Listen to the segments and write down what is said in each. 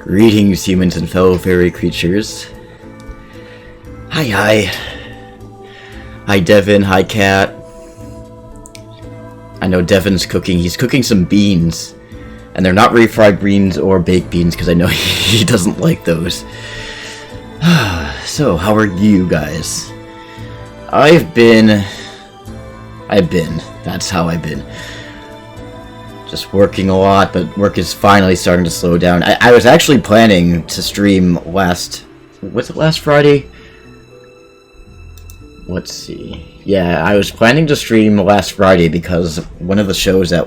Greetings, humans and fellow fairy creatures. Hi. Hi, Devin. Hi, Cat. I know Devin's cooking. He's cooking some beans. And they're not refried beans or baked beans, because I know he doesn't like those. So, how are you guys? I've been. That's how I've been. Just working a lot, but work is finally starting to slow down. I was actually planning to stream last Friday? Let's see. Yeah, I was planning to stream last Friday because one of the shows at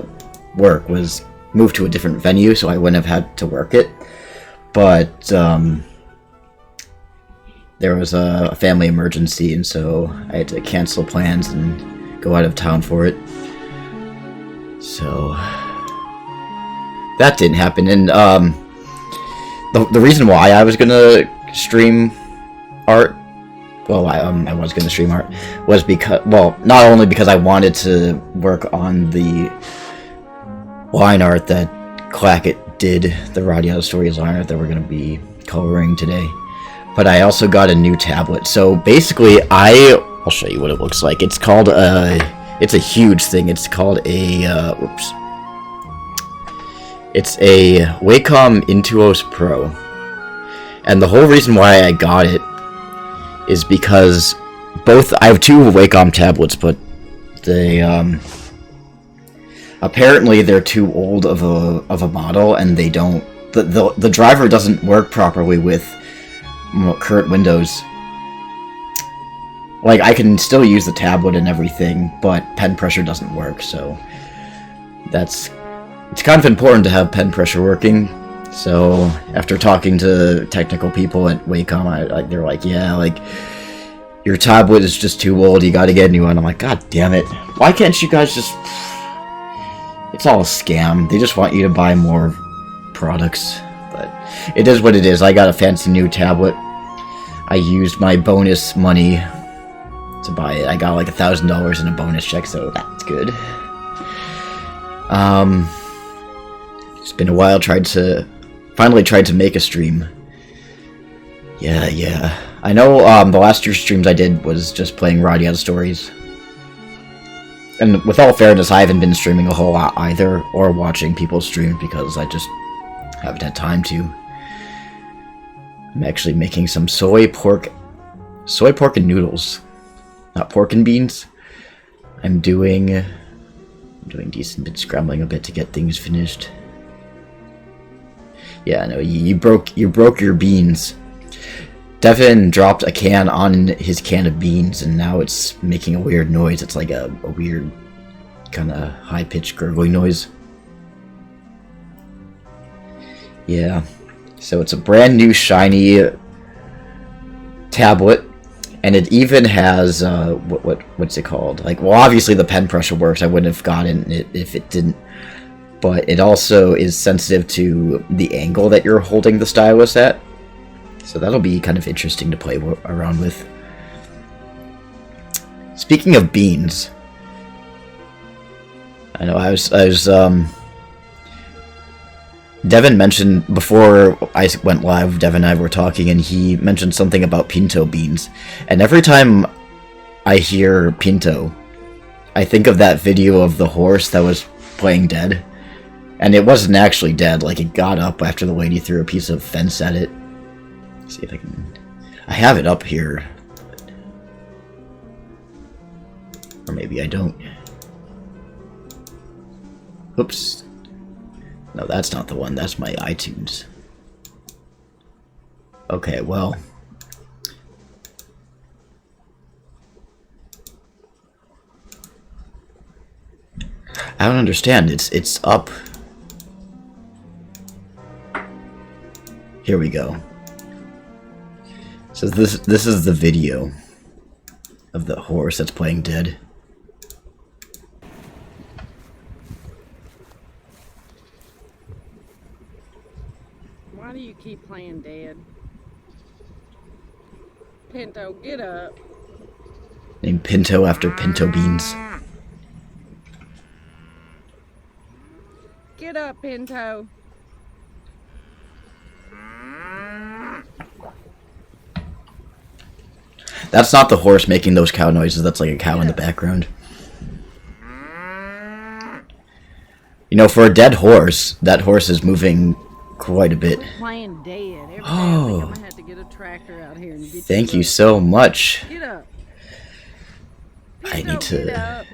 work was moved to a different venue, so I wouldn't have had to work it. But, there was a family emergency, and so I had to cancel plans and go out of town for it. So that didn't happen, and the reason why I was gonna stream art, well, I was gonna stream art, was because, well, not only because I wanted to work on the line art that Klackett did, the Radiata Stories line art that we're gonna be coloring today, but I also got a new tablet. So basically, I'll show you what it looks like. It's called it's a huge thing. It's called a it's a Wacom Intuos Pro, and the whole reason why I got it is because I have two Wacom tablets, but they apparently they're too old of a model, and they don't the driver doesn't work properly with current Windows. Like, I can still use the tablet and everything, but pen pressure doesn't work, so it's kind of important to have pen pressure working. So after talking to technical people at Wacom, they're like, yeah, like, your tablet is just too old, you gotta get a new one. I'm like, god damn it, why can't you guys just... It's all a scam. They just want you to buy more products. But it is what it is. I got a fancy new tablet. I used my bonus money to buy it. I got like $1,000 in a bonus check, so that's good. It's been a while. Finally tried to make a stream. Yeah. I know the last two streams I did was just playing Radiata Stories. And with all fairness, I haven't been streaming a whole lot either, or watching people stream, because I just haven't had time to. I'm actually making some soy pork and noodles, not pork and beans. I'm doing decent, bit scrambling a bit to get things finished. Yeah, no, you broke your beans. Devin dropped a can on his can of beans, and now it's making a weird noise. It's like a weird kind of high-pitched gurgling noise. Yeah. So it's a brand new shiny tablet, and it even has what's it called? Like, well, obviously the pen pressure works. I wouldn't have gotten it if it didn't. But it also is sensitive to the angle that you're holding the stylus at. So that'll be kind of interesting to play around with. Speaking of beans, I know I was Devin mentioned, before I went live, Devin and I were talking, and he mentioned something about pinto beans. And every time I hear pinto, I think of that video of the horse that was playing dead. And it wasn't actually dead, like, it got up after the lady threw a piece of fence at it. Let's see if I have it up here. Or maybe I don't. Oops. No, that's not the one. That's my iTunes. Okay, well. I don't understand. It's up. Here we go. So this is the video of the horse that's playing dead. Why do you keep playing dead? Pinto, get up. Named Pinto after pinto beans. Get up, Pinto. That's not the horse making those cow noises. That's like a cow in the background. You know, for a dead horse, that horse is moving quite a bit. Playing dead. Every day Oh. I think I'm gonna have to get a tractor out here and get Thank you so much. Get up. I need Get to... up.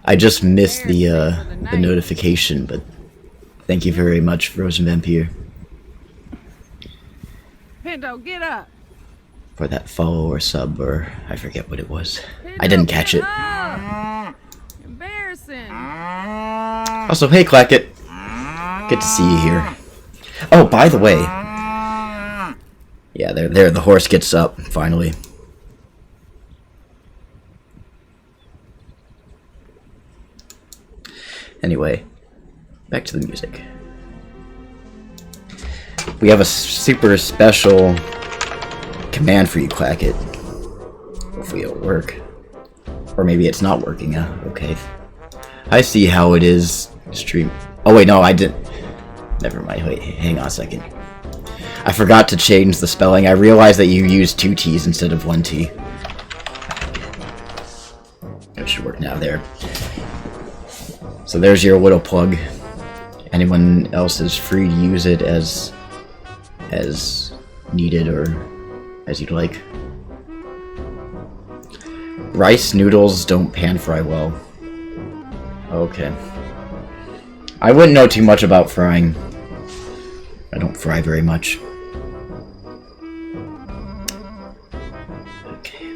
I just missed the notification, but thank you very much, Frozen Vampire, Pinto, get up. for that follow or sub, or I forget what it was. Pinto, I didn't catch get it. up. Embarrassing. Also, hey, Klackett. Good to see you here. Oh, by the way. Yeah, there. The horse gets up, finally. Anyway, back to the music. We have a super special command for you, Klackett. Hopefully it'll work. Or maybe it's not working, huh? Okay. I see how it is. Stream. Oh, wait, no, I didn't. Never mind. Wait, hang on a second. I forgot to change the spelling. I realized that you used 2 T's instead of 1 T. It should work now there. So there's your little plug. Anyone else is free to use it as needed or as you'd like. Rice noodles don't pan fry well. Okay. I wouldn't know too much about frying. I don't fry very much. Okay.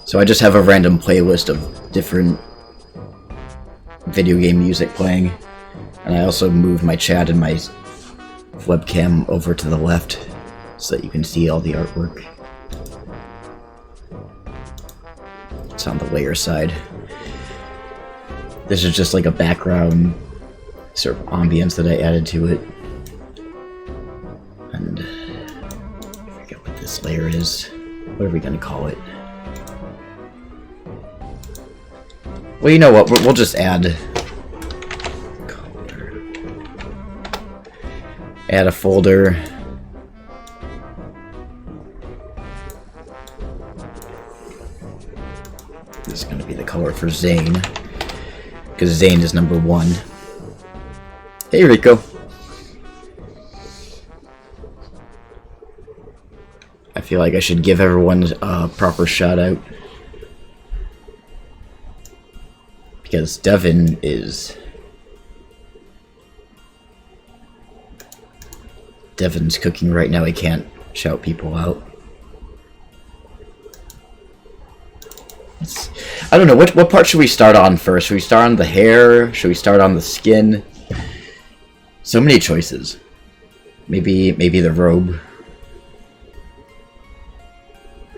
So I just have a random playlist of different video game music playing. And I also moved my chat and my webcam over to the left so that you can see all the artwork. It's on the layer side. This is just like a background sort of ambience that I added to it. And I forget what this layer is. What are we gonna call it? Well, you know what? We'll just add a folder. This is going to be the color for Zane, because Zane is number 1. Hey, Rico. I feel like I should give everyone a proper shout out, because Devin is... Devin's cooking right now. He can't shout people out. I don't know, what part should we start on first? Should we start on the hair? Should we start on the skin? So many choices. Maybe the robe.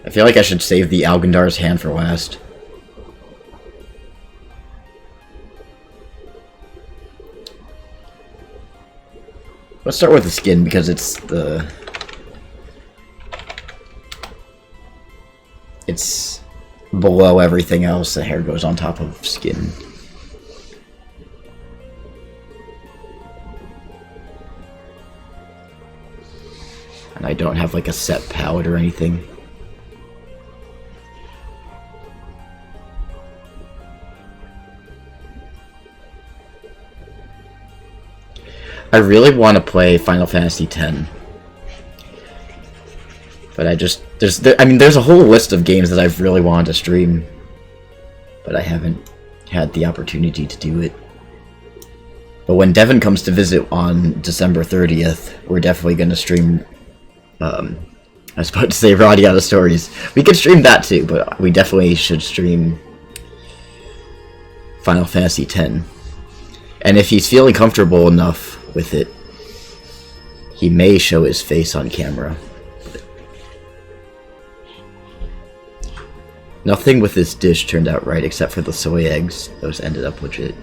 I feel like I should save the Algendar's hand for last. Let's start with the skin because it's below everything else. The hair goes on top of skin. And I don't have like a set palette or anything. I really want to play Final Fantasy X. But there's a whole list of games that I've really wanted to stream, but I haven't had the opportunity to do it. But when Devin comes to visit on December 30th, we're definitely going to stream, I was about to say Radiata Stories. We could stream that too, but we definitely should stream Final Fantasy X. And if he's feeling comfortable enough with it, he may show his face on camera. Nothing with this dish turned out right except for the soy eggs. Those ended up legit.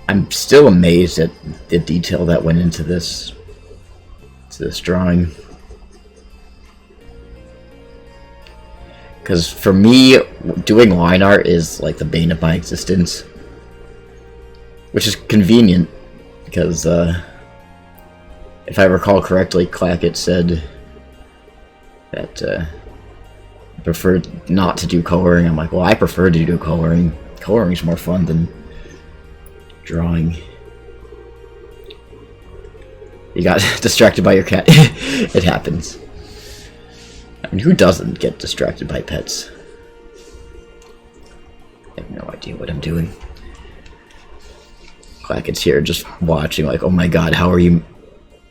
I'm still amazed at the detail that went into this drawing. Because for me, doing line art is like the bane of my existence. Which is convenient, because if I recall correctly, Klackett said that preferred not to do coloring. I'm like, well, I prefer to do coloring. Coloring's more fun than drawing. You got distracted by your cat. It happens. I mean, who doesn't get distracted by pets? I have no idea what I'm doing. Klackett's here just watching like, oh my god, how are you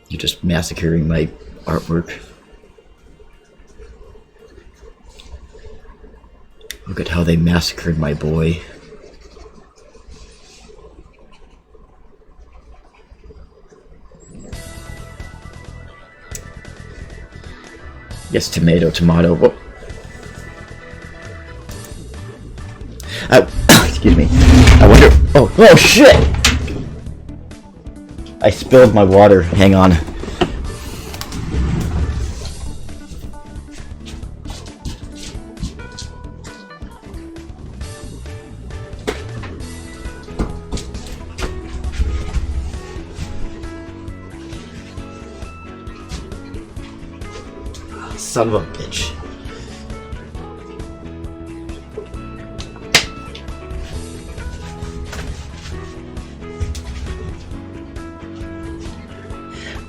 just massacring my artwork? Look at how they massacred my boy. Yes, tomato, tomato. Whoop. Excuse me. I wonder... Oh shit! I spilled my water. Hang on. Son of a bitch.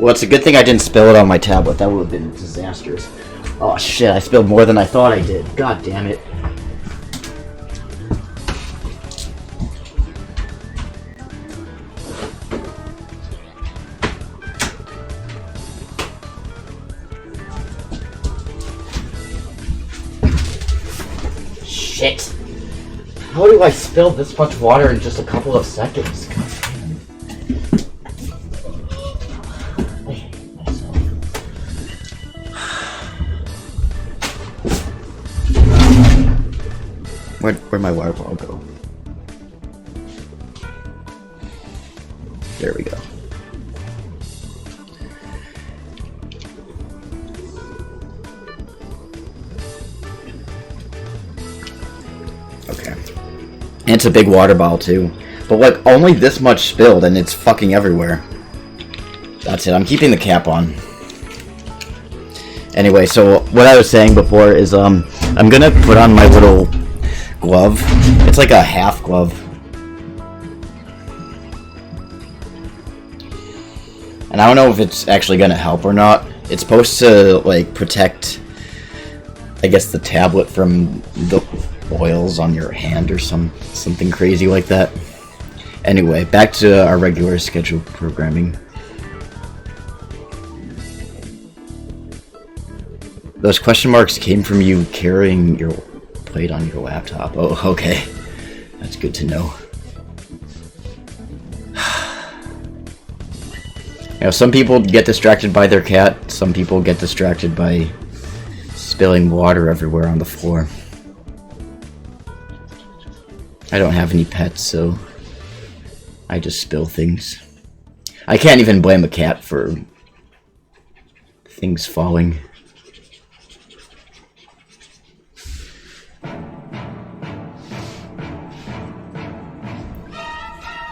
Well, it's a good thing I didn't spill it on my tablet. That would have been disastrous. Oh shit, I spilled more than I thought I did. God damn it. Shit. How do I spill this much water in just a couple of seconds? God damn. I hate myself. Where'd my water bottle go? There we go. Okay. And it's a big water bottle too. But like only this much spilled and it's fucking everywhere. That's it. I'm keeping the cap on. Anyway, so what I was saying before is I'm gonna put on my little glove. It's like a half glove. And I don't know if it's actually gonna help or not. It's supposed to like protect, I guess, the tablet from the oils on your hand or something crazy like that. Anyway, back to our regular scheduled programming. Those question marks came from you carrying your plate on your laptop. Oh, okay. That's good to know. You know, some people get distracted by their cat. Some people get distracted by spilling water everywhere on the floor. I don't have any pets, so I just spill things. I can't even blame a cat for things falling.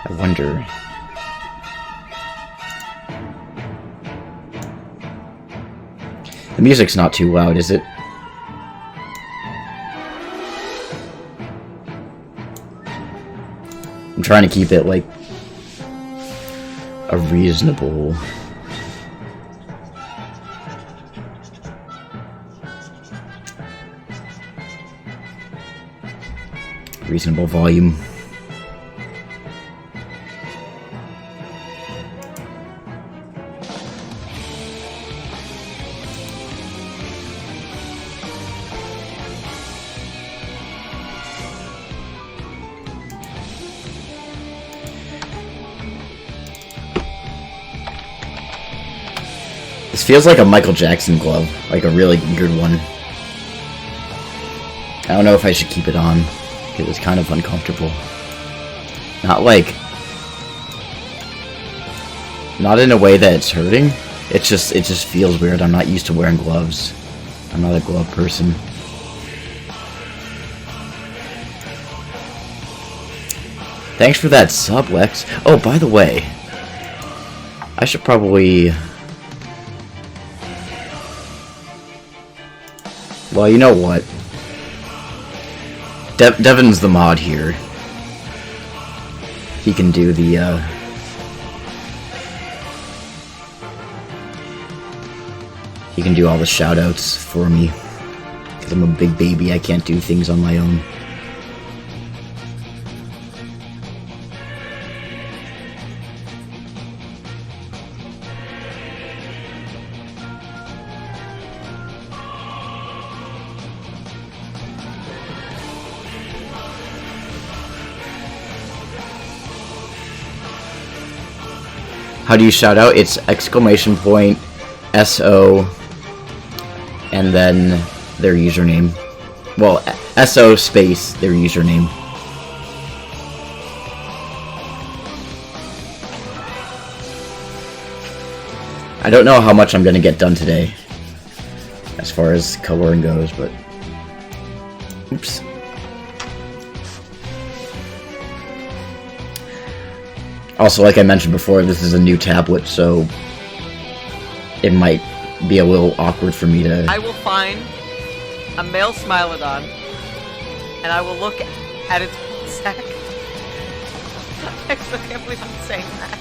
I wonder... The music's not too loud, is it? I'm trying to keep it like a reasonable volume. This feels like a Michael Jackson glove, like a really weird one. I don't know if I should keep it on, because it's kind of uncomfortable. Not like... Not in a way that it's hurting. It just feels weird. I'm not used to wearing gloves. I'm not a glove person. Thanks for that sub, Lex. Oh, by the way, I should probably... Well, you know what? Devin's the mod here. He can do the, He can do all the shoutouts for me. Because I'm a big baby, I can't do things on my own. How do you shout out? It's exclamation point SO and then their username. Well, SO space their username. I don't know how much I'm gonna get done today as far as coloring goes, but oops. Also, like I mentioned before, this is a new tablet, so it might be a little awkward for me to... I will find a male Smilodon, and I will look at its sack. I still can't believe I'm saying that.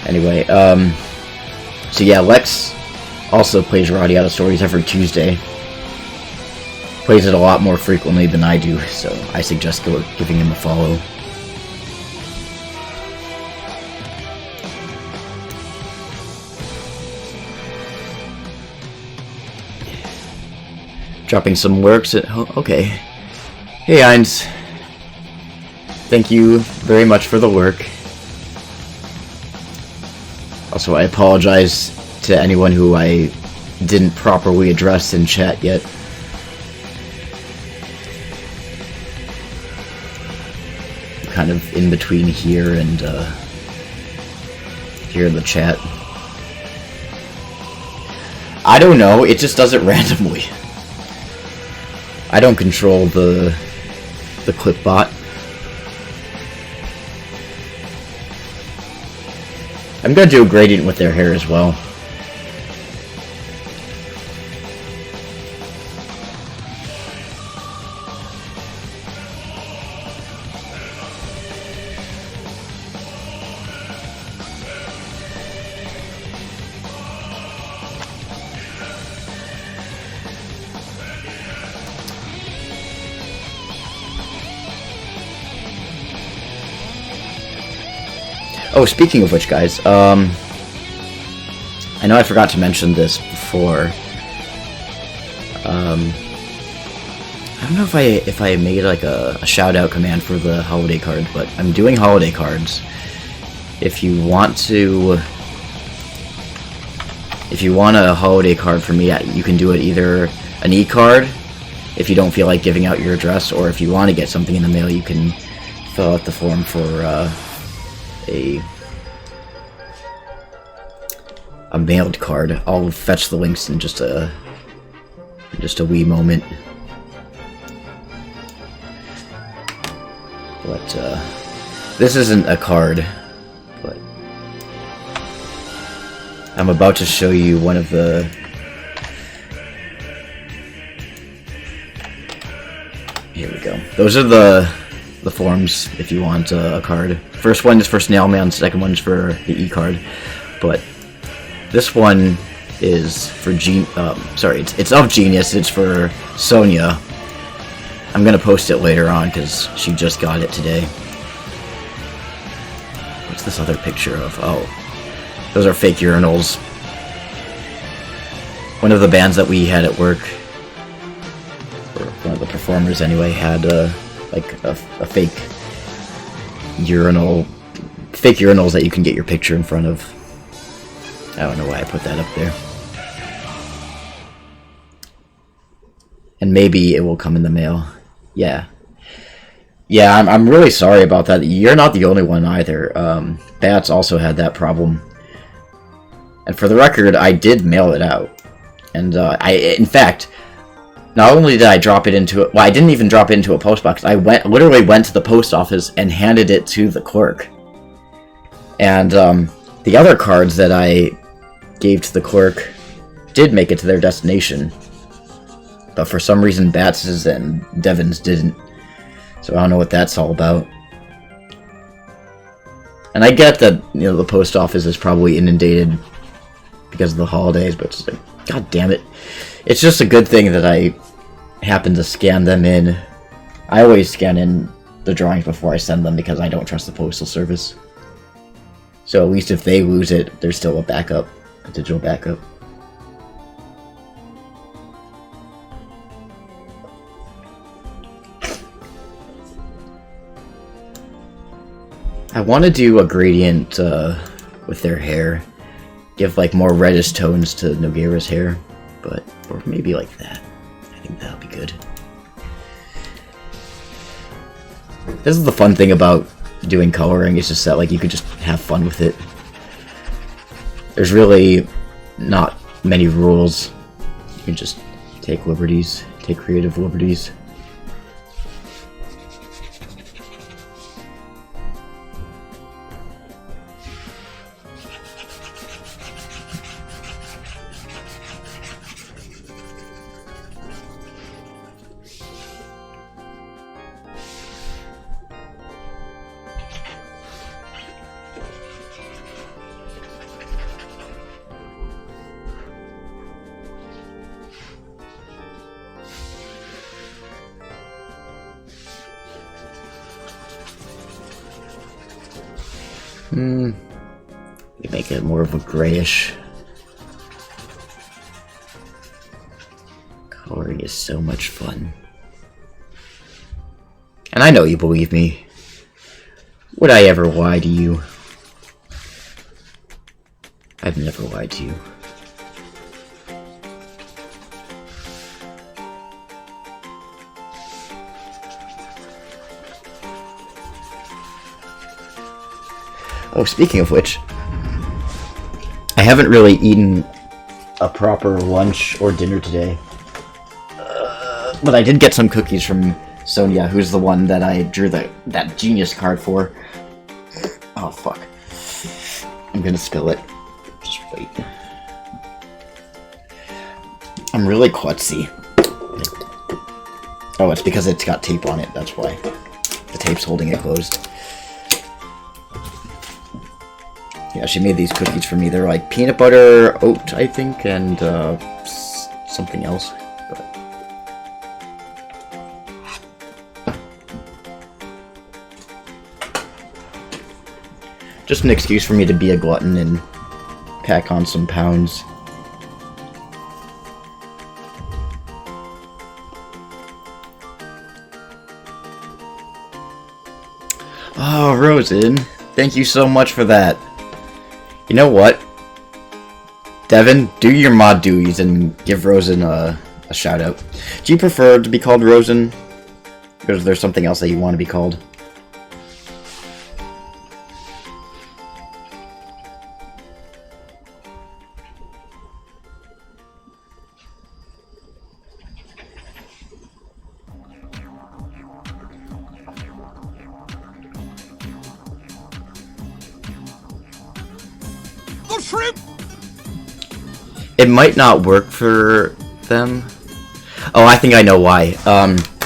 Anyway, so yeah, Lex also plays Radiata Stories every Tuesday. Plays it a lot more frequently than I do, so I suggest giving him a follow. Dropping some works at... Oh, okay. Hey, Heinz. Thank you very much for the work. Also, I apologize to anyone who I didn't properly address in chat yet. Kind of in between here and here in the chat. I don't know, it just does it randomly. I don't control the clip bot. I'm gonna do a gradient with their hair as well. Oh, speaking of which, guys, I know I forgot to mention this before. I don't know if I made like a shout out command for the holiday card, but I'm doing holiday cards. If you want a holiday card for me, you can do it either an e-card if you don't feel like giving out your address, or if you want to get something in the mail, you can fill out the form for a mailed card. I'll fetch the links in just a wee moment. But this isn't a card, but I'm about to show you one of the here we go. Those are the forms if you want a card. First one is for Snail Mail, second one is for the e-card. But this one is for it's of Genius. It's for Sonia. I'm gonna post it later on because she just got it today. What's this other picture of? Oh, those are fake urinals. One of the bands that we had at work, or one of the performers anyway, had like a fake urinal, fake urinals that you can get your picture in front of. I don't know why I put that up there. And maybe it will come in the mail. Yeah. Yeah, I'm really sorry about that. You're not the only one either. Bats also had that problem. And for the record, I did mail it out. And in fact, not only did I drop it into it, well, I didn't even drop it into a post box. I literally went to the post office and handed it to the clerk. And the other cards that I gave to the clerk did make it to their destination, but for some reason Bats's and Devin's didn't. So I don't know what that's all about. And I get that, you know, the post office is probably inundated because of the holidays, but it's like, god damn it. It's just a good thing that I happen to scan them in. I always scan in the drawings before I send them because I don't trust the postal service. So at least if they lose it, there's still a backup, a digital backup. I want to do a gradient with their hair. Give like more reddish tones to Nogueira's hair, but or maybe like that. I think that'll be good. This is the fun thing about doing coloring, is just that like you could just have fun with it. There's really not many rules. You can just take liberties, take creative liberties. You make it more of a grayish. Coloring is so much fun. And I know you believe me. Would I ever lie to you? I've never lied to you. Oh, speaking of which, I haven't really eaten a proper lunch or dinner today. But I did get some cookies from Sonia, who's the one that I drew that genius card for. Oh, fuck. I'm gonna spill it. Just wait. I'm really klutzy. Oh, it's because it's got tape on it, that's why. The tape's holding it closed. Yeah, she made these cookies for me. They're like peanut butter, oat, I think, and something else. But... just an excuse for me to be a glutton and pack on some pounds. Oh, Rosen, thank you so much for that. You know what? Devin, do your mod duties and give Rosen a shout out. Do you prefer to be called Rosen? Or is there something else that you want to be called? It might not work for them. Oh, I think I know why.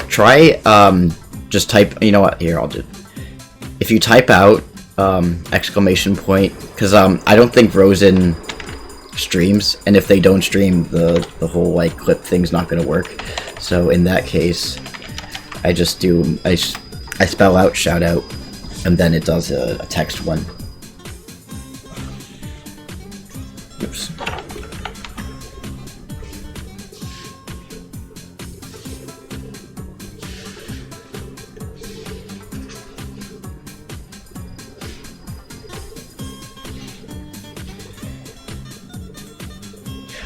Try, just type, you know what, here, I'll do. If you type out, exclamation point, because, I don't think Rosen streams, and if they don't stream, the whole, like, clip thing's not gonna work. So, in that case, I just do, I spell out shout out, and then it does a text one. Oops.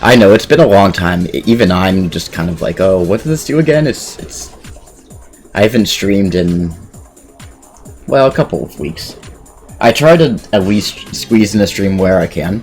I know, it's been a long time. Even I'm just kind of like, oh, what does this do again? It's... I haven't streamed in... well, a couple of weeks. I try to at least squeeze in a stream where I can.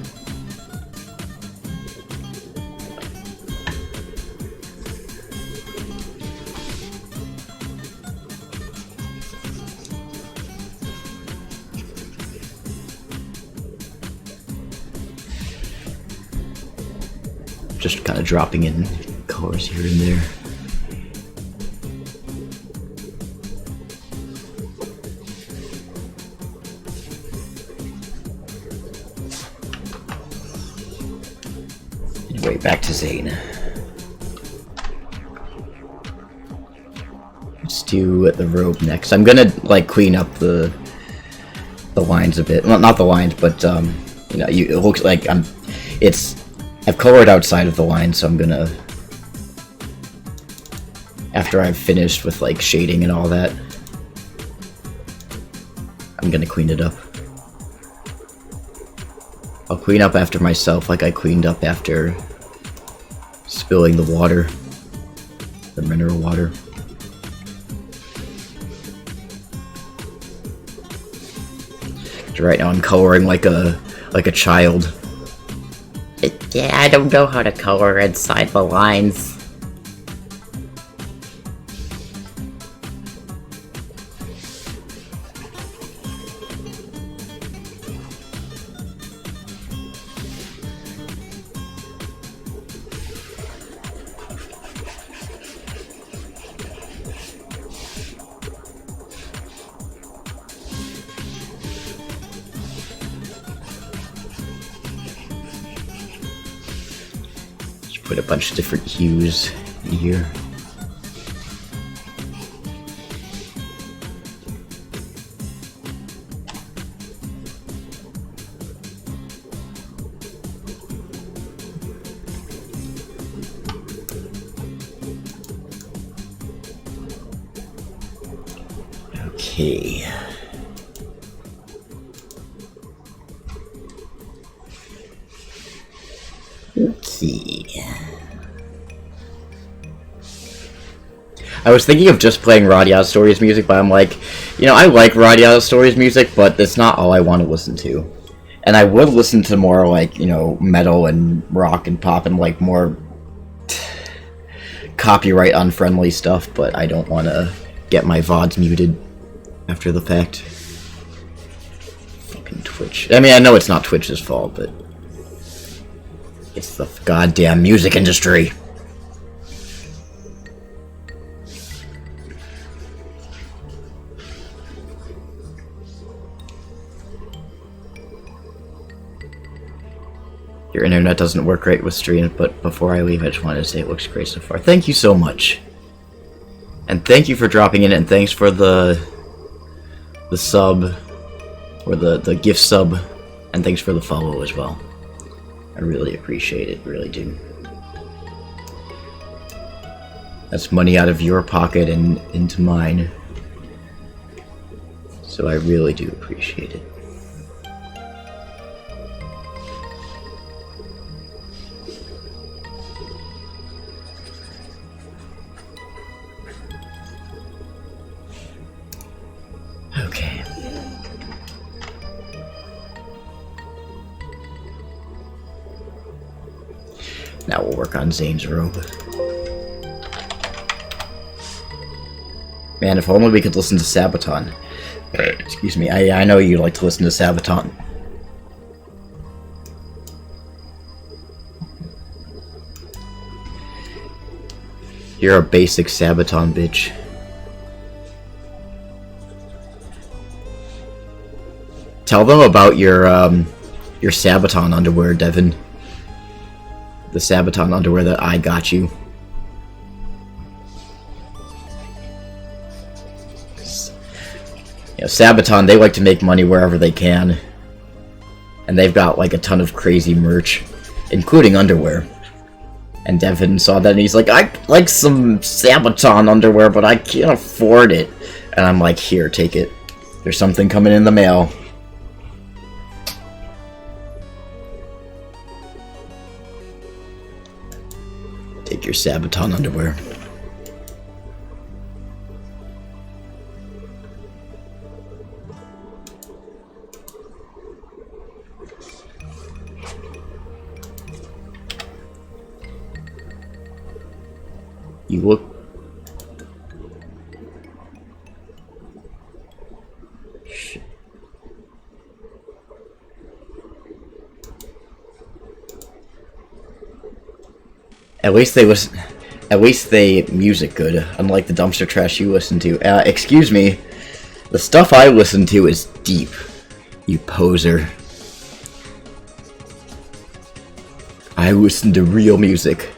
just kind of dropping in colors here and there. Anyway, back to Zane. Let's do the robe next. I'm gonna like clean up the lines a bit. Well, not the lines, but you know, it looks like I've colored outside of the line, so I'm gonna, after I've finished with like shading and all that, I'm gonna clean it up. I'll clean up after myself like I cleaned up after spilling the water, the mineral water. Right now I'm coloring like a child. Yeah, I don't know how to color inside the lines. Put a bunch of different hues in here. Okay. I was thinking of just playing Radiata Stories music, but I'm like, you know, I like Radiata Stories music, but it's not all I want to listen to. And I would listen to more, like, you know, metal and rock and pop and, like, more copyright unfriendly stuff, but I don't want to get my VODs muted after the fact. Fucking Twitch. I mean, I know it's not Twitch's fault, but it's the goddamn music industry. Your internet doesn't work great with streams, but before I leave, I just wanted to say it looks great so far. Thank you so much. And thank you for dropping in, and thanks for the sub, or the gift sub, and thanks for the follow as well. I really appreciate it, really do. That's money out of your pocket and into mine. So I really do appreciate it. Okay. Now we'll work on Zane's robe. Man, if only we could listen to Sabaton. Excuse me, I know you like to listen to Sabaton. You're a basic Sabaton bitch. Tell them about your Sabaton underwear, Devin. The Sabaton underwear that I got you. You know, Sabaton, they like to make money wherever they can. And they've got like a ton of crazy merch, including underwear. And Devin saw that and he's like, I like some Sabaton underwear, but I can't afford it. And I'm like, here, take it. There's something coming in the mail. Take your Sabaton underwear. You look... Shit. At least they was, at least they music good, unlike the dumpster trash you listen to. Excuse me, the stuff I listen to is deep, you poser. I listen to real music,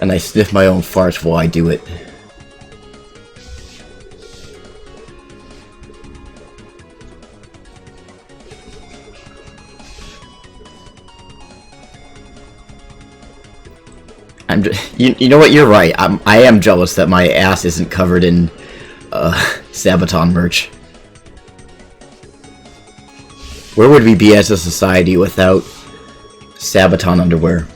and I sniff my own farts while I do it. You know what? You're right. I am jealous that my ass isn't covered in Sabaton merch. Where would we be as a society without Sabaton underwear?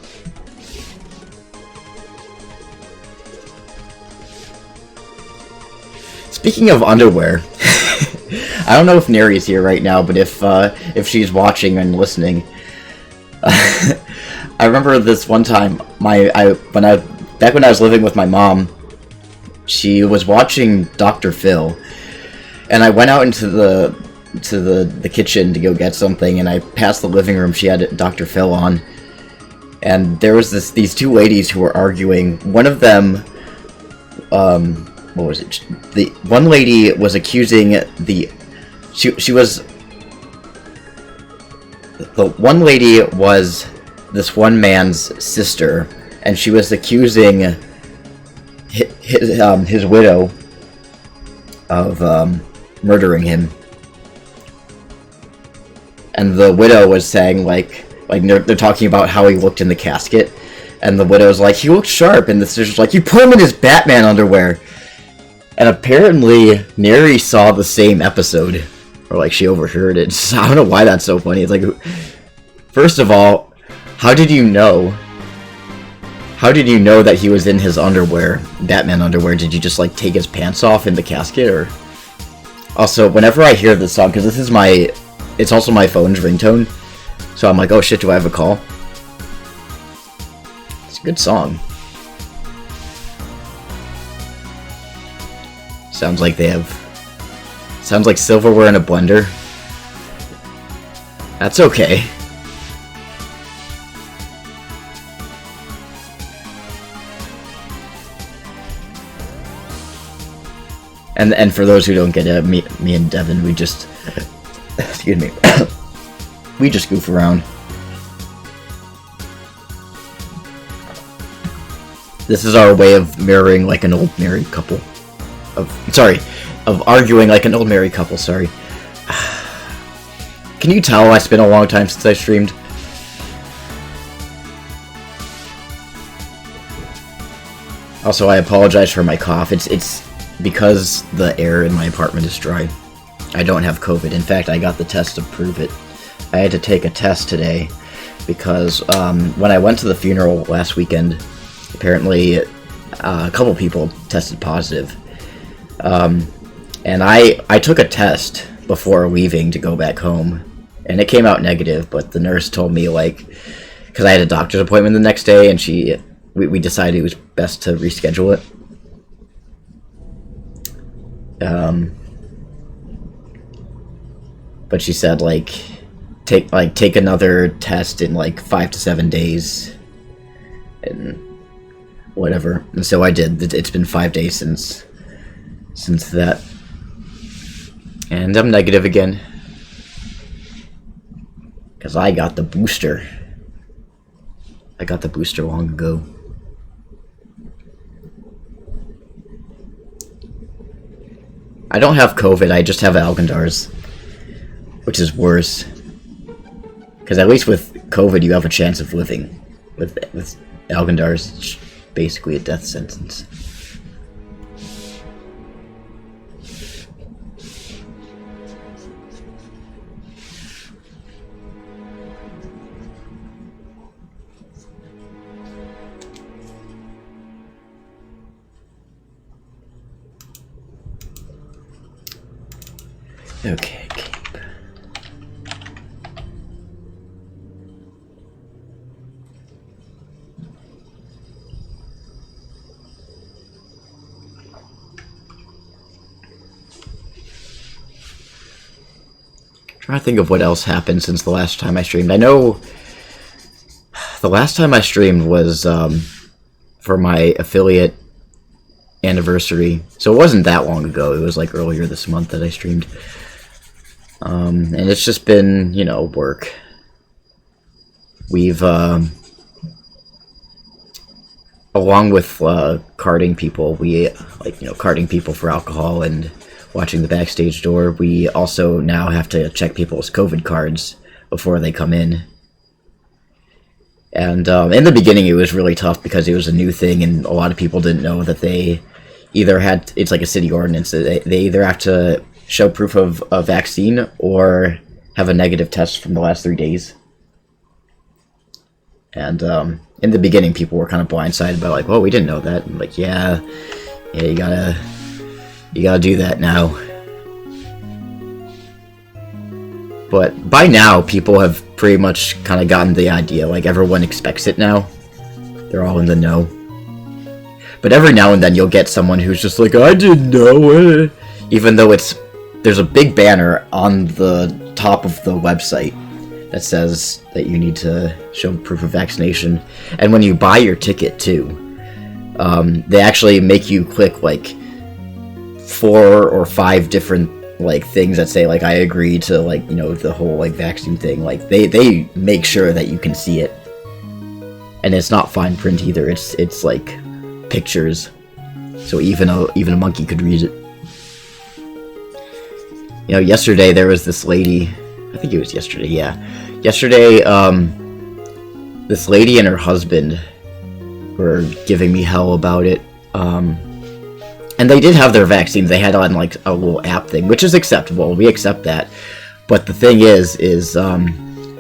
Speaking of underwear, I don't know if Neri's here right now, but if she's watching and listening. I remember this one time, back when I was living with my mom, she was watching Dr. Phil, and I went out into the kitchen to go get something, and I passed the living room. She had Dr. Phil on, and there was these two ladies who were arguing. One of them, what was it? The one lady was accusing the one lady was this one man's sister, and she was accusing his widow of murdering him. And the widow was saying, like they're talking about how he looked in the casket, and the widow's like, he looked sharp, and the sister's like, you put him in his Batman underwear. And apparently Neri saw the same episode, or like she overheard it. So I don't know why that's so funny. It's like, first of all, how did you know? How did you know that he was in his underwear, Batman underwear? Did you just like take his pants off in the casket, or? Also, whenever I hear this song, because this is it's also my phone's ringtone, so I'm like, oh shit, do I have a call? It's a good song. Sounds like silverware in a blender. That's okay. And for those who don't get it, me and Devin, we just excuse me, we just goof around. This is our way of mirroring like an old married couple. Of arguing like an old married couple, sorry. Can you tell it's been a long time since I streamed? Also, I apologize for my cough. It's because the air in my apartment is dry. I don't have COVID. In fact, I got the test to prove it. I had to take a test today because when I went to the funeral last weekend, apparently a couple people tested positive. And I took a test before leaving to go back home, and it came out negative, but the nurse told me, like, because I had a doctor's appointment the next day, and we decided it was best to reschedule it. But she said, like, take another test in like 5 to 7 days, and whatever. And so I did. It's been 5 days since that, and I'm negative again because I got the booster. I got the booster long ago. I don't have COVID, I just have Algendars, which is worse. Because at least with COVID, you have a chance of living. With Algendars, it's basically a death sentence. Okay, keep. Trying to think of what else happened since the last time I streamed. I know the last time I streamed was for my affiliate anniversary. So it wasn't that long ago. It was like earlier this month that I streamed. And it's just been, you know, work. We've, along with carding people, we, like, you know, carding people for alcohol and watching the backstage door, we also now have to check people's COVID cards before they come in. And in the beginning, it was really tough because it was a new thing, and a lot of people didn't know that they either had, it's like a city ordinance, they either have to show proof of a vaccine or have a negative test from the last 3 days. And in the beginning, people were kind of blindsided by like, "Well, we didn't know that." And like, yeah, you gotta do that now. But by now, people have pretty much kind of gotten the idea. Like, everyone expects it now. They're all in the know. But every now and then, you'll get someone who's just like, "I didn't know." Even though there's a big banner on the top of the website that says that you need to show proof of vaccination. And when you buy your ticket too, they actually make you click like 4 or 5 different like things that say like, "I agree to," like, you know, the whole like vaccine thing. Like they make sure that you can see it. And it's not fine print either. It's like pictures. So even a monkey could read it. You know, yesterday there was this lady, I think it was yesterday, yeah. Yesterday, this lady and her husband were giving me hell about it. And they did have their vaccines. They had on like a little app thing, which is acceptable. We accept that. But the thing is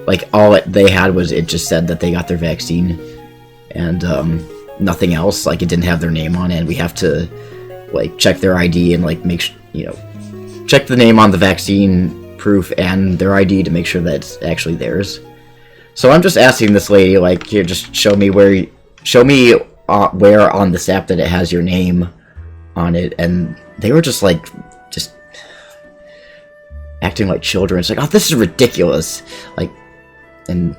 like all they had was, it just said that they got their vaccine, and nothing else. Like, it didn't have their name on it. And we have to like check their ID and like make you know, check the name on the vaccine proof and their ID to make sure that it's actually theirs. So I'm just asking this lady, like, here, just show me where on this app that it has your name on it. And they were just like, just acting like children. It's like, "Oh, this is ridiculous." Like, and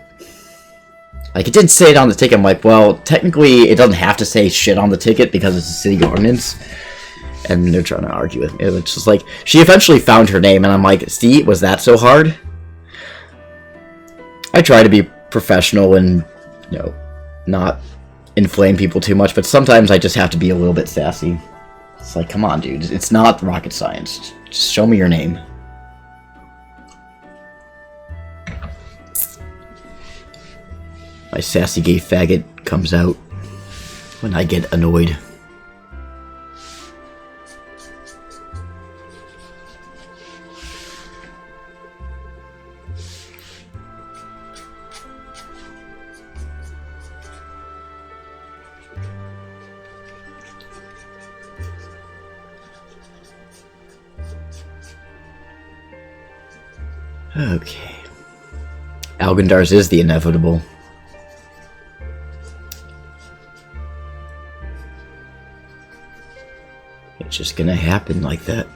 like, it didn't say it on the ticket. I'm like, well, technically it doesn't have to say shit on the ticket because it's a city ordinance. And they're trying to argue with me. It's just like, she eventually found her name, and I'm like, "See, was that so hard?" I try to be professional and, you know, not inflame people too much, but sometimes I just have to be a little bit sassy. It's like, come on, dude. It's not rocket science. Just show me your name. My sassy gay faggot comes out when I get annoyed. Okay. Algendar's is the inevitable. It's just gonna happen like that.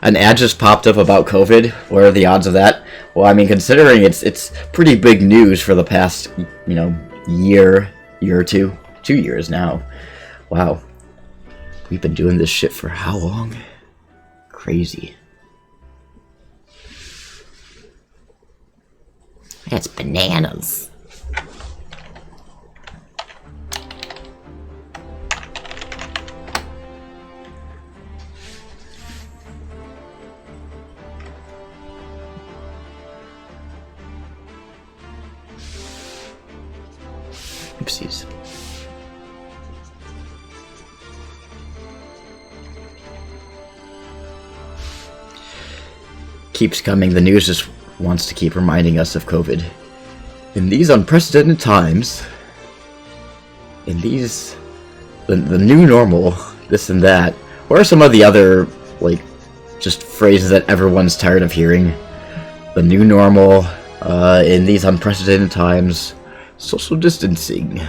An ad just popped up about COVID. What are the odds of that? Well, I mean, considering it's pretty big news for the past, you know, year or two. 2 years now. Wow. We've been doing this shit for how long? Crazy. That's bananas. Oopsies. Keeps coming. The news just wants to keep reminding us of COVID. In these unprecedented times, in these, the new normal, this and that, what are some of the other, like, just phrases that everyone's tired of hearing? The new normal, in these unprecedented times, social distancing. I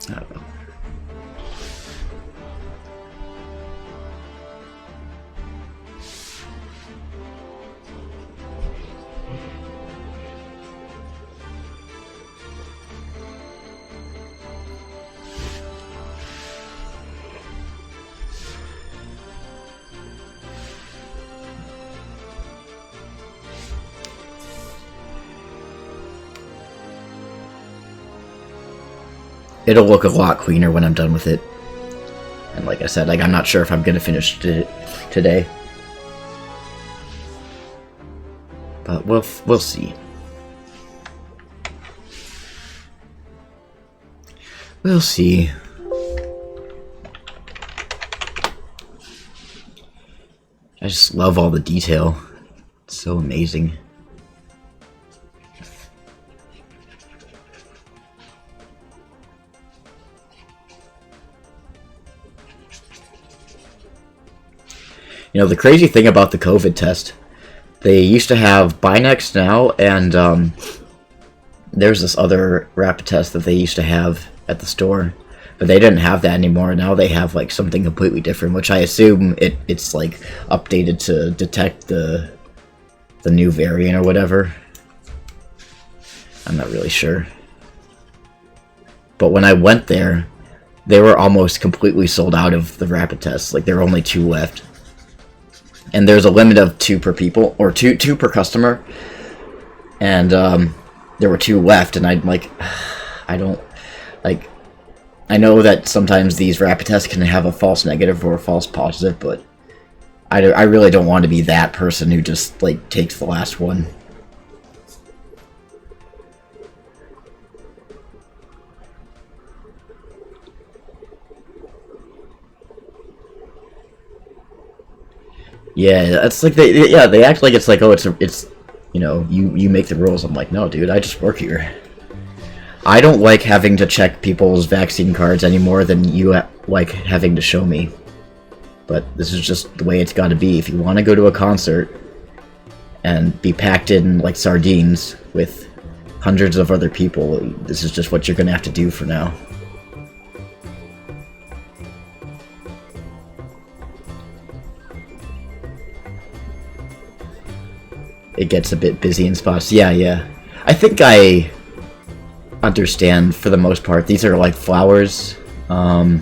don't know. it'll look a lot cleaner when I'm done with it. And like I said, like I'm not sure if I'm gonna finish it today, but we'll see. We'll see. I just love all the detail. It's so amazing. You know, the crazy thing about the COVID test, they used to have Binex now, and there's this other rapid test that they used to have at the store, but they didn't have that anymore. Now they have like something completely different, which I assume it's like updated to detect the new variant or whatever. I'm not really sure. But when I went there, they were almost completely sold out of the rapid tests. Like there were only 2 left. And there's a limit of 2 per people, or two per customer. And there were 2 left, and I'm like, I don't, like, I know that sometimes these rapid tests can have a false negative or a false positive, but I really don't want to be that person who just, like, takes the last one. Yeah, it's like they act like it's like, oh, it's you know, you make the rules. I'm like, no, dude, I just work here. I don't like having to check people's vaccine cards any more than you like having to show me. But this is just the way it's got to be. If you want to go to a concert and be packed in like sardines with hundreds of other people, this is just what you're gonna have to do for now. It gets a bit busy in spots. Yeah. I think I understand for the most part. These are like flowers. I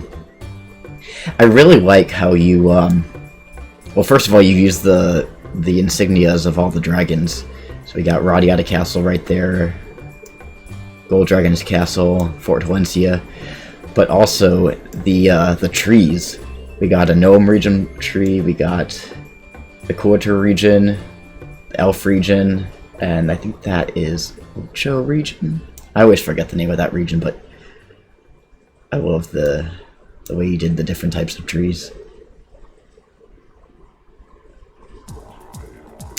really like how you, well, first of all, you use the insignias of all the dragons. So we got Radiata Castle right there, Gold Dragon's Castle, Fort Valencia, but also the trees. We got a Gnome region tree, we got the Quarter region, Elf region, and I think that is Ocho region. I always forget the name of that region, but I love the way you did the different types of trees.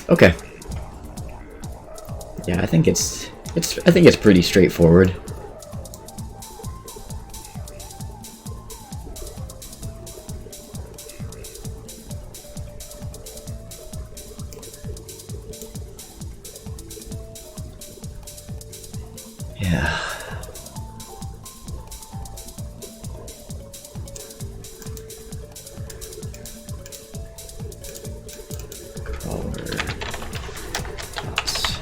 Okay. Yeah, I think it's pretty straightforward. Yeah. Crawler dots.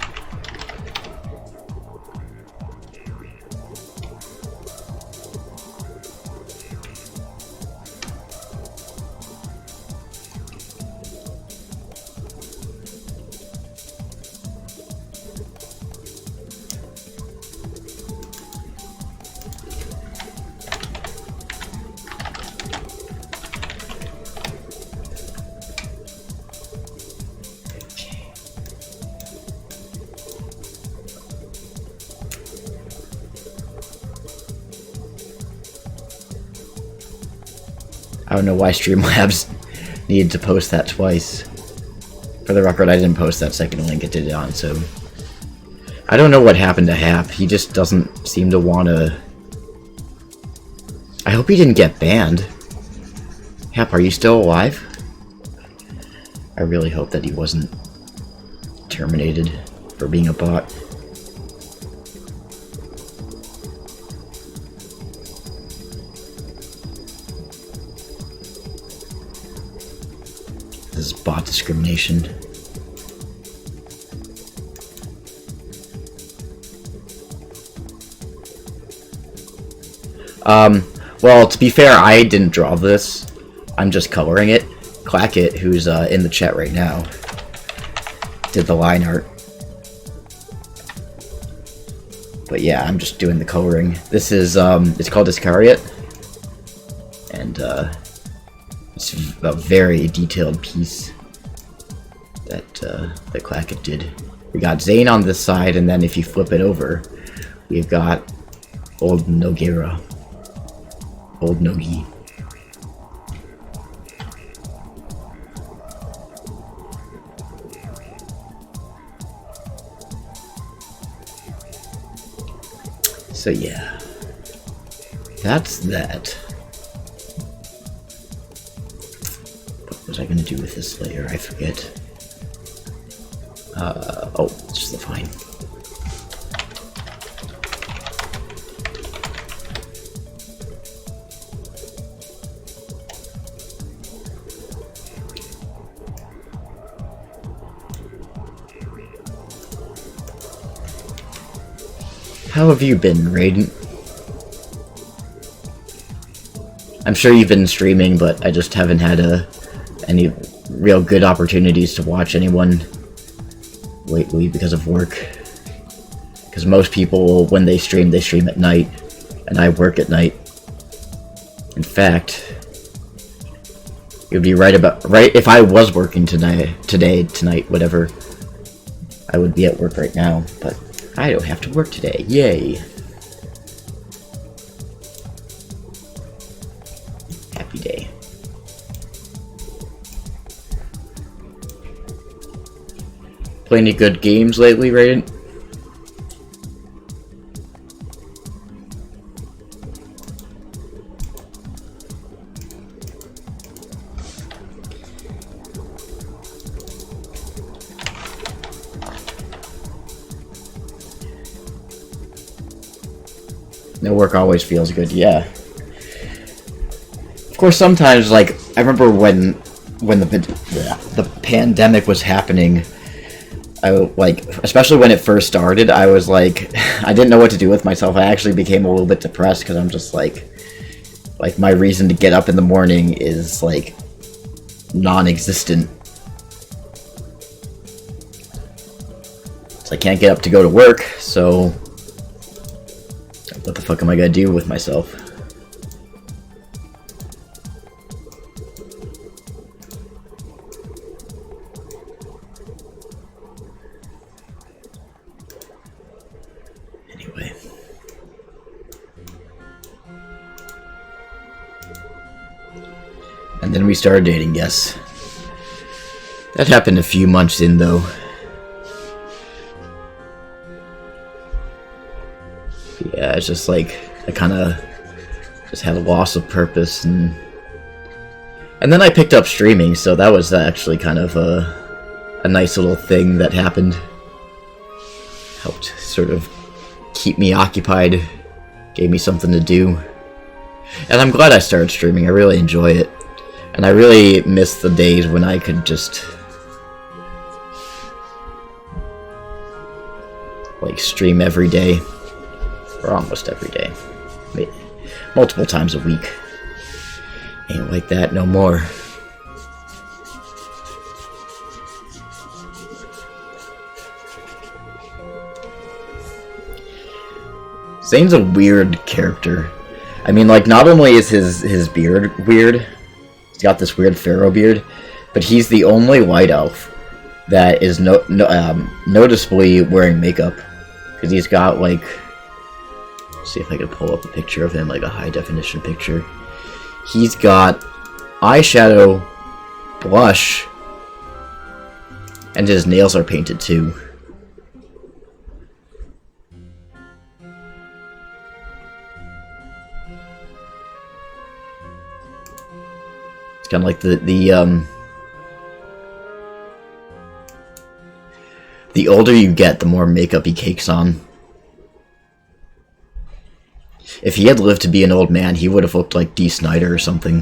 I don't know why Streamlabs needed to post that twice. For the record, I didn't post that second link, it did it on, so... I don't know what happened to Hap, he just doesn't seem to wanna... I hope he didn't get banned. Hap, are you still alive? I really hope that he wasn't terminated for being a bot. This is bot discrimination. Well, to be fair, I didn't draw this. I'm just coloring it. Klackett, who's in the chat right now, did the line art. But yeah, I'm just doing the coloring. This is, it's called Iscariot. And, it's a very detailed piece that, that Klackett did. We got Zane on this side, and then if you flip it over, we've got Old Nogira. Old Nogi. So yeah, that's that. What was I gonna do with this layer? I forget. Oh, it's just the fine. How have you been, Raiden? I'm sure you've been streaming, but I just haven't had any real good opportunities to watch anyone lately because of work. Because most people, when they stream at night, and I work at night. In fact, it would be right if I was working tonight, whatever. I would be at work right now, but I don't have to work today. Yay! Happy day. Play any good games lately, Raiden? No work always feels good, yeah. Of course, sometimes, like, I remember when the pandemic was happening, especially when it first started, I was like, I didn't know what to do with myself. I actually became a little bit depressed because I'm just like my reason to get up in the morning is like non-existent. So I can't get up to go to work, so what the fuck am I gonna do with myself? Anyway. And then we started dating, yes. That happened a few months in, though. Yeah, it's just like, I kind of just had a loss of purpose, and then I picked up streaming, so that was actually kind of a nice little thing that happened. Helped sort of keep me occupied, gave me something to do. And I'm glad I started streaming, I really enjoy it. And I really miss the days when I could just like stream every day. Or almost every day. Multiple times a week. Ain't like that no more. Zane's a weird character. I mean, like, not only is his beard weird, he's got this weird pharaoh beard, but he's the only white elf that is noticeably wearing makeup. Because he's got, like, see if I can pull up a picture of him, like a high definition picture. He's got eyeshadow, blush, and his nails are painted too. It's kind of like the older you get, the more makeup he cakes on. If he had lived to be an old man, he would have looked like Dee Snider or something.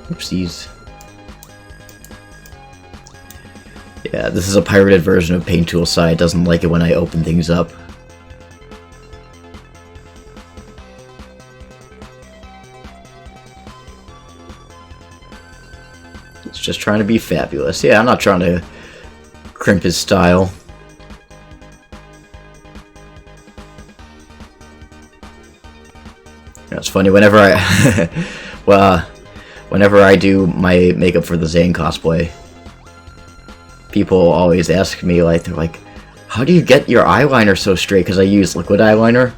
Oopsies. Yeah, this is a pirated version of Paint Tool Sai. It doesn't like it when I open things up. Let's just trying to be fabulous. Yeah, I'm not trying to crimp his style. It's funny, whenever I whenever I do my makeup for the Zane cosplay, people always ask me, like, they're like, how do you get your eyeliner so straight? Because I use liquid eyeliner.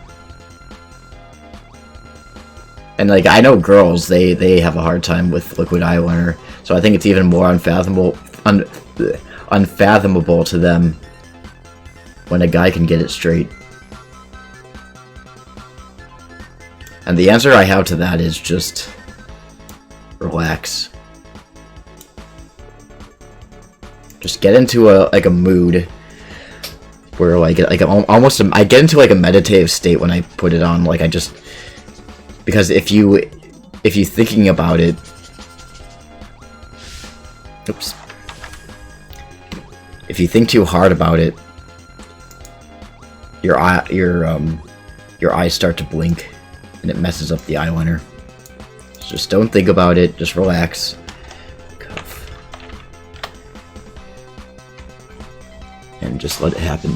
And, like, I know girls, they have a hard time with liquid eyeliner, so I think it's even more unfathomable to them when a guy can get it straight. And the answer I have to that is just relax. Just get into a mood where I get into like a meditative state when I put it on. Like, because if you thinking about it, oops. If you think too hard about it, your eyes start to blink. And it messes up the eyeliner. So just don't think about it, just relax. Cuff. And just let it happen.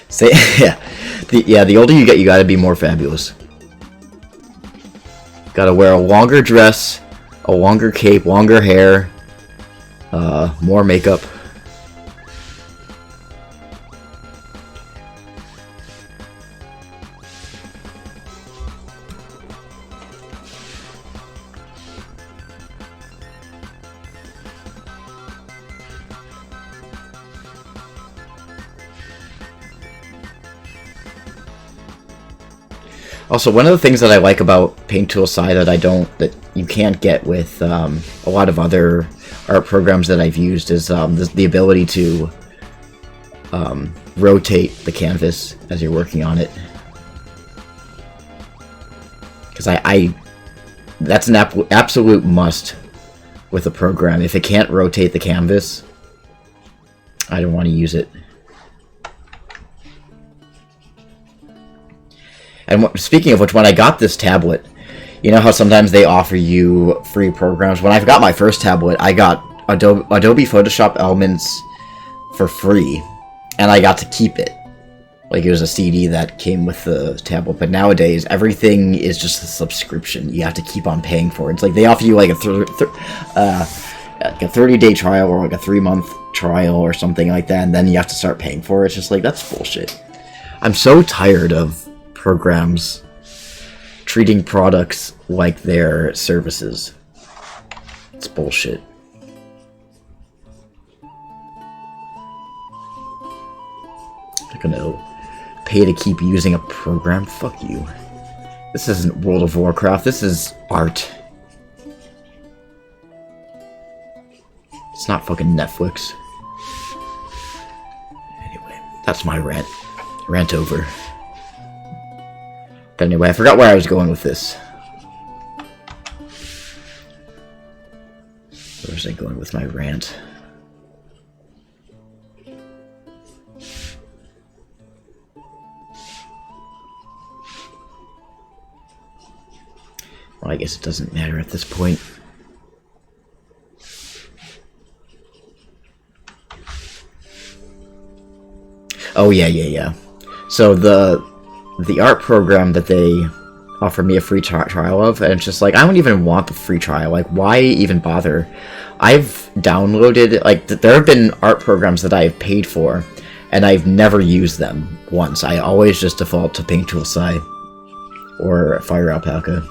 Say, the older you get, you gotta be more fabulous. Gotta wear a longer dress, a longer cape, longer hair, more makeup. Also, one of the things that I like about Paint Tool Sai that you can't get with a lot of other art programs that I've used is the ability to rotate the canvas as you're working on it. Because that's an absolute must with a program. If it can't rotate the canvas, I don't want to use it. And speaking of which, when I got this tablet, you know how sometimes they offer you free programs? When I got my first tablet, I got Adobe Photoshop Elements for free, and I got to keep it. Like, it was a CD that came with the tablet. But nowadays, everything is just a subscription. You have to keep on paying for it. It's like they offer you like a 30-day trial or like a 3-month trial or something like that, and then you have to start paying for it. It's just like, that's bullshit. I'm so tired of programs treating products like their services. It's bullshit. They're gonna pay to keep using a program? Fuck you. This isn't World of Warcraft, this is art. It's not fucking Netflix. Anyway, that's my rant. Rant over. But anyway, I forgot where I was going with this. Where was I going with my rant? Well, I guess it doesn't matter at this point. Oh, yeah. So the art program that they offer me a free trial of, and it's just like, I don't even want the free trial. Like, why even bother? I've downloaded, like, there have been art programs that I've paid for, and I've never used them once. I always just default to Paint Tool Sai or Fire Alpaca.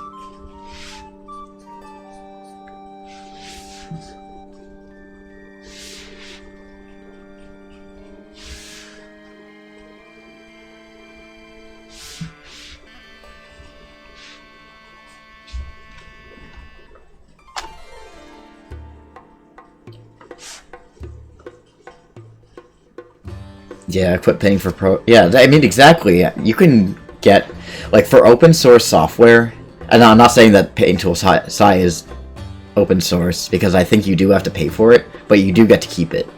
Yeah, I quit paying for pro. Yeah, I mean, exactly. You can get, like, for open source software, and I'm not saying that Paint Tool Sai is open source, because I think you do have to pay for it, but you do get to keep it.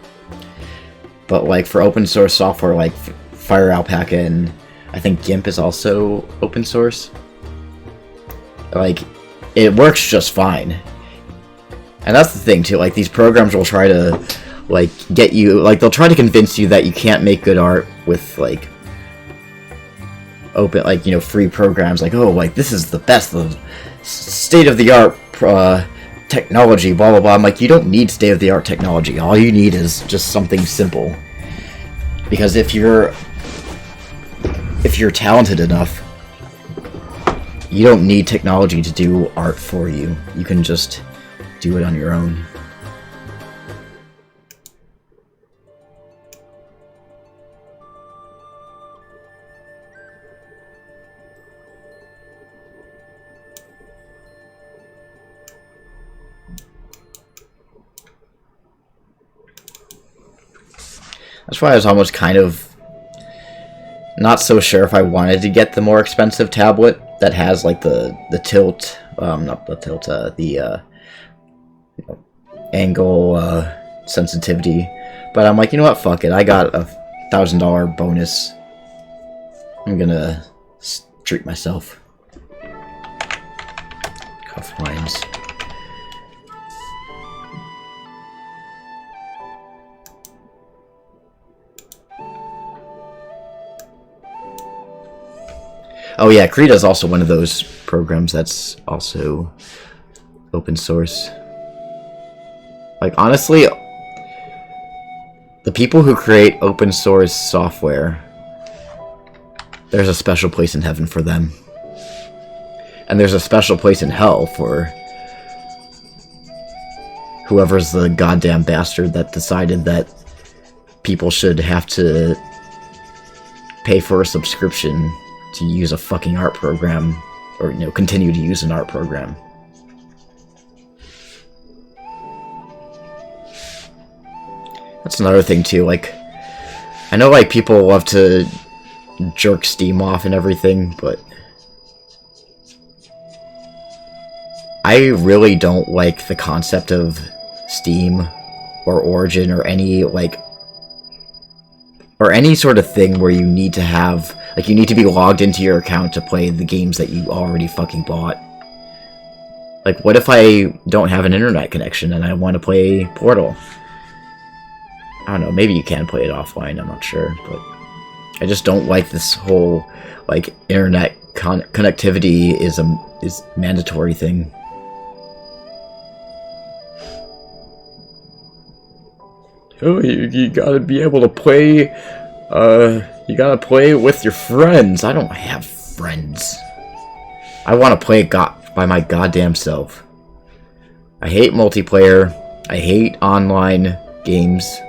But like for open source software like Fire Alpaca and I think GIMP is also open source, like it works just fine. And that's the thing too, like these programs will try to like get you, like they'll try to convince you that you can't make good art with like open, like, you know, free programs, like, oh, like this is the best, the state-of-the-art technology, blah blah blah. I'm like, you don't need state-of-the-art technology. All you need is just something simple. Because if you're talented enough, you don't need technology to do art for you. You can just do it on your own. That's why I was almost kind of not so sure if I wanted to get the more expensive tablet that has like the tilt, not the tilt, the you know, angle sensitivity. But I'm like, you know what? Fuck it. I got a $1,000 bonus. I'm gonna treat myself. Cuff lines. Oh yeah, Krita is also one of those programs that's also open source. Like, honestly, the people who create open source software, there's a special place in heaven for them. And there's a special place in hell for whoever's the goddamn bastard that decided that people should have to pay for a subscription to use a fucking art program, or, you know, continue to use an art program. That's another thing too, like, I know like people love to jerk Steam off and everything, but I really don't like the concept of Steam or Origin or any like, or any sort of thing where you need to have, like, you need to be logged into your account to play the games that you already fucking bought. Like, what if I don't have an internet connection and I want to play Portal? I don't know, maybe you can play it offline, I'm not sure, but I just don't like this whole, like, internet connectivity is mandatory thing. Oh, you gotta be able to play, you gotta play with your friends. I don't have friends. I want to play by my goddamn self. I hate multiplayer. I hate online games.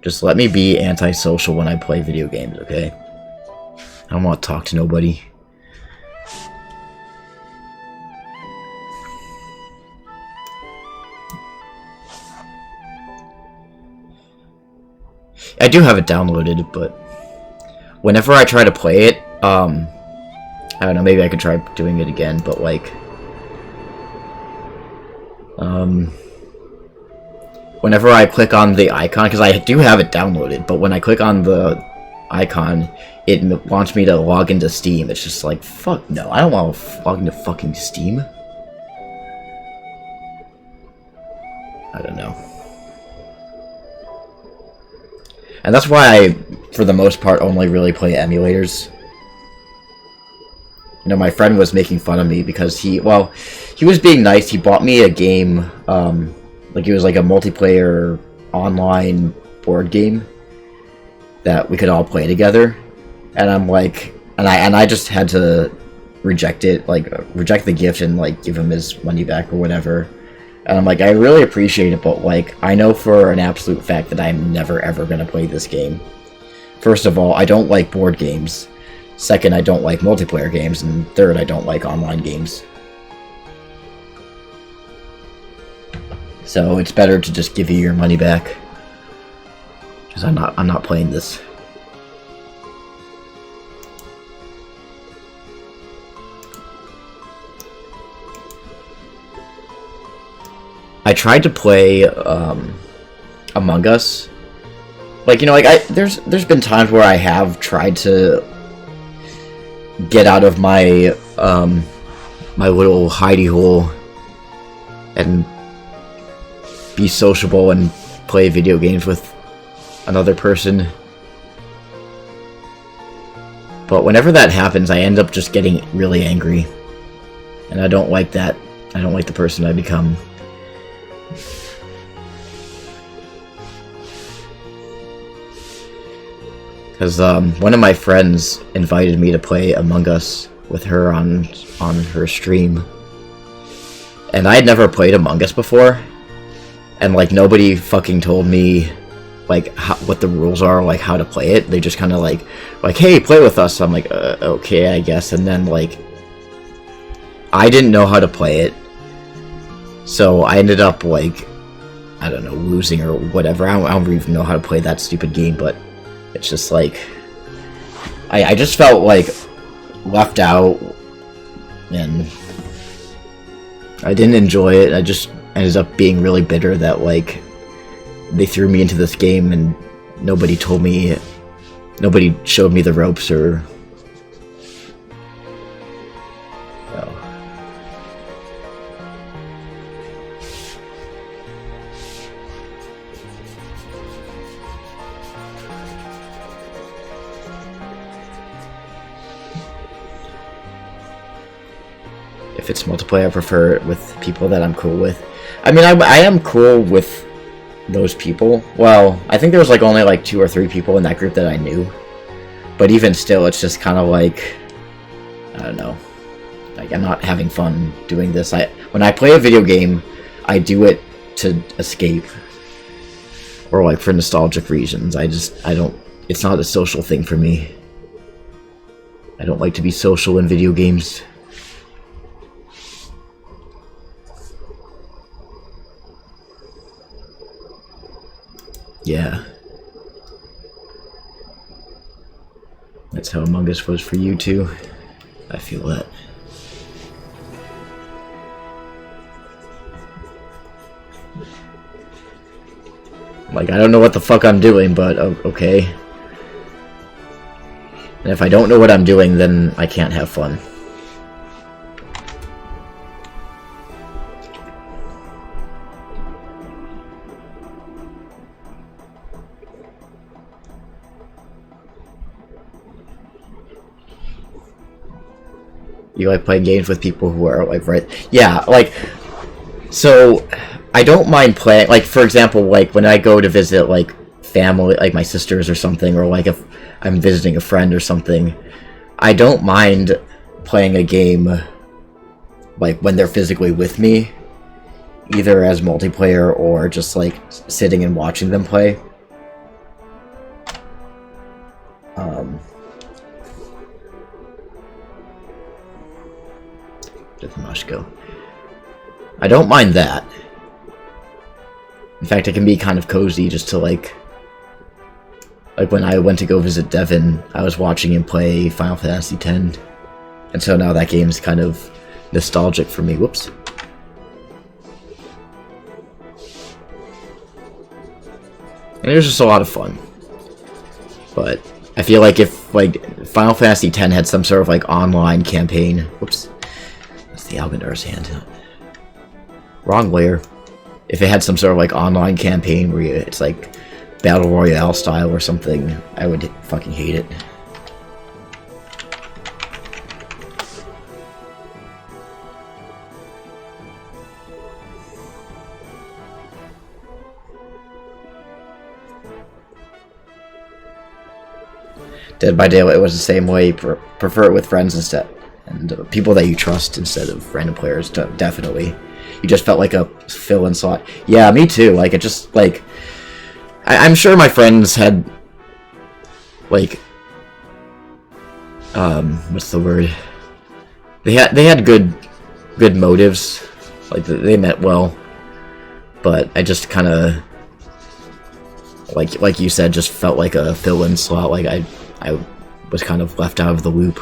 Just let me be antisocial when I play video games, okay? I don't want to talk to nobody. I do have it downloaded, but whenever I try to play it, I don't know, maybe I could try doing it again, but like, whenever I click on the icon, because I do have it downloaded, but when I click on the icon, it wants me to log into Steam. It's just like, fuck no, I don't want to log into fucking Steam. I don't know. And that's why I, for the most part, only really play emulators. You know, my friend was making fun of me because he was being nice. He bought me a game, like it was like a multiplayer online board game that we could all play together. And I'm like, and I just had to reject it, like reject the gift and like give him his money back or whatever. And I'm like, I really appreciate it, but like, I know for an absolute fact that I'm never ever gonna play this game. First of all, I don't like board games. Second, I don't like multiplayer games. And third, I don't like online games. So it's better to just give you your money back. Because I'm not playing this. I tried to play Among Us like, you know, like there's been times where I have tried to get out of my my little hidey hole and be sociable and play video games with another person. But whenever that happens, I end up just getting really angry. And I don't like that. I don't like the person I become. Because one of my friends invited me to play Among Us with her on her stream. And I had never played Among Us before. And, like, nobody fucking told me, like, what the rules are, like, how to play it. They just kind of, like, hey, play with us. I'm like, okay, I guess. And then, like, I didn't know how to play it. So I ended up, like, I don't know, losing or whatever. I don't even know how to play that stupid game, but it's just, like, I just felt, like, left out, and I didn't enjoy it. I just ended up being really bitter that, like, they threw me into this game and nobody showed me the ropes or... If it's multiplayer, I prefer it with people that I'm cool with. I mean, I am cool with those people. Well, I think there was like only like 2 or 3 people in that group that I knew. But even still, it's just kind of like, I don't know. Like, I'm not having fun doing this. When I play a video game, I do it to escape. Or like for nostalgic reasons. I don't, it's not a social thing for me. I don't like to be social in video games. Yeah. That's how Among Us was for you too. I feel that. Like, I don't know what the fuck I'm doing, but okay. And if I don't know what I'm doing, then I can't have fun. You like playing games with people who are like, right? Yeah, like, so I don't mind playing, like, for example, like when I go to visit like family, like my sisters or something, or like if I'm visiting a friend or something, I don't mind playing a game like when they're physically with me, either as multiplayer or just like sitting and watching them play. Did the mush go? I don't mind that. In fact, it can be kind of cozy just to like when I went to go visit Devin, I was watching him play Final Fantasy X, and so now that game's kind of nostalgic for me. Whoops. And it was just a lot of fun. But I feel like if like Final Fantasy X had some sort of like online campaign, whoops. The Algandar's hand. Wrong layer. If it had some sort of like online campaign where it's like Battle Royale style or something, I would fucking hate it. Dead by Daylight, it was the same way. Prefer it with friends instead. And people that you trust instead of random players, definitely. You just felt like a fill-in slot. Yeah, me too. Like, it just, like... I'm sure my friends had... Like... what's the word? They had good motives. Like, they meant well. But I just kind of... Like you said, just felt like a fill-in slot. Like, I was kind of left out of the loop.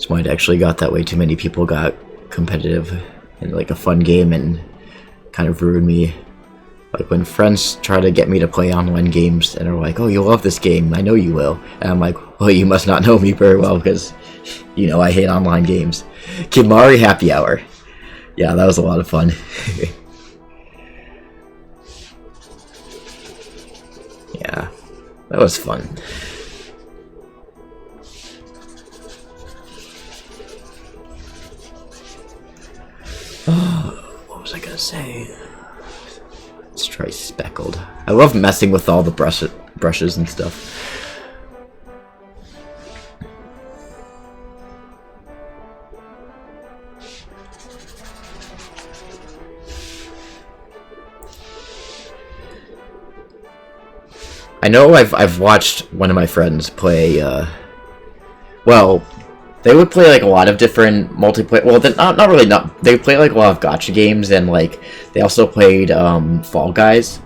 That's why it actually got that way. Too many people got competitive in like a fun game and kind of ruined me. Like when friends try to get me to play online games and are like, "Oh, you'll love this game. I know you will." And I'm like, "Well, you must not know me very well because, you know, I hate online games." Kimari Happy Hour. Yeah, that was a lot of fun. Yeah, that was fun. What was I gonna say? Let's try speckled. I love messing with all the brushes and stuff. I know I've watched one of my friends play, well, they would play like a lot of different multiplayer. Well, not really. They play like a lot of gacha games, and like they also played Fall Guys,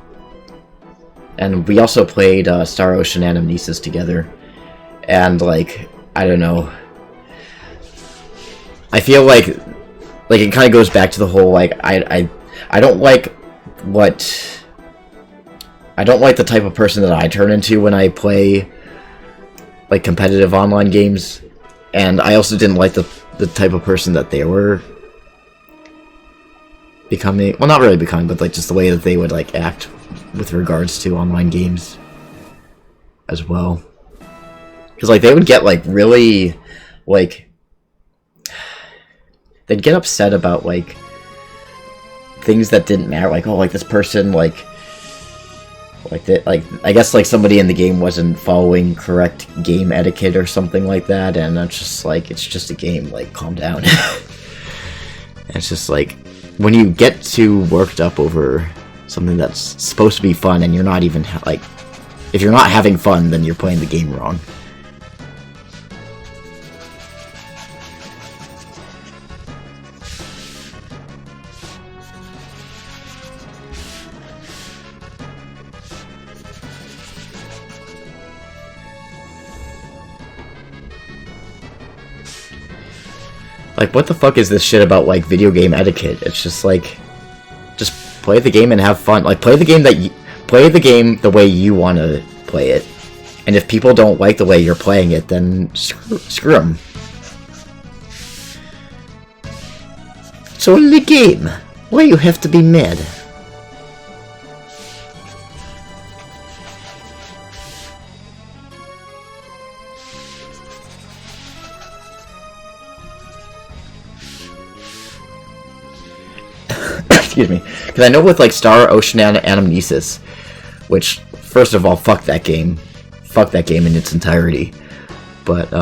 and we also played Star Ocean Anamnesis together. And like I don't know, I feel like it kind of goes back to the whole like I don't like the type of person that I turn into when I play like competitive online games. And I also didn't like the type of person that they were becoming. Well, not really becoming, but like just the way that they would like act with regards to online games as well. Because like they would get like really like they'd get upset about like things that didn't matter. Like, oh, like this person like that, like I guess like somebody in the game wasn't following correct game etiquette or something like that, and I'm just like, it's just a game, like calm down. It's just like when you get too worked up over something that's supposed to be fun and you're not even like, if you're not having fun, then you're playing the game wrong. Like, what the fuck is this shit about, like, video game etiquette? It's just, like, just play the game and have fun. Like, play the game the way you want to play it. And if people don't like the way you're playing it, then screw them. It's only a game. Why you have to be mad? Excuse me. Because I know with, like, Star Ocean Anamnesis, which, first of all, fuck that game. Fuck that game in its entirety. But,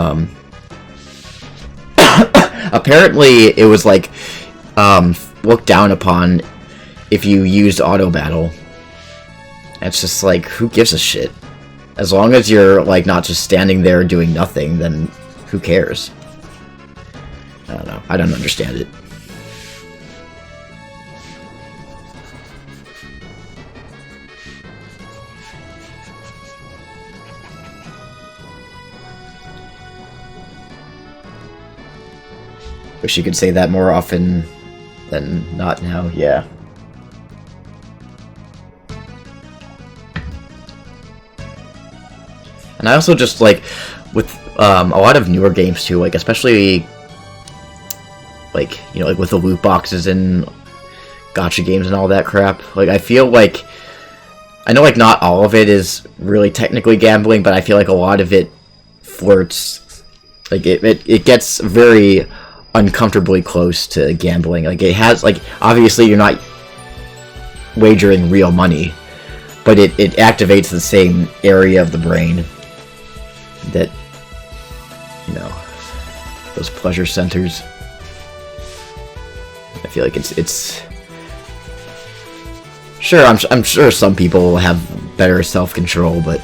apparently it was, like, looked down upon if you used auto battle. It's just like, who gives a shit? As long as you're, like, not just standing there doing nothing, then who cares? I don't know. I don't understand it. Wish you could say that more often than not now, yeah. And I also just, like, with a lot of newer games too, like, especially, like, you know, like with the loot boxes and gacha games and all that crap, like, I feel like, I know, like, not all of it is really technically gambling, but I feel like a lot of it flirts, like, it gets very uncomfortably close to gambling. Like, it has, like, obviously you're not wagering real money, but it activates the same area of the brain that, you know, those pleasure centers. I feel like it's sure, I'm sure some people will have better self-control, but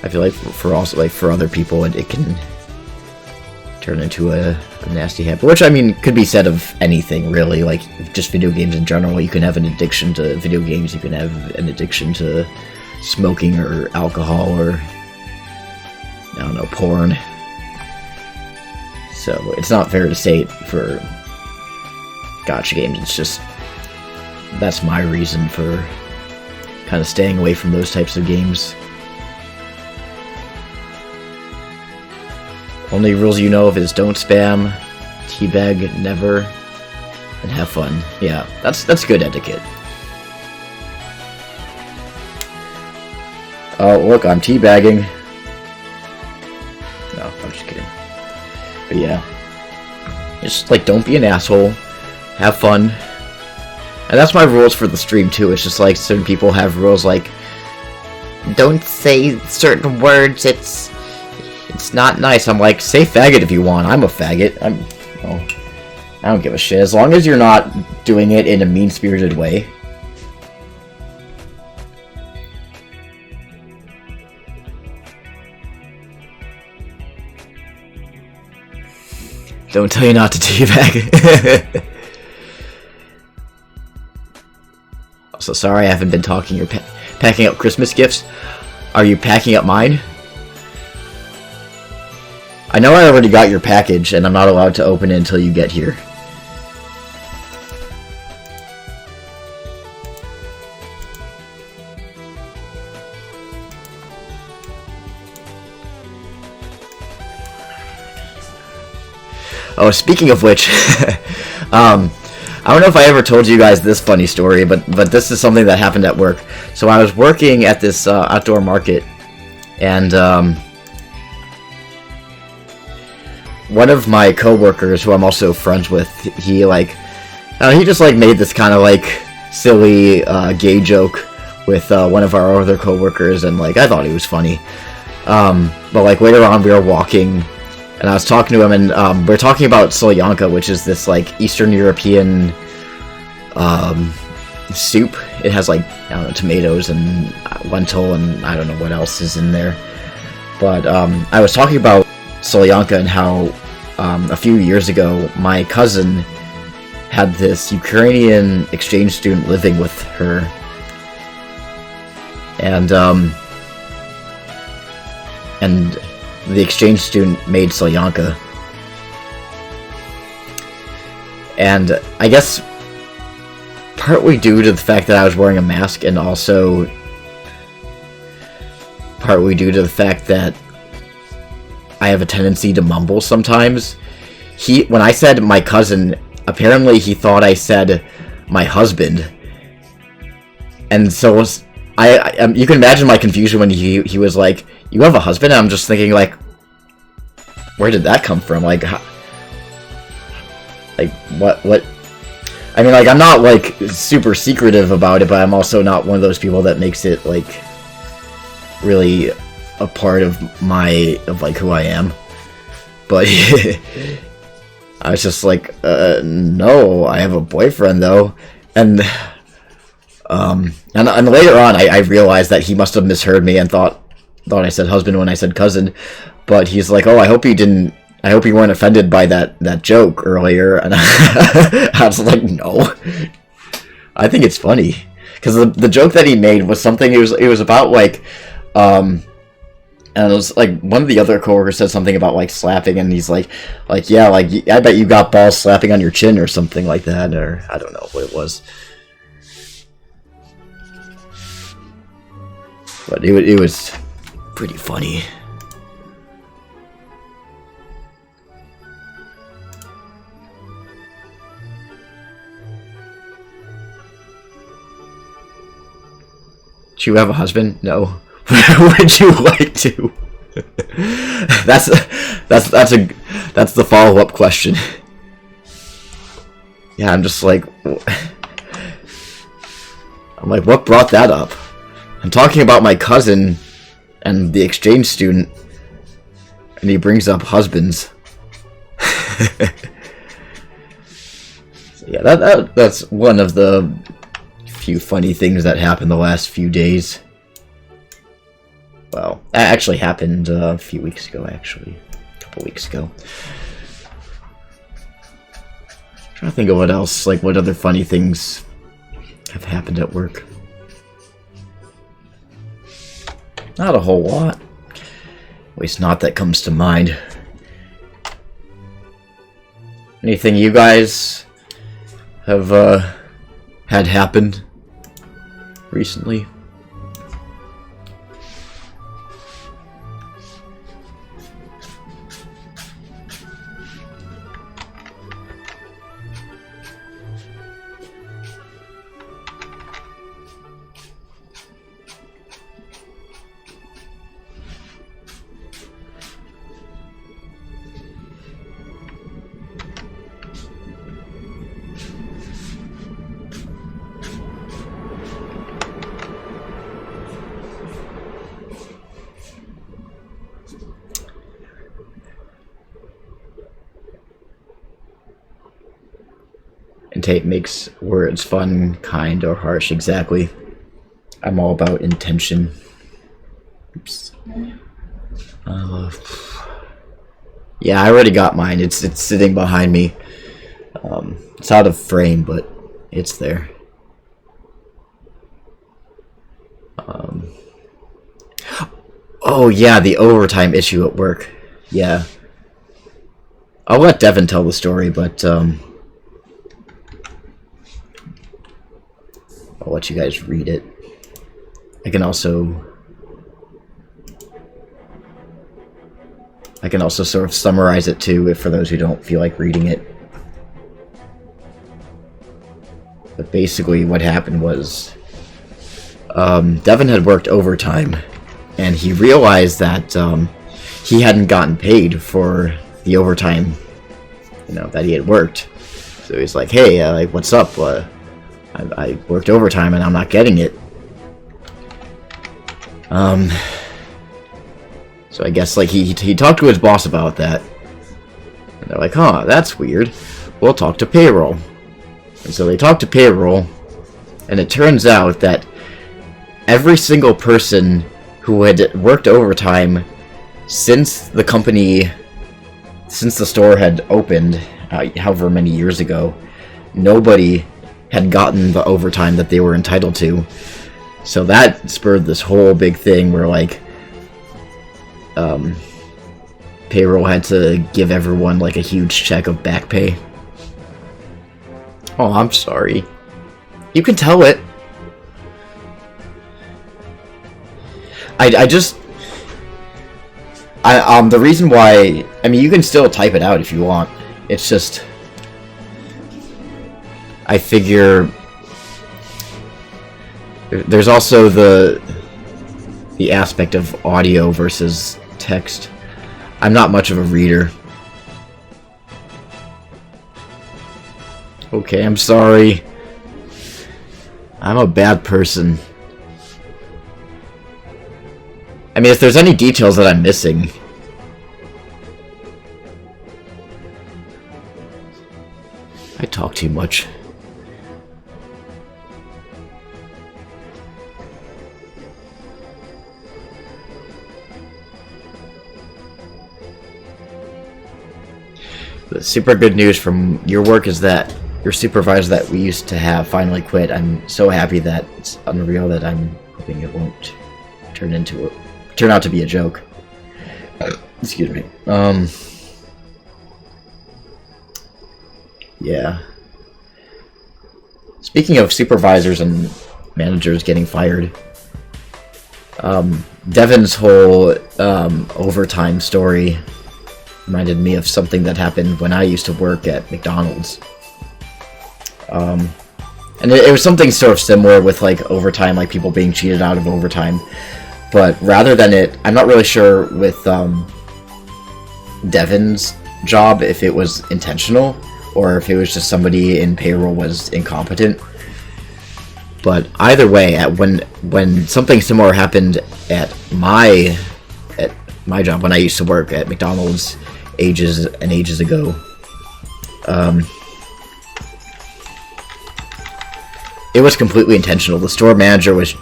I feel like for other people it can turn into a nasty habit, which, I mean, could be said of anything, really. Like, just video games in general. You can have an addiction to video games, you can have an addiction to smoking or alcohol or I don't know, porn. So it's not fair to say it for gacha games. It's just that's my reason for kind of staying away from those types of games. Only rules you know of is don't spam, teabag never, and have fun. Yeah, that's good etiquette. Oh, look, I'm teabagging. No, I'm just kidding. But yeah, just like don't be an asshole, have fun. And that's my rules for the stream too. It's just like certain people have rules like don't say certain words, it's not nice. I'm like, say faggot if you want. I'm a faggot. I don't give a shit. As long as you're not doing it in a mean-spirited way. Don't tell you not to teabag. Also, sorry I haven't been talking. You're packing up Christmas gifts. Are you packing up mine? I know I already got your package, and I'm not allowed to open it until you get here. Oh, speaking of which, I don't know if I ever told you guys this funny story, but this is something that happened at work. So I was working at this outdoor market, and one of my coworkers, who I'm also friends with, he just like made this kind of like silly gay joke with one of our other coworkers, and like I thought he was funny. But like later on, we were walking, and I was talking to him, and we are talking about solyanka, which is this like Eastern European soup. It has like, I don't know, tomatoes and lentil and I don't know what else is in there. But I was talking about solyanka and how a few years ago my cousin had this Ukrainian exchange student living with her, and the exchange student made solyanka, and I guess partly due to the fact that I was wearing a mask, and also partly due to the fact that I have a tendency to mumble sometimes. When I said my cousin, apparently he thought I said my husband, and so you can imagine my confusion when he was like, "You have a husband?" And I'm just thinking like, where did that come from? Like, what? I mean, like, I'm not like super secretive about it, but I'm also not one of those people that makes it like really a part of like who I am. But I was just like, no, I have a boyfriend though, and later on I realized that he must have misheard me and thought I said husband when I said cousin. But he's like, oh, I hope you weren't offended by that joke earlier. And I was like, no, I think it's funny because the joke that he made was something. It was about like and it was like one of the other coworkers said something about like slapping, and he's like yeah, like I bet you got balls slapping on your chin or something like that, or I don't know what it was. But it was pretty funny. Do you have a husband? No. Would you like to? That's the follow-up question. Yeah, I'm like, what brought that up? I'm talking about my cousin and the exchange student, and he brings up husbands. So yeah, that's one of the few funny things that happened the last few days. Well, that actually happened a few weeks ago, a couple weeks ago. I'm trying to think of what else, like what other funny things have happened at work. Not a whole lot. At least not that comes to mind. Anything you guys have had happened recently? Tape makes words fun, kind, or harsh. Exactly. I'm all about intention. Oops. Yeah, I already got mine. It's sitting behind me. It's out of frame, but it's there. Oh yeah, the overtime issue at work. Yeah. I'll let Devin tell the story, but I'll let you guys read it. I can also sort of summarize it too, if for those who don't feel like reading it. But basically what happened was Devin had worked overtime, and he realized that he hadn't gotten paid for the overtime, that he had worked. So he's like, hey, like, what's up? I worked overtime and I'm not getting it. So I guess like he talked to his boss about that. And they're like, huh, that's weird. We'll talk to payroll. And so they talked to payroll, and it turns out that every single person who had worked overtime since the store had opened, however many years ago, nobody had gotten the overtime that they were entitled to. So that spurred this whole big thing where, like, payroll had to give everyone, like, a huge check of back pay. Oh, I'm sorry. You can tell it. The reason why, I mean, you can still type it out if you want. It's just, I figure there's also the aspect of audio versus text. I'm not much of a reader. Okay, I'm sorry. I'm a bad person. I mean, if there's any details that I'm missing... I talk too much. The super good news from your work is that your supervisor that we used to have finally quit. I'm so happy that it's unreal that I'm hoping it won't turn out to be a joke. Excuse me. Yeah. Speaking of supervisors and managers getting fired, Devin's whole overtime story reminded me of something that happened when I used to work at McDonald's. And it was something sort of similar with, like, overtime, like people being cheated out of overtime. But rather than it, I'm not really sure with Devin's job if it was intentional or if it was just somebody in payroll was incompetent. But either way, when something similar happened at my job when I used to work at McDonald's ages and ages ago, it was completely intentional. The store manager was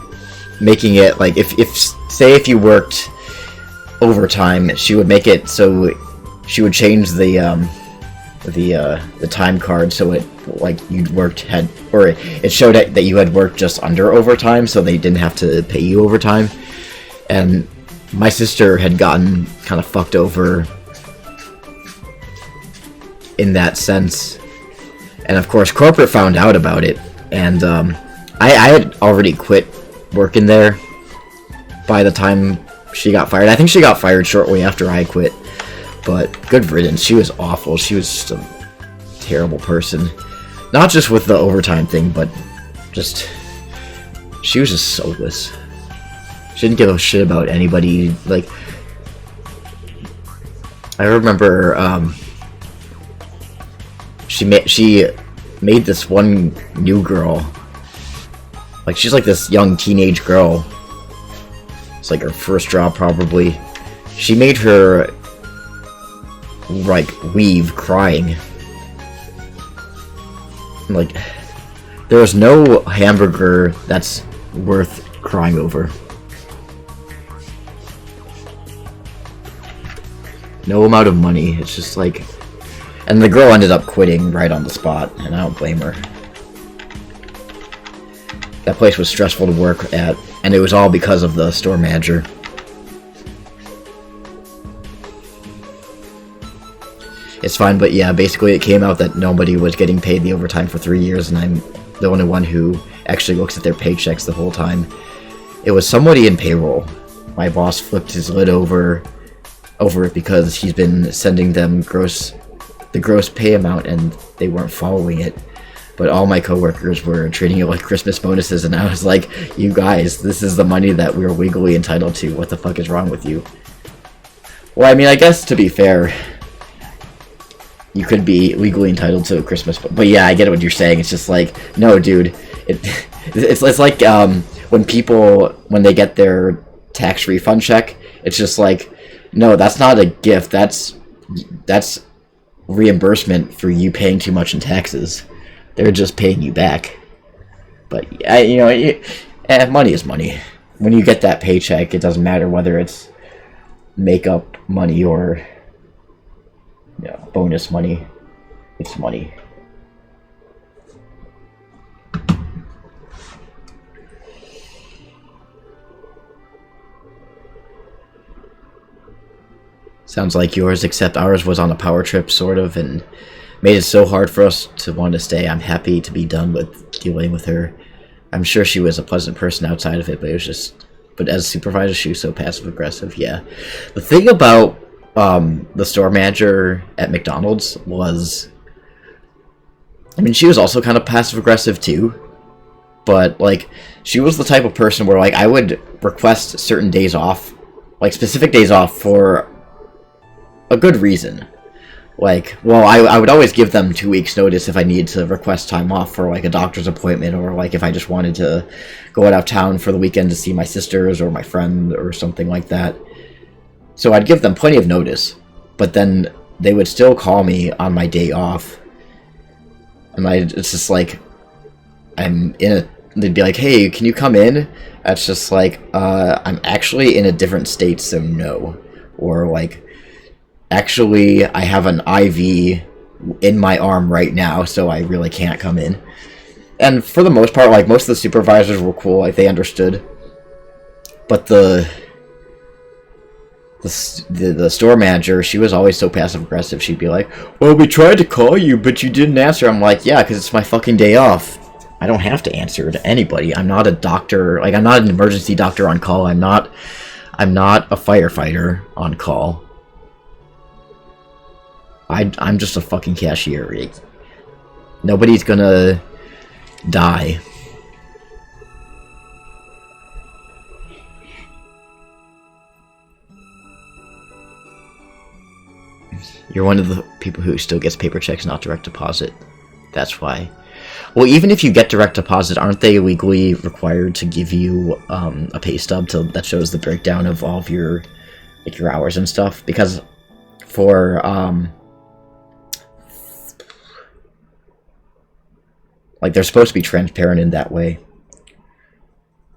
making it like if if you worked overtime, she would make it so she would change the time card so it like it showed that you had worked just under overtime, so they didn't have to pay you overtime. And my sister had gotten kind of fucked over in that sense. And of course, corporate found out about it. And I had already quit working there by the time she got fired. I think she got fired shortly after I quit. But good riddance. She was awful. She was just a terrible person. Not just with the overtime thing, but just... she was just soulless. She didn't give a shit about anybody. Like, I remember she made this one new girl. Like, she's like this young teenage girl. It's like her first job, probably. She made her, like, leave crying. Like, there is no hamburger that's worth crying over. No amount of money. It's just like... and the girl ended up quitting right on the spot, and I don't blame her. That place was stressful to work at, and it was all because of the store manager. It's fine, but yeah, basically it came out that nobody was getting paid the overtime for 3 years, and I'm the only one who actually looks at their paychecks the whole time. It was somebody in payroll. My boss flipped his lid over it because he's been sending them the gross pay amount, and they weren't following it. But all my coworkers were treating it like Christmas bonuses, and I was like, you guys, this is the money that we're legally entitled to. What the fuck is wrong with you? Well, I mean, I guess to be fair, you could be legally entitled to a Christmas, but yeah, I get what you're saying. It's just like, no, dude, it's like when they get their tax refund check, it's just like, no, that's not a gift. That's reimbursement for you paying too much in taxes. They're just paying you back. But you know, money is money. When you get that paycheck, it doesn't matter whether it's makeup money or bonus money. It's money. Sounds like yours, except ours was on a power trip, sort of, and made it so hard for us to want to stay. I'm happy to be done with dealing with her. I'm sure she was a pleasant person outside of it, but it was just... but as a supervisor, she was so passive-aggressive, yeah. The thing about the store manager at McDonald's was... I mean, she was also kind of passive-aggressive, too. But, like, she was the type of person where, like, I would request certain days off, like, specific days off for a good reason. Like, well, I would always give them 2 weeks notice if I needed to request time off for, like, a doctor's appointment, or, like, if I just wanted to go out of town for the weekend to see my sisters or my friend or something like that. So I'd give them plenty of notice, but then they would still call me on my day off. And it's just like, they'd be like, hey, can you come in? That's just like, I'm actually in a different state, so no. Or, like, actually, I have an IV in my arm right now, so I really can't come in. And for the most part, like, most of the supervisors were cool, like, they understood. But the store manager, she was always so passive-aggressive. She'd be like, well, we tried to call you, but you didn't answer. I'm like, yeah, because it's my fucking day off. I don't have to answer to anybody. I'm not a doctor. Like, I'm not an emergency doctor on call. I'm not a firefighter on call. I'm just a fucking cashier. Nobody's gonna die. You're one of the people who still gets paper checks, not direct deposit. That's why. Well, even if you get direct deposit, aren't they legally required to give you a pay stub that shows the breakdown of all of your hours and stuff? Because for like, they're supposed to be transparent in that way.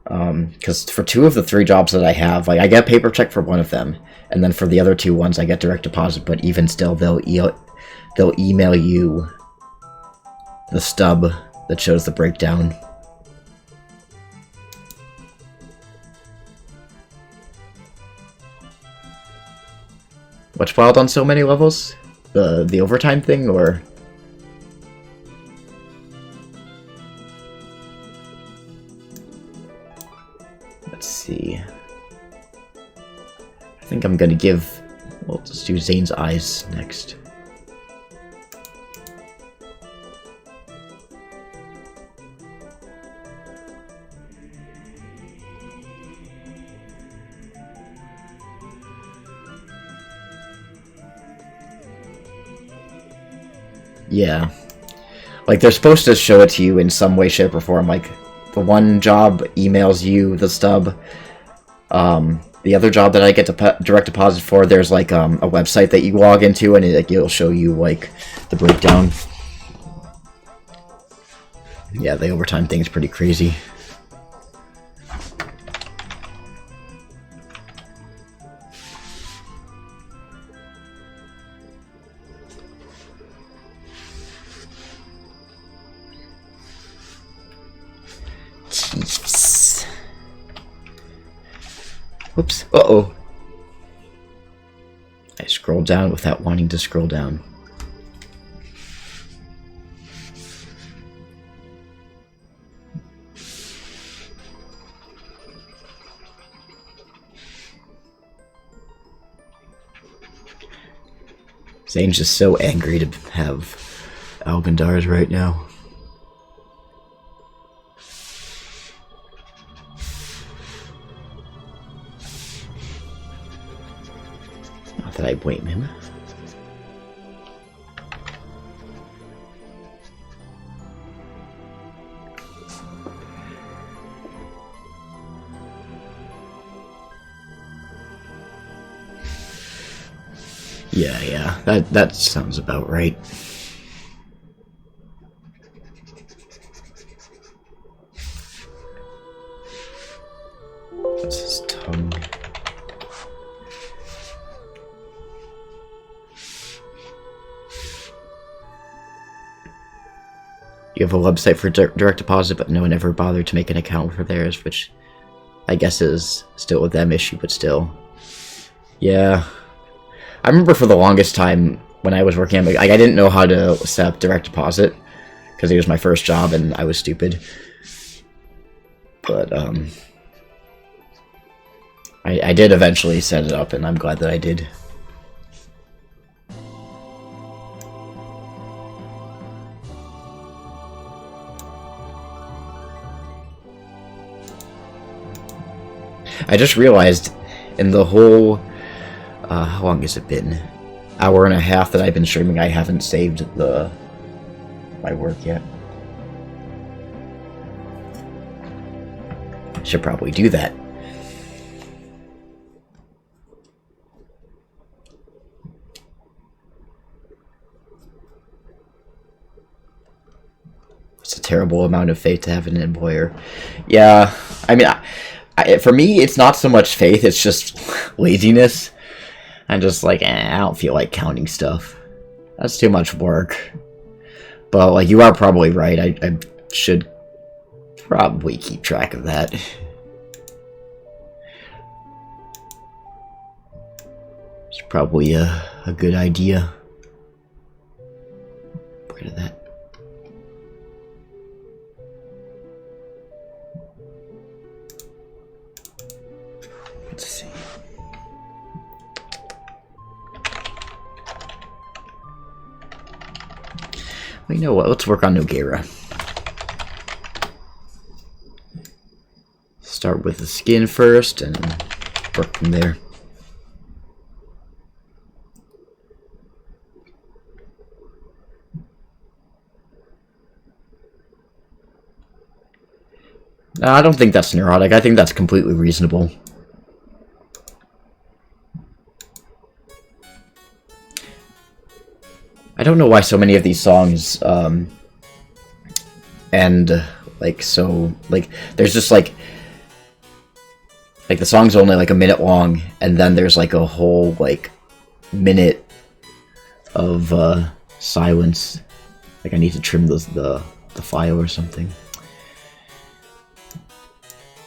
Because for 2 of the 3 jobs that I have, like, I get a paper check for one of them, and then for the other 2 ones I get direct deposit, but even still they'll email you the stub that shows the breakdown. What's wild on so many levels? The overtime thing, or? Let's see. I think I'm gonna give... Well, let's do Zane's eyes next. Yeah. Like, they're supposed to show it to you in some way, shape, or form. Like, the one job emails you the stub. The other job that I get to direct deposit for, there's, like, a website that you log into, and it'll show you, like, the breakdown. Yeah, the overtime thing's pretty crazy. Chiefs. Whoops. Uh-oh. I scrolled down without wanting to scroll down. Zane's just so angry to have Algandars right now. Not that I blame him. Yeah, that sounds about right. What's his tongue? You have a website for direct deposit, but no one ever bothered to make an account for theirs, which I guess is still a them issue, but still. Yeah. I remember for the longest time when I was working, I didn't know how to set up direct deposit because it was my first job and I was stupid. But I did eventually set it up, and I'm glad that I did. I just realized in the whole how long has it been? Hour and a half that I've been streaming, I haven't saved my work yet. Should probably do that. It's a terrible amount of faith to have in an employer. Yeah, I mean, for me, it's not so much faith, it's just laziness. I'm just like, I don't feel like counting stuff. That's too much work. But, like, you are probably right. I should probably keep track of that. It's probably a good idea. Where did that... Let's see. Well, you know what? Let's work on Nogueira. Start with the skin first and work from there. No, I don't think that's neurotic. I think that's completely reasonable. I don't know why so many of these songs, and, like, so, like, there's just, like, the song's only, like, a minute long, and then there's, like, a whole, like, minute of, silence. Like, I need to trim the file or something.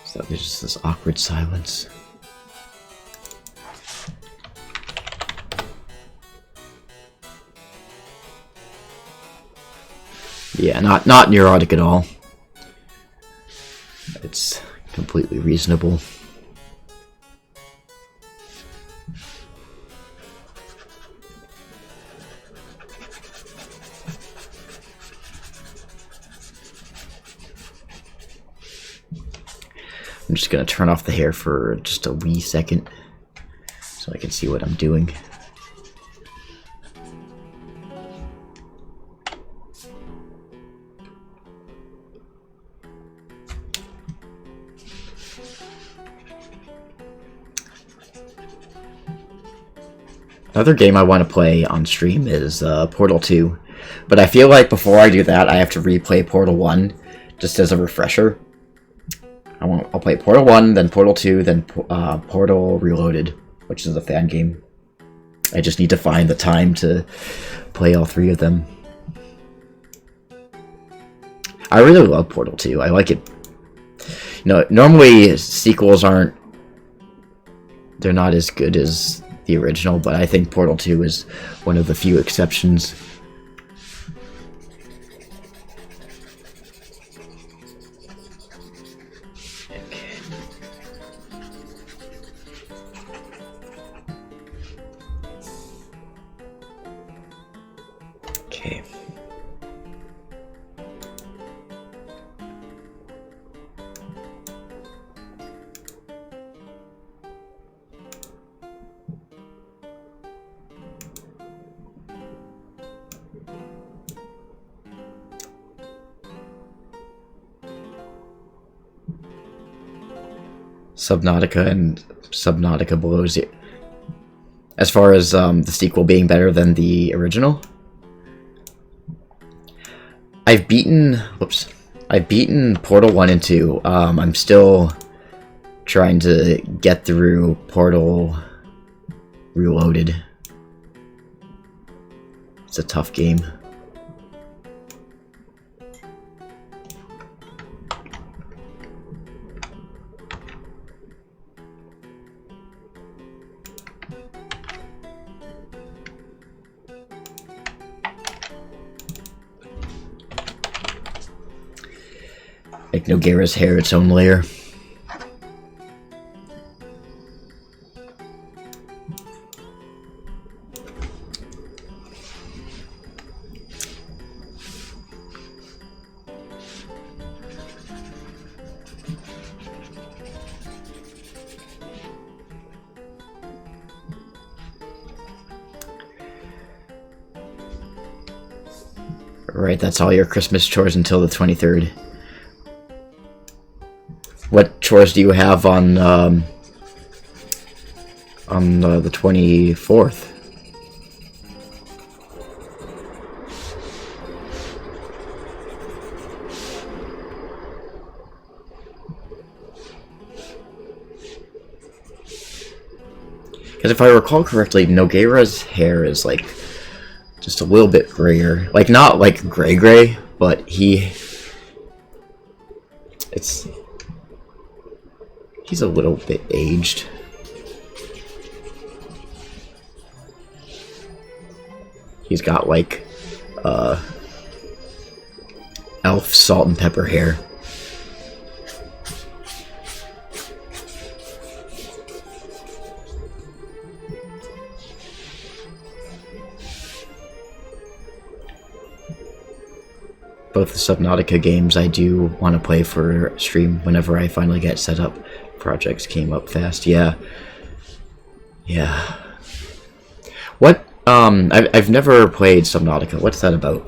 So there's just this awkward silence. Yeah, not neurotic at all. It's completely reasonable. I'm just gonna turn off the hair for just a wee second so I can see what I'm doing. Another game I want to play on stream is Portal 2, but I feel like before I do that I have to replay Portal 1 just as a refresher. I'll play Portal 1, then Portal 2, then Portal Reloaded, which is a fan game. I just need to find the time to play all three of them. I really love Portal 2. I like it. You know, normally sequels they're not as good as the original, but I think Portal 2 is one of the few exceptions. Okay. Subnautica and Subnautica Below Zero. As far as the sequel being better than the original, I've beaten Portal 1 and 2. I'm still trying to get through Portal Reloaded. It's a tough game. Make Nogueira's hair its own layer. Right, that's all your Christmas chores until the 23rd. What chores do you have on the 24th? Because if I recall correctly, Nogueira's hair is like just a little bit grayer. Like not like gray, but he's a little bit aged. He's got like elf salt and pepper hair. Both the Subnautica games I do want to play for stream whenever I finally get set up. Projects came up fast. Yeah. What? I've never played Subnautica. What's that about?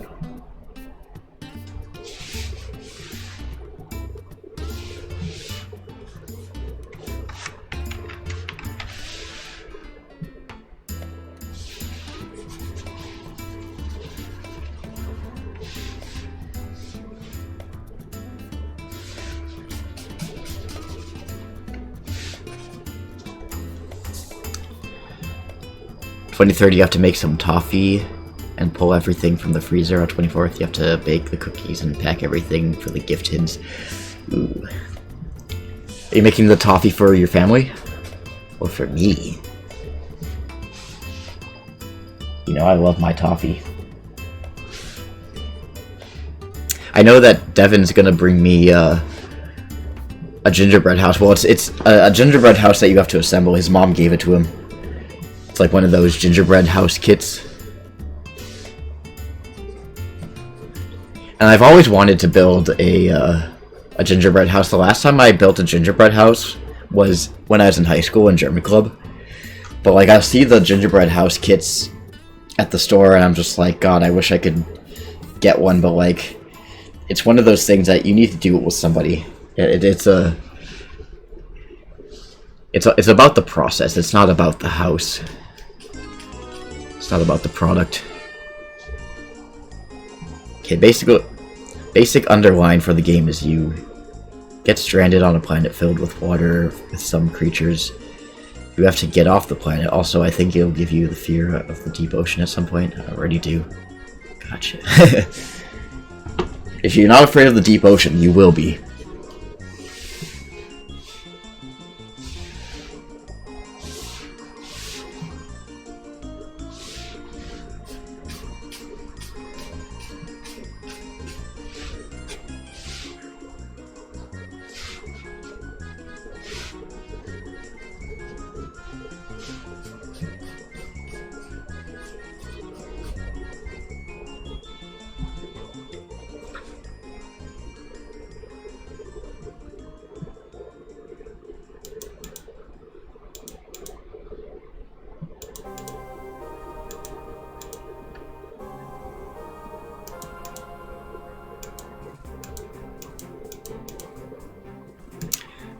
On 23rd, you have to make some toffee and pull everything from the freezer. On 24th, you have to bake the cookies and pack everything for the gift tins. Ooh. Are you making the toffee for your family? Or for me? You know, I love my toffee. I know that Devin's gonna bring me a gingerbread house. Well, it's a gingerbread house that you have to assemble. His mom gave it to him. It's like one of those gingerbread house kits. And I've always wanted to build a gingerbread house. The last time I built a gingerbread house was when I was in high school in German club. But like I see the gingerbread house kits at the store and I'm just like, God, I wish I could get one, but like it's one of those things that you need to do it with somebody. It's about the process. It's not about the house. It's not about the product. Okay, basic underline for the game is you get stranded on a planet filled with water with some creatures. You have to get off the planet. Also, I think it'll give you the fear of the deep ocean at some point. I already do. Gotcha. If you're not afraid of the deep ocean, you will be.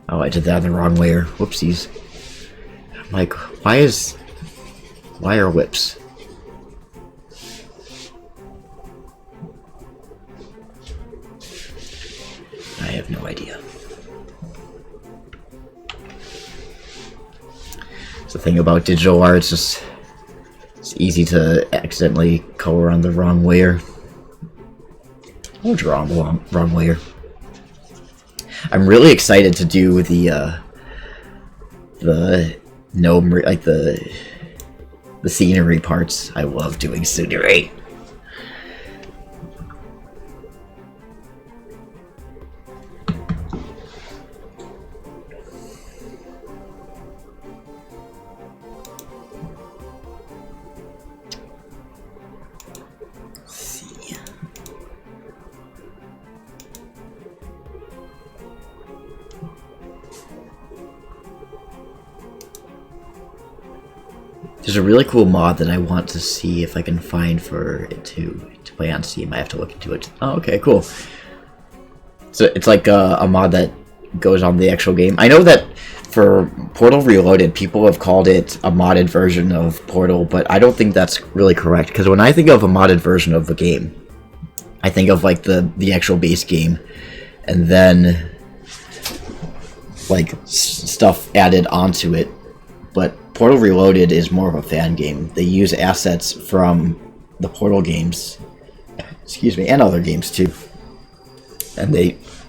Oh, I did that the wrong way. Whoopsies. I'm like, why are whips? I have no idea. It's the thing about digital art, it's easy to accidentally color on the wrong layer. Or draw on the wrong layer. I'm really excited to do the gnome, like the scenery parts. I love doing scenery. There's a really cool mod that I want to see if I can find for it to play on Steam. I have to look into it. Oh, okay, cool. So it's like a mod that goes on the actual game. I know that for Portal Reloaded, people have called it a modded version of Portal, but I don't think that's really correct. Because when I think of a modded version of a game, I think of like the actual base game, and then like stuff added onto it. But Portal Reloaded is more of a fan game. They use assets from the Portal games, excuse me, and other games too. And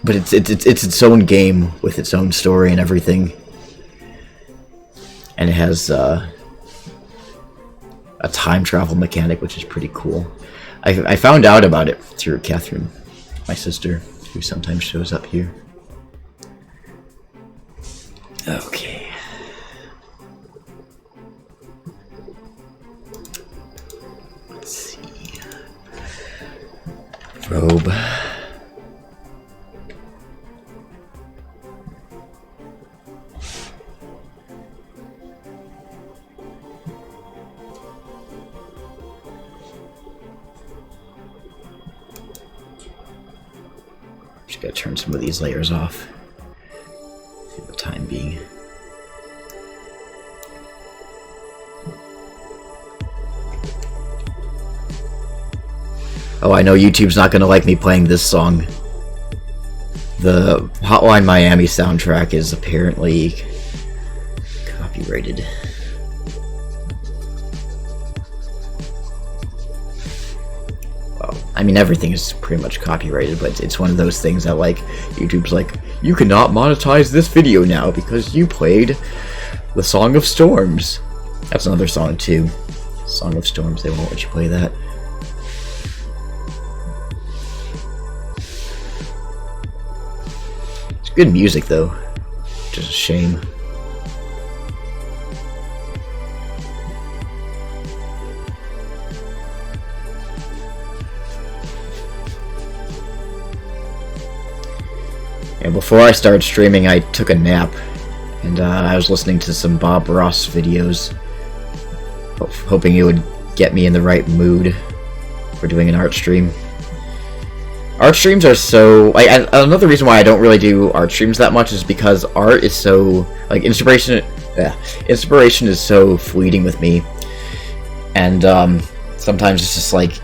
but it's its own game with its own story and everything. And it has a time travel mechanic, which is pretty cool. I found out about it through Catherine, my sister, who sometimes shows up here. Okay. Robe. Just gotta turn some of these layers off for the time being. Oh, I know YouTube's not gonna like me playing this song. The Hotline Miami soundtrack is apparently copyrighted. Well, I mean, everything is pretty much copyrighted, but it's one of those things that, like, YouTube's like, you cannot monetize this video now because you played the Song of Storms. That's another song, too. Song of Storms, they won't let you play that. good music though. Just a shame. Yeah, before I started streaming, I took a nap, and I was listening to some Bob Ross videos, hoping it would get me in the right mood for doing an art stream. Art streams are so... another reason why I don't really do art streams that much is because art is so... like, inspiration is so fleeting with me, and sometimes it's just like,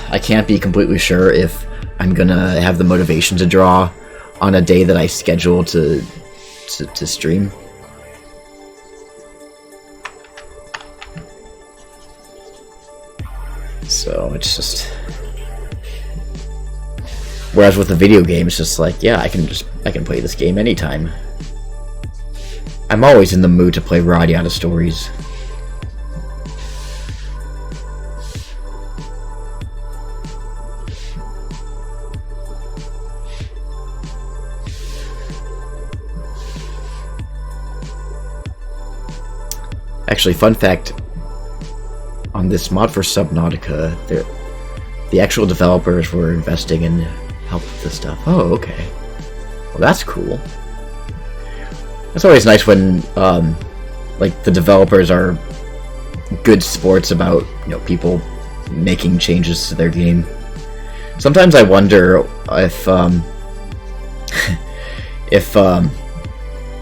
I can't be completely sure if I'm gonna have the motivation to draw on a day that I schedule to stream. So it's just... whereas with a video game, it's just like, yeah, I can play this game anytime. I'm always in the mood to play Radiata stories. Actually, fun fact, on this mod for Subnautica, the actual developers were investing in help with this stuff. Oh, okay. Well, that's cool. It's always nice when, like, the developers are good sports about, you know, people making changes to their game. Sometimes I wonder if, if,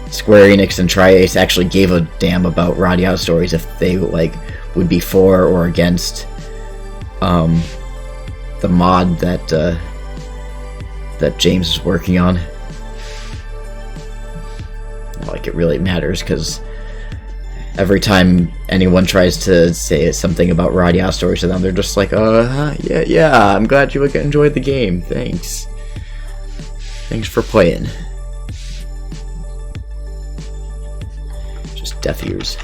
Square Enix and Tri-Ace actually gave a damn about Radiata stories, if they, like, would be for or against, the mod that, that James is working on. Like, it really matters, because every time anyone tries to say something about Radiata stories to them, they're just like, yeah, I'm glad you enjoyed the game, thanks. Thanks for playing. Just deaf ears.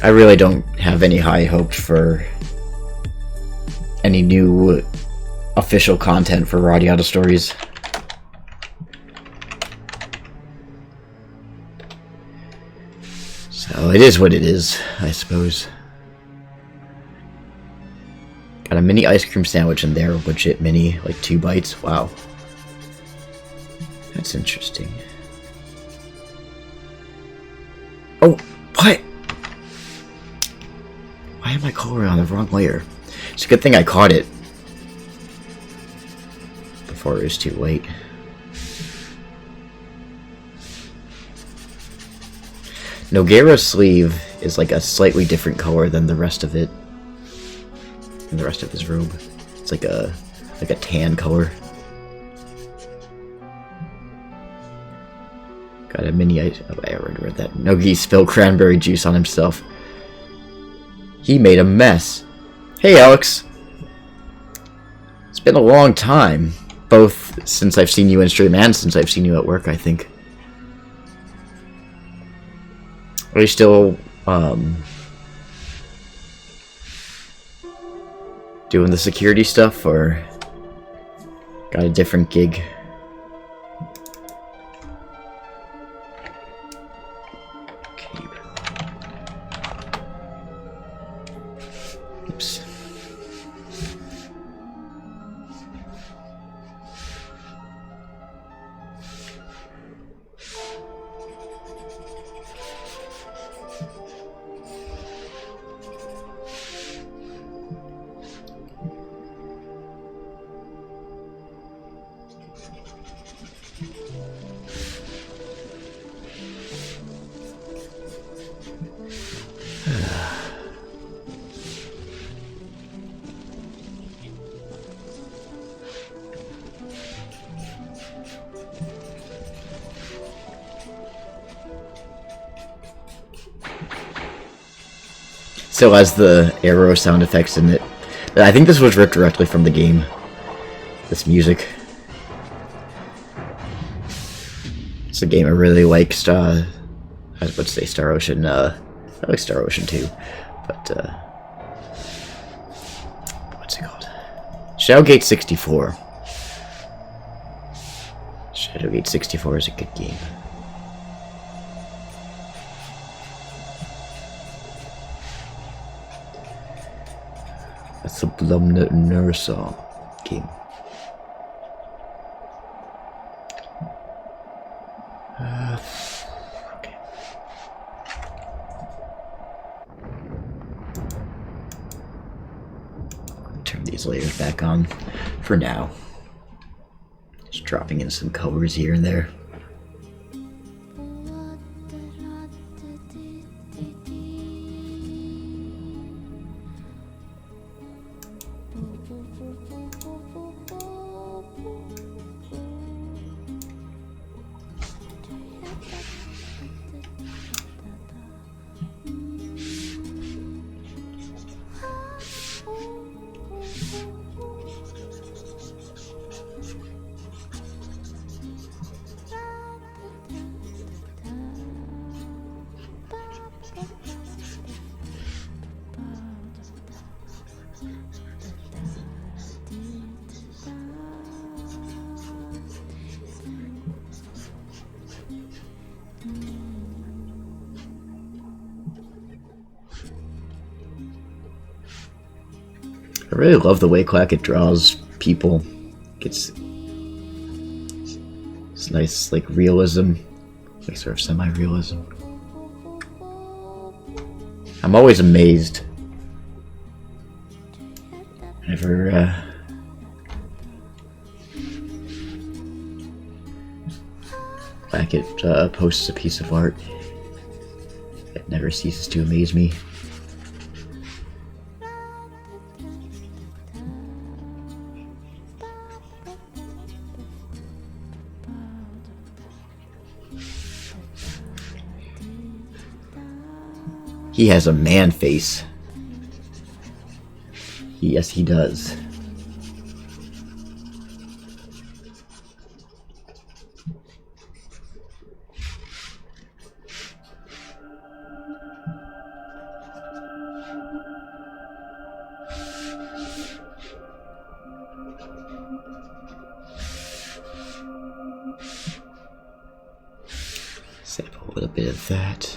I really don't have any high hopes for any new official content for Radiata stories. So it is what it is, I suppose. Got a mini ice cream sandwich in there, legit mini, like 2 bites. Wow. That's interesting. Oh, what? Why am I coloring on the wrong layer? It's a good thing I caught it before it was too late. Nogueira's sleeve is like a slightly different color than the rest of it. And the rest of his robe. It's like a tan color. Got a mini ice. Oh, I already read that. Nogi spilled cranberry juice on himself. He made a mess. Hey, Alex. It's been a long time, both since I've seen you in stream and since I've seen you at work, I think. Are you still doing the security stuff, or got a different gig? Oops. Still has the arrow sound effects in it. I think this was ripped directly from the game. This music. It's a game I really like. I was about to say Star Ocean. I like Star Ocean too, but Shadowgate 64. Shadowgate 64 is a good game. That's the Blumnet Nursaw game. Okay. Turn these layers back on for now. Just dropping in some colors here and there. I really love the way Klackett draws people. It's nice, like, realism, like sort of semi-realism. I'm always amazed whenever Klackett posts a piece of art. It never ceases to amaze me. He has a man face. Yes, he does. Sample a little bit of that.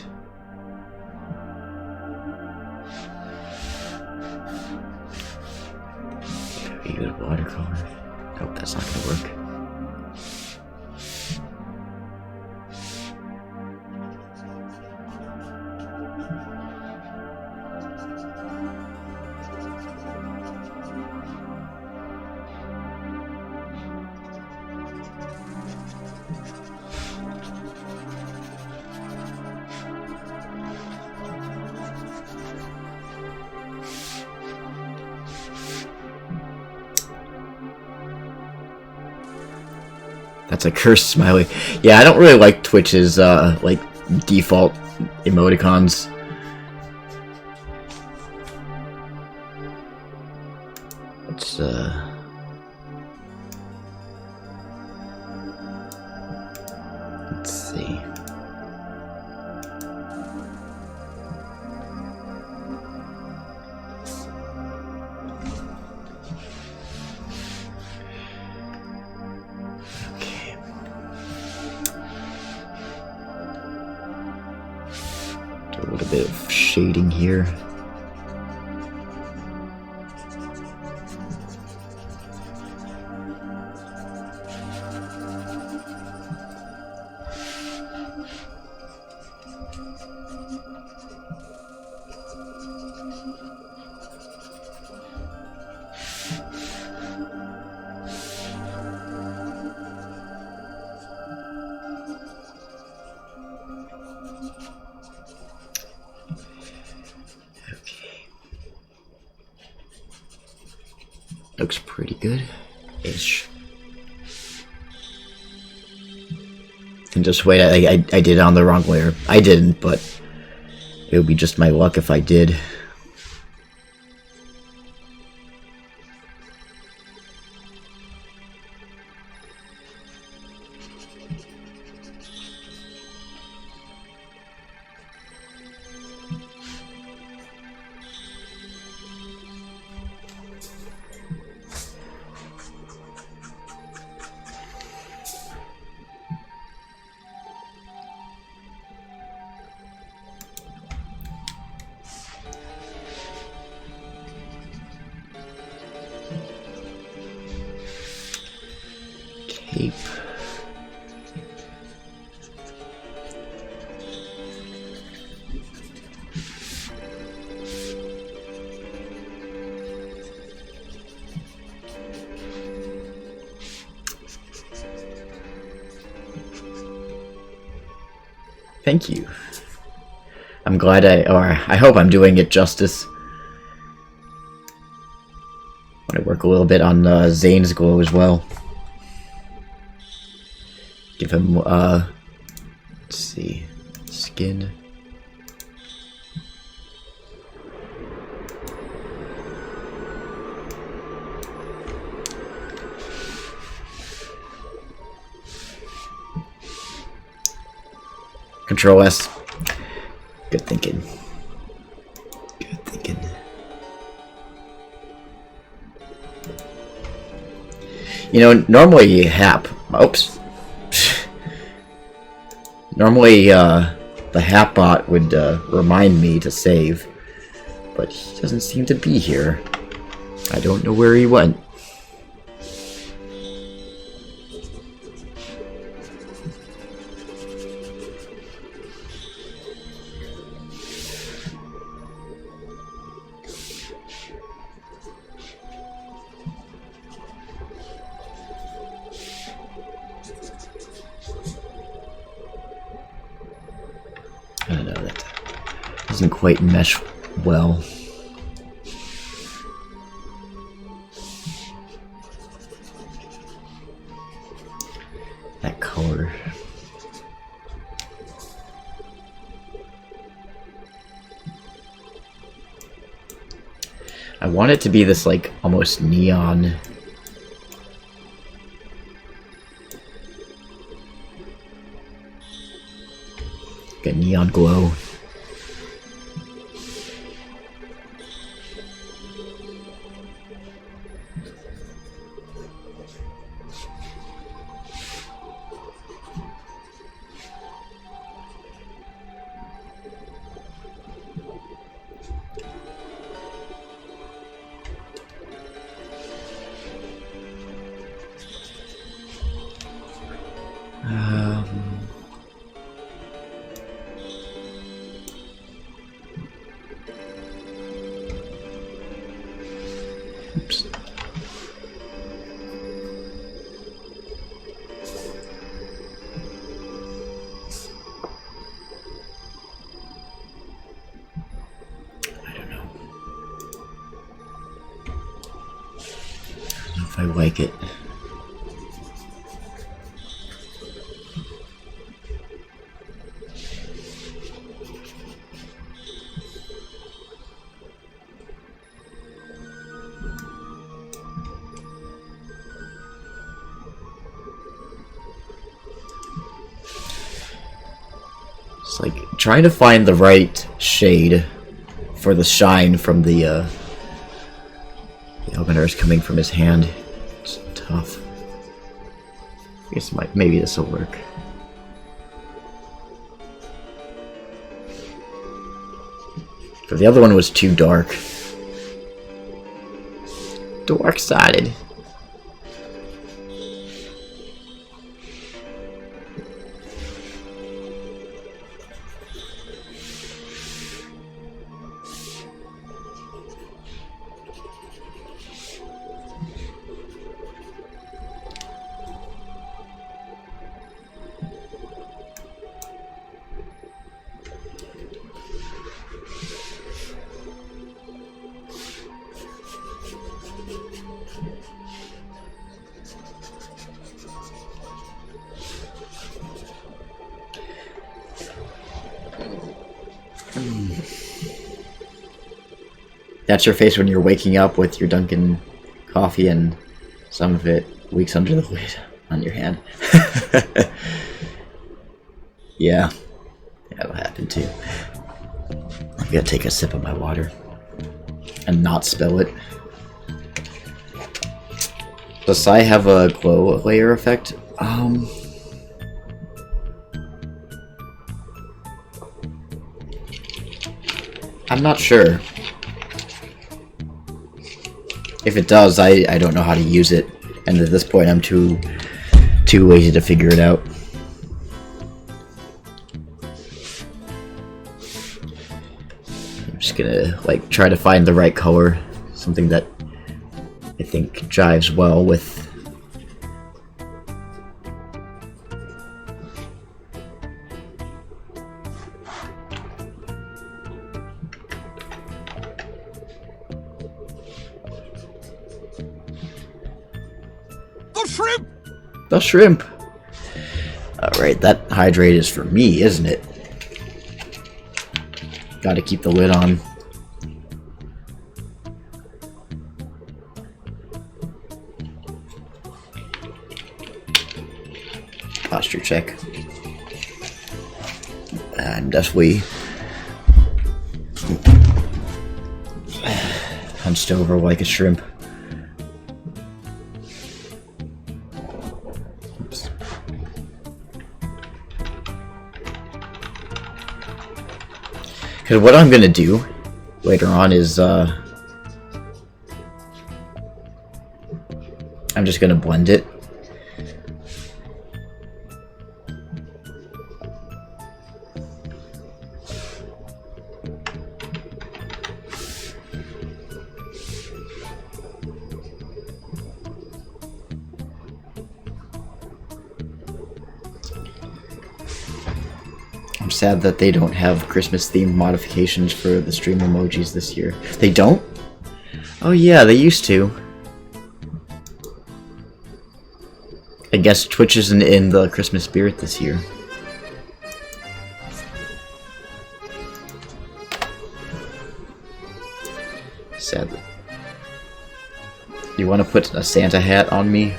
Good watercolor. Nope, that's not gonna work. That's a cursed smiley. Yeah, I don't really like Twitch's like default emoticons. Let's see. A little bit of shading here. Looks pretty good-ish. And just wait, I did it on the wrong layer. I didn't, but it would be just my luck if I did. tape. Thank you. I'm glad I hope I'm doing it justice. I want to work a little bit on Zane's glow as well. Give him, let's see, skin. Control S. Good thinking. Good thinking. You know, normally Hap. Oops. Normally, the Hap bot would remind me to save, but he doesn't seem to be here. I don't know where he went. I don't know, that doesn't quite mesh well. That color. I want it to be this, like, almost neon. Like a neon glow. Oops. I don't know if I like it. It's like trying to find the right shade for the shine from the openers coming from his hand. It's tough. I guess maybe this will work. But the other one was too dark. Dark-sided. That's your face when you're waking up with your Dunkin' coffee and some of it leaks under the lid on your hand. Yeah, that'll happen too. I'm gonna take a sip of my water and not spill it. Does Sai have a glow layer effect? I'm not sure. If it does, I don't know how to use it, and at this point I'm too too lazy to figure it out. I'm just gonna like try to find the right color, something that I think jives well with. The shrimp! Alright, that hydrate is for me, isn't it? Gotta keep the lid on. Posture check. I'm definitely hunched over like a shrimp. Because what I'm gonna do later on is I'm just gonna blend it. I'm sad that they don't have Christmas themed modifications for the stream emojis this year. They don't? Oh yeah, they used to. I guess Twitch isn't in the Christmas spirit this year. Sadly. You want to put a Santa hat on me?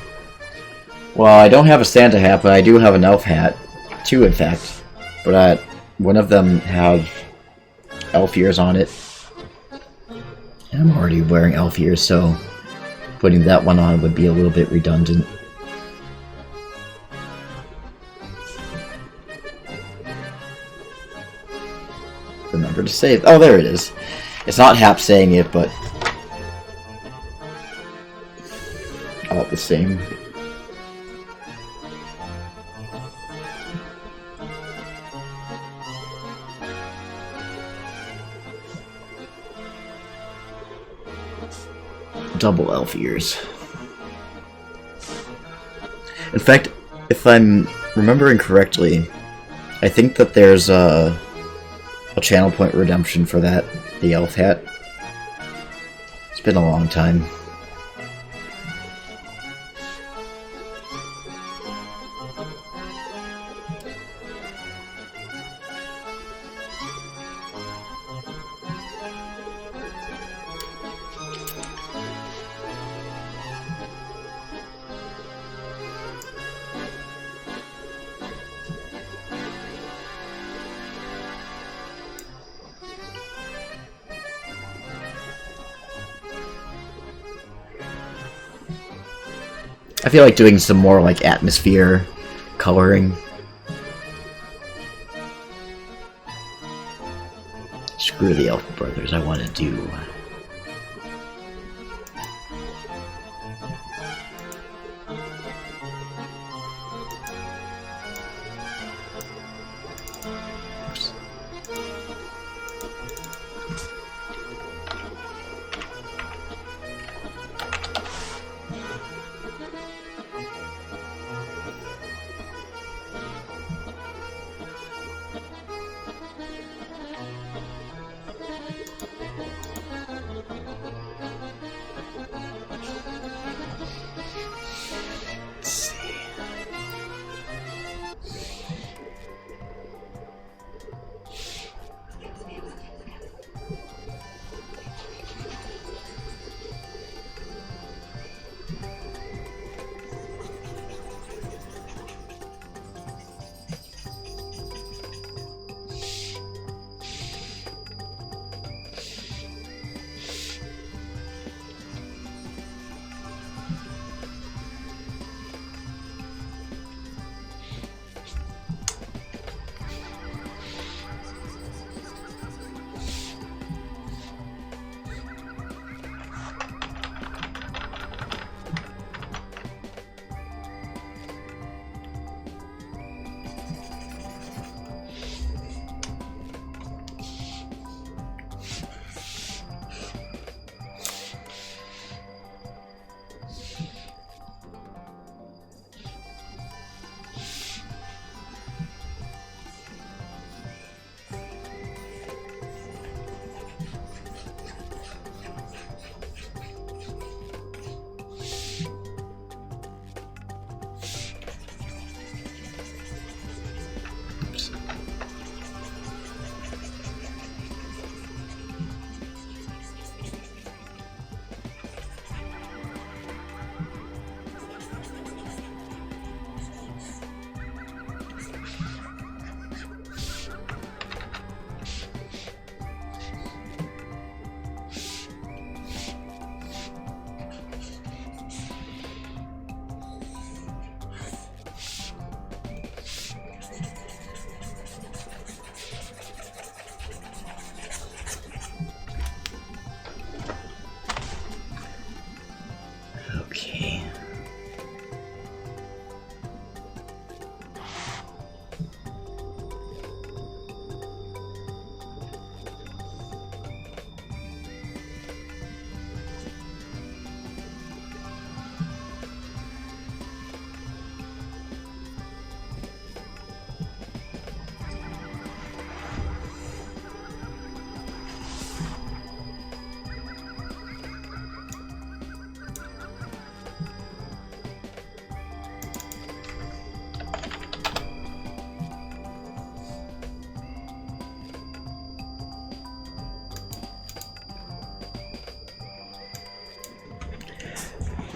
Well, I don't have a Santa hat, but I do have an elf hat. Two, in fact. But one of them have elf ears on it. And I'm already wearing elf ears, so putting that one on would be a little bit redundant. Remember to save. Oh, there it is. It's not Hap saying it, but all the same. Double elf ears. In fact, if I'm remembering correctly, I think that there's a channel point redemption for that, the elf hat. It's been a long time. I feel like doing some more like atmosphere coloring. Screw the Elf Brothers, I want to do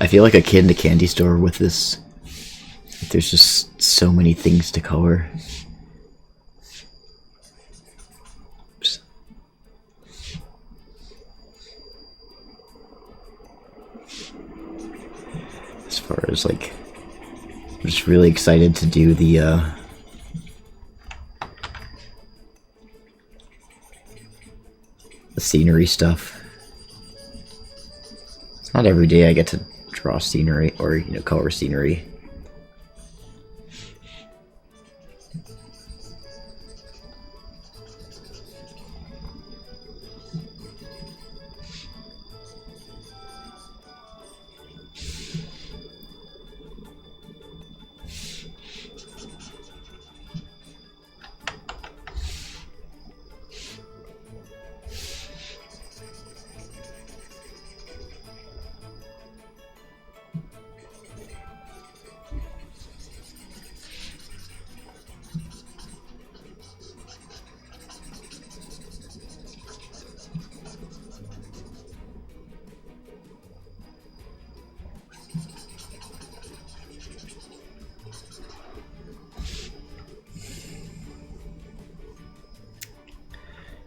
I feel like a kid in a candy store with this. There's just so many things to color. Oops. As far as like, I'm just really excited to do the scenery stuff. It's not every day I get to draw scenery or, you know, color scenery.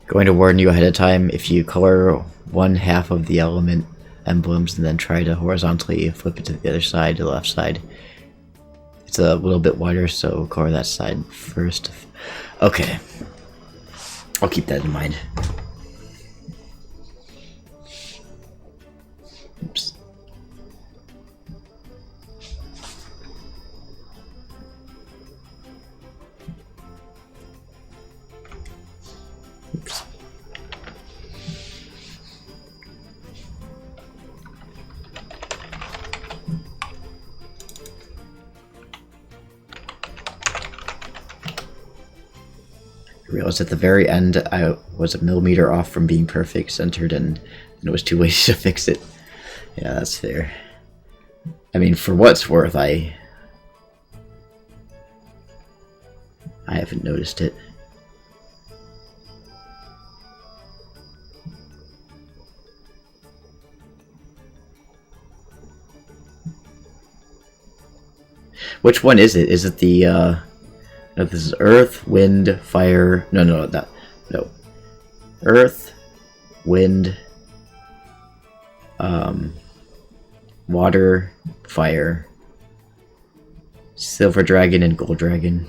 Going to warn you ahead of time, if you color one half of the element emblems and then try to horizontally flip it to the other side, to the left side, it's a little bit wider, so color that side first. Okay. I'll keep that in mind. Oops. Oops. I realized at the very end I was a millimeter off from being perfect centered, and it was too late to fix it. Yeah, that's fair. I mean, for what it's worth, I haven't noticed it. Which one is it? Is it the no, this is Earth, Wind, Fire. No. Earth, Wind, Water, Fire, Silver Dragon, and Gold Dragon.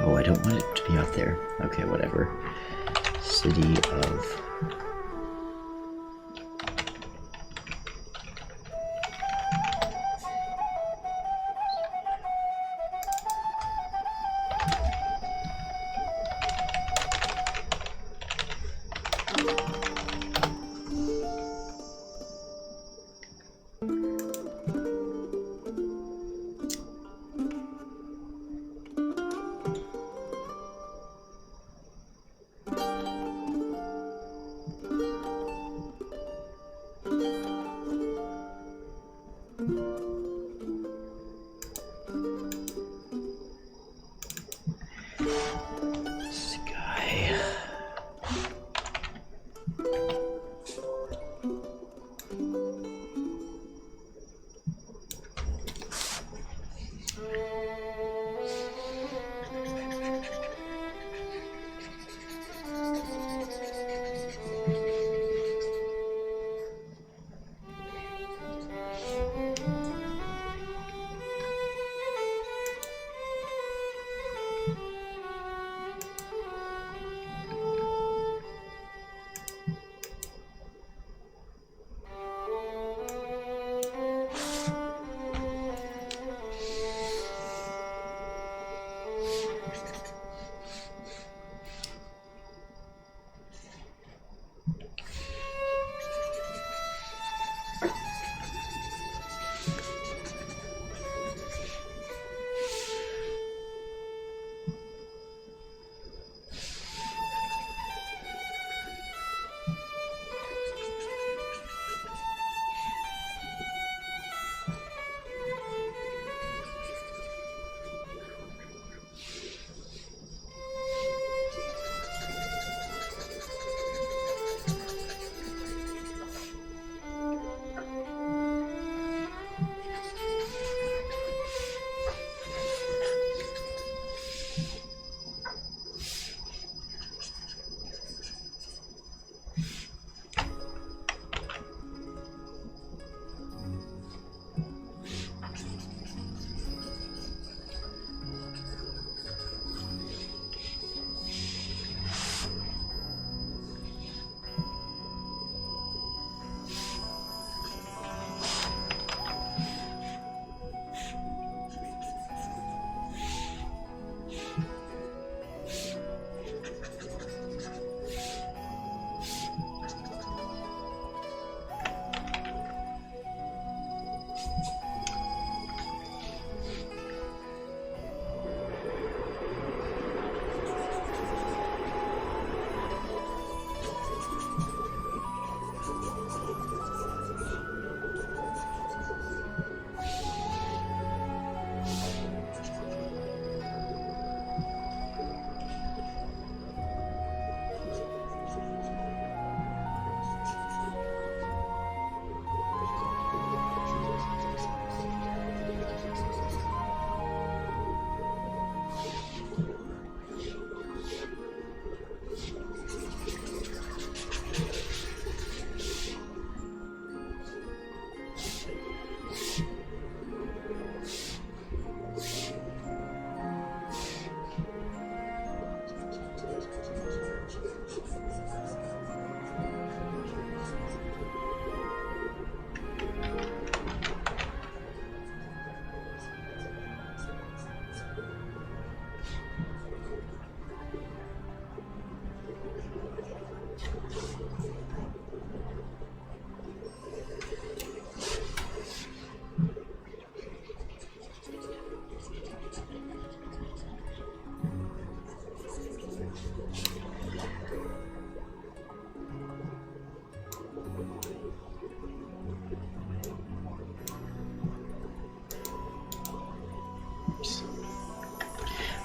Oh, I don't want it to be out there. Okay, whatever. City of...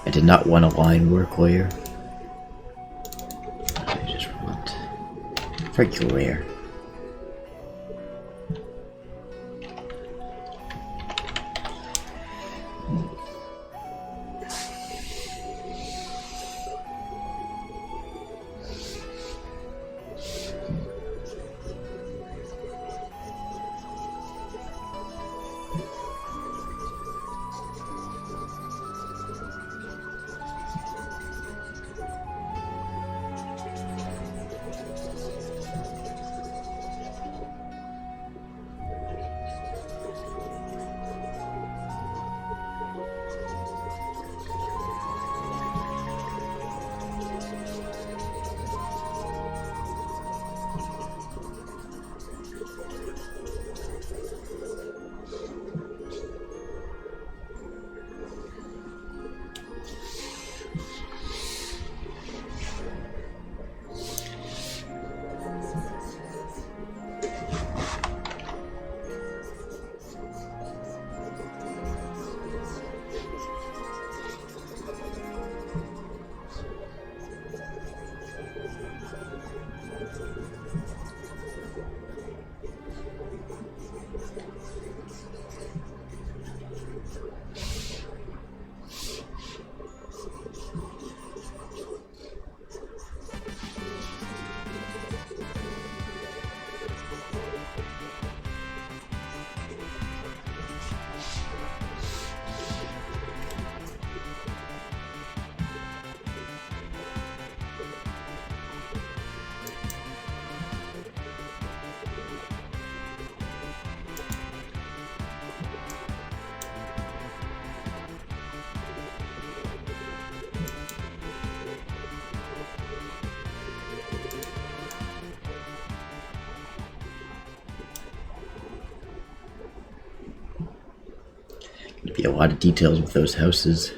I did not want a line work layer. I just want regular layer. Be a lot of details with those houses.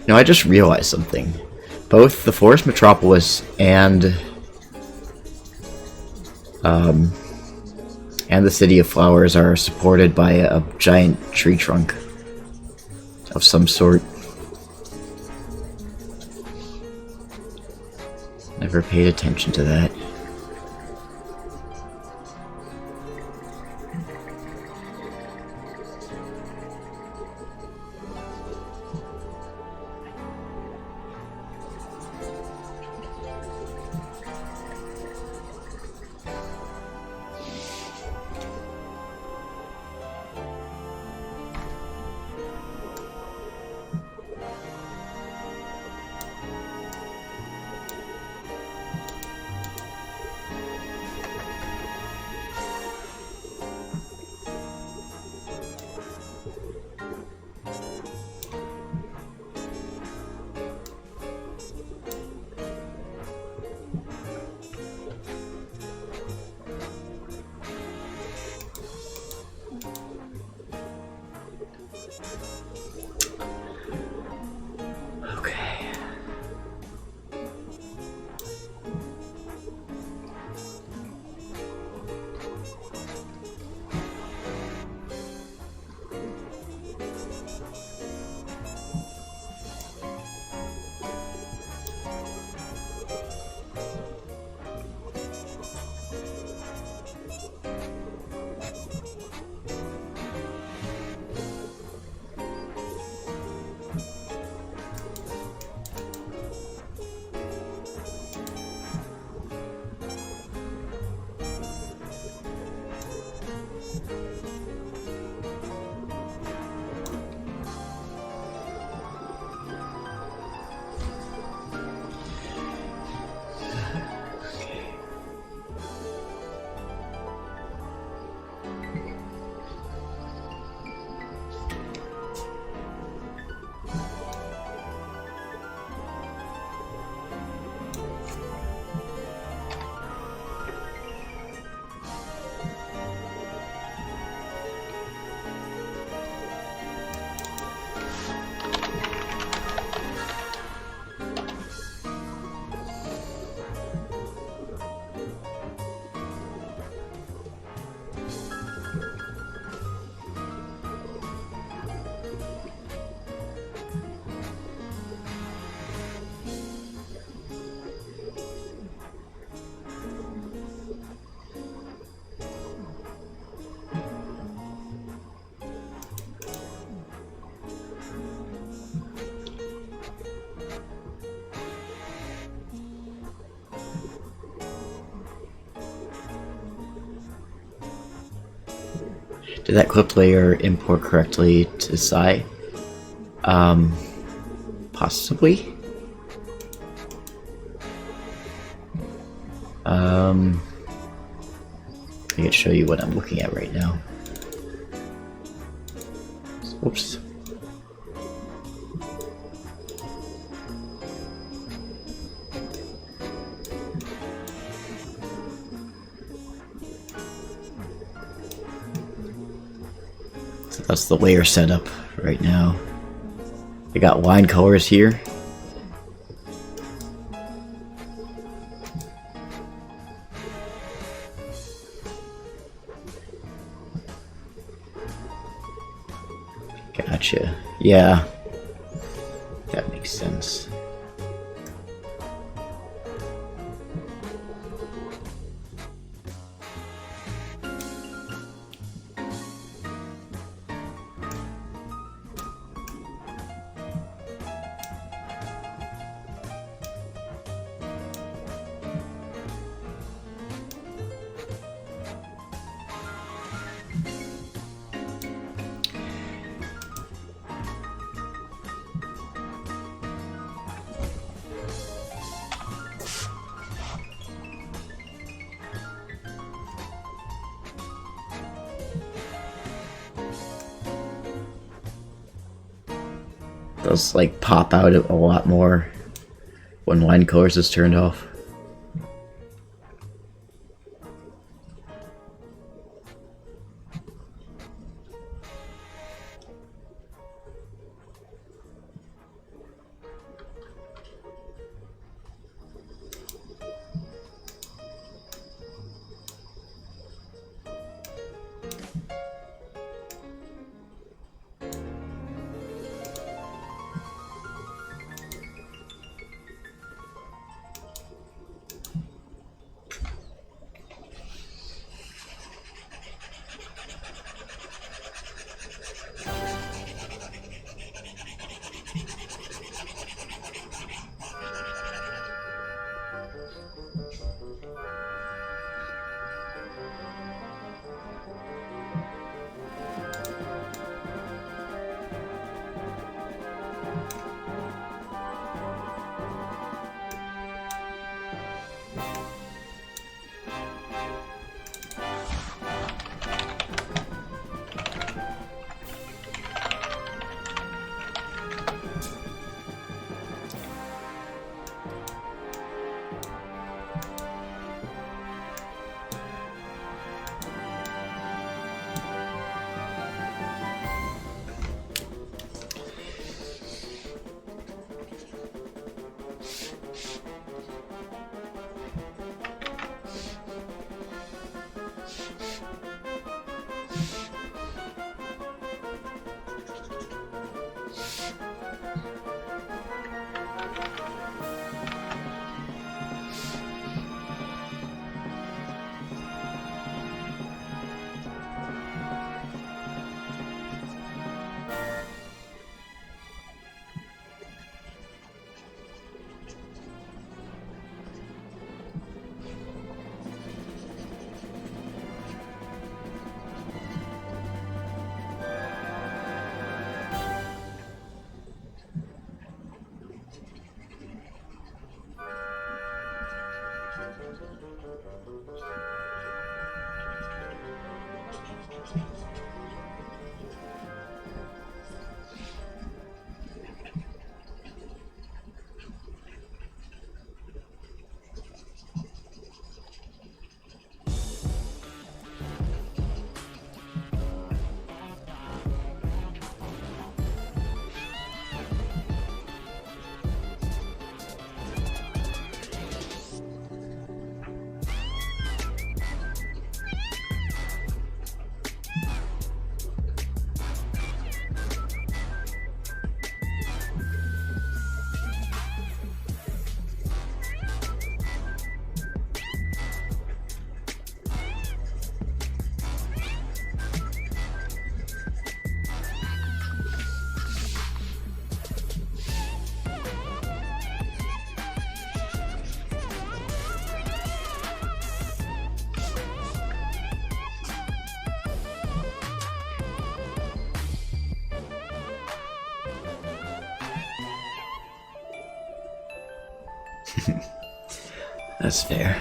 Now, I just realized something. Both the Forest Metropolis and the City of Flowers are supported by a giant tree trunk of some sort. Never paid attention to that. Did that clip layer import correctly to Psy? Possibly? I can show you what I'm looking at right now. Oops. So that's the layer setup right now. I got line colors here. Gotcha. Yeah. That makes sense. Those like pop out a lot more when line colors is turned off. That's fair.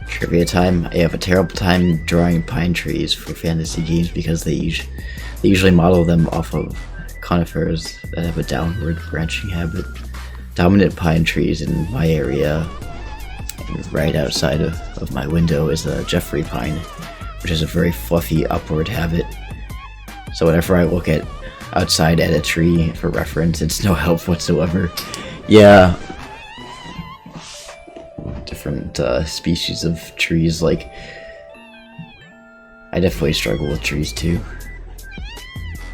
Trivia time. I have a terrible time drawing pine trees for fantasy games because they usually model them off of conifers that have a downward branching habit. Dominant pine trees in my area, and right outside of my window, is a Jeffrey pine, which has a very fluffy upward habit. So whenever I look outside at a tree for reference, it's no help whatsoever. Yeah. Different species of trees, like, I definitely struggle with trees too.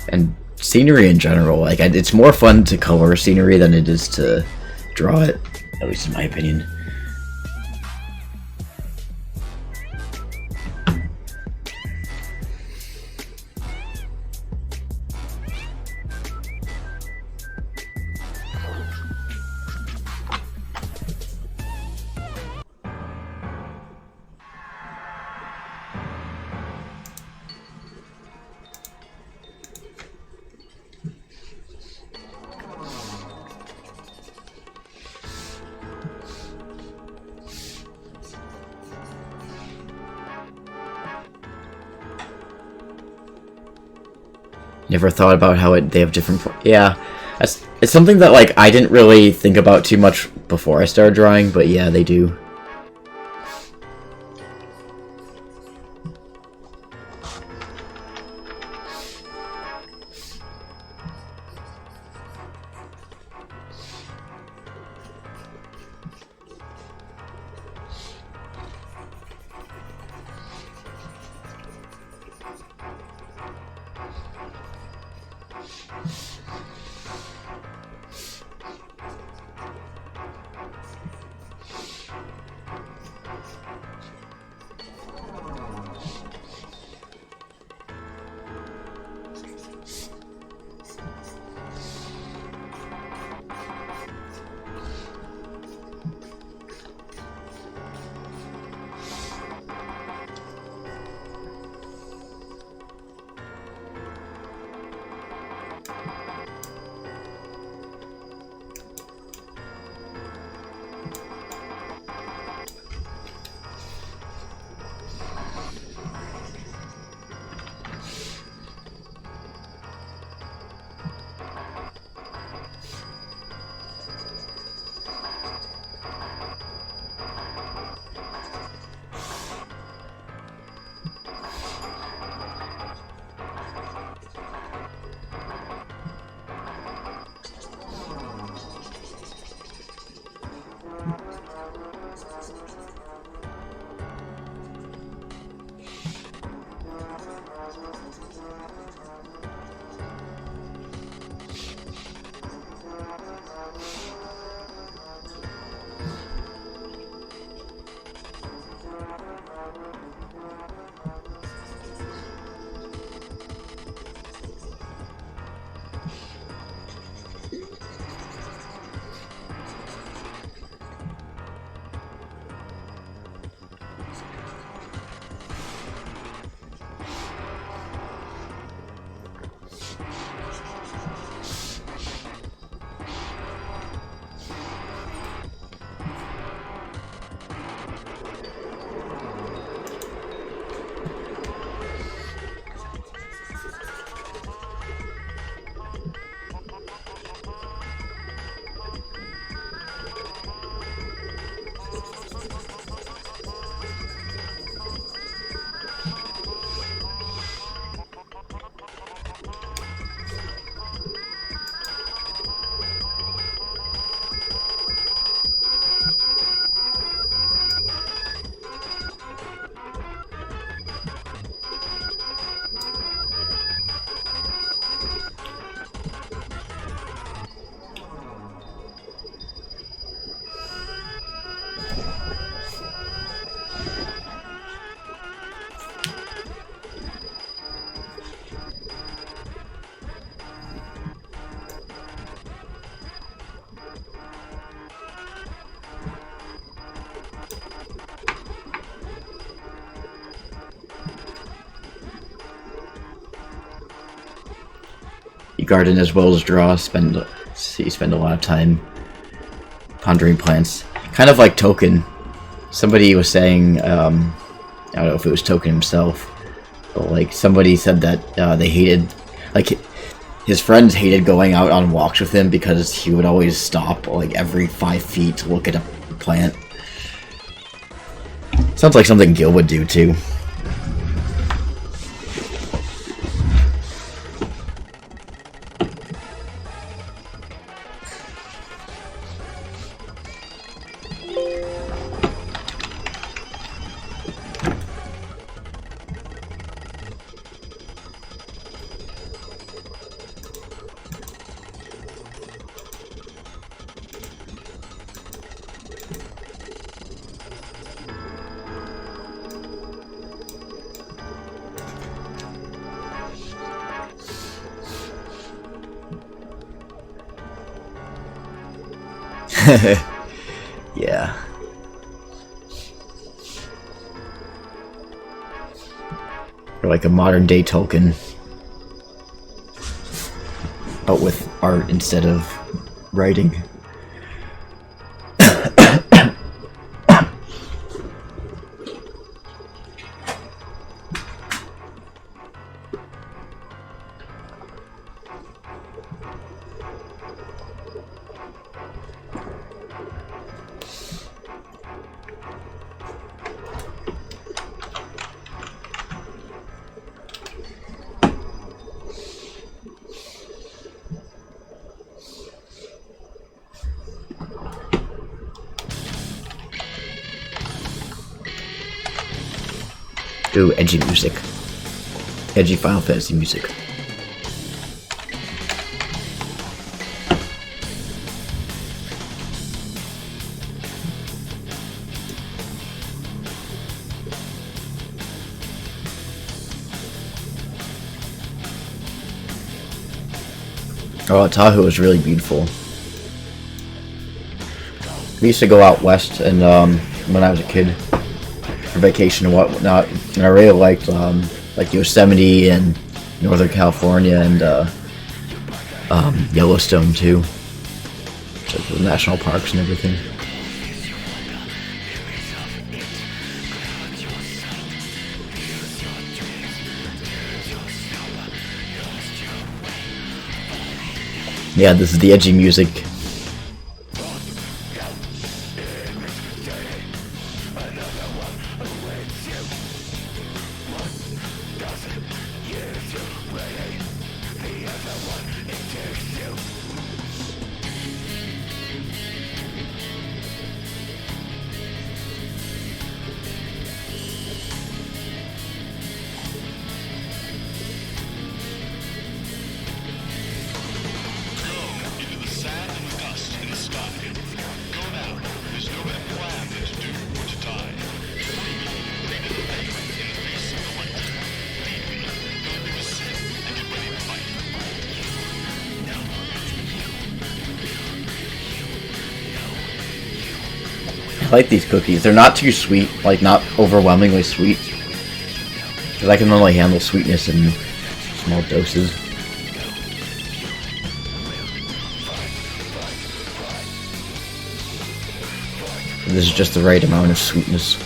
And scenery in general, like, it's more fun to color scenery than it is to draw it, at least in my opinion. Never thought about how they have different... Yeah, it's something that, like, I didn't really think about too much before I started drawing, but yeah, they do. garden as well as draw. Spend a lot of time pondering plants. Kind of like Token. Somebody was saying, I don't know if it was Token himself, but like somebody said that they hated, like his friends hated going out on walks with him because he would always stop like every 5 feet to look at a plant. Sounds like something Gil would do too. Yeah. Or like a modern day Tolkien. But with art instead of writing. Ooh, edgy music. Edgy Final Fantasy music. Oh, Tahoe is really beautiful. We used to go out west, and when I was a kid, for vacation and whatnot, and I really liked like Yosemite and Northern California and Yellowstone too, so the national parks and everything. Yeah, this is the edgy music. I like these cookies. They're not too sweet, like not overwhelmingly sweet. Because I can only handle sweetness in small doses. This is just the right amount of sweetness.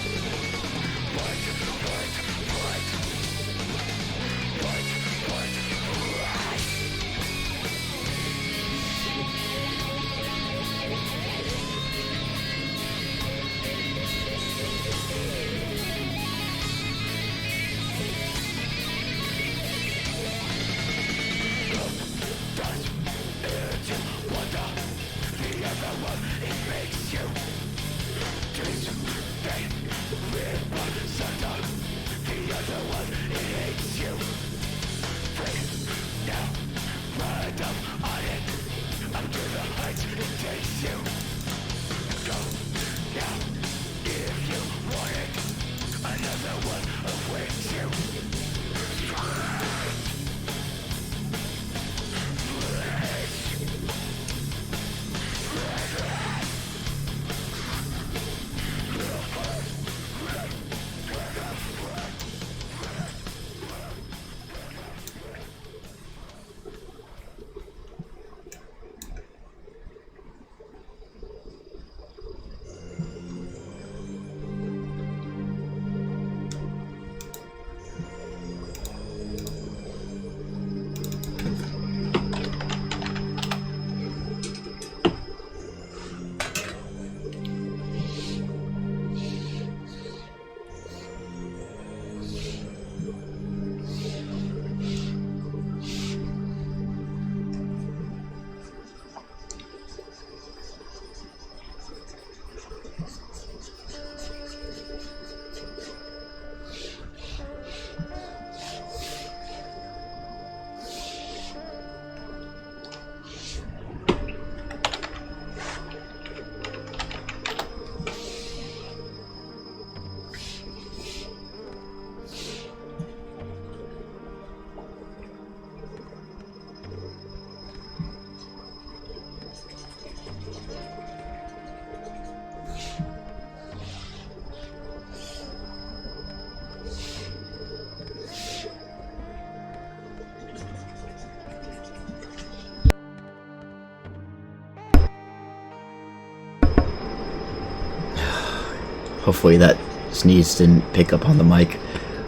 Hopefully that sneeze didn't pick up on the mic.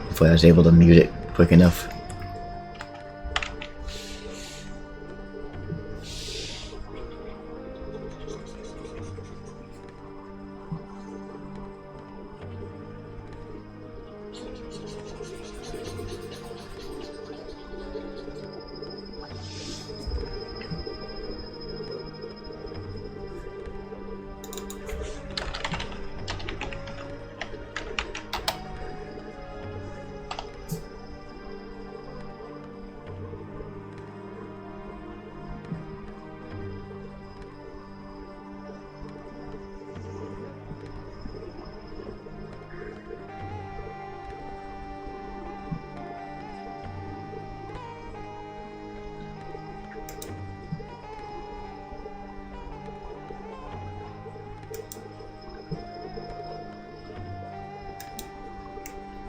Hopefully I was able to mute it quick enough.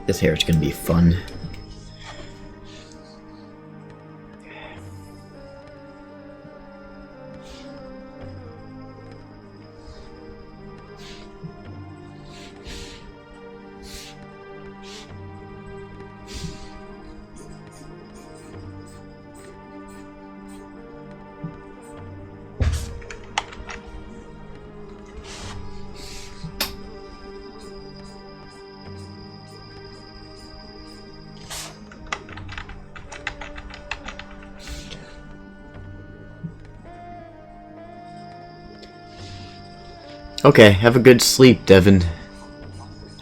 This hair is gonna be fun. Okay, have a good sleep, Devin.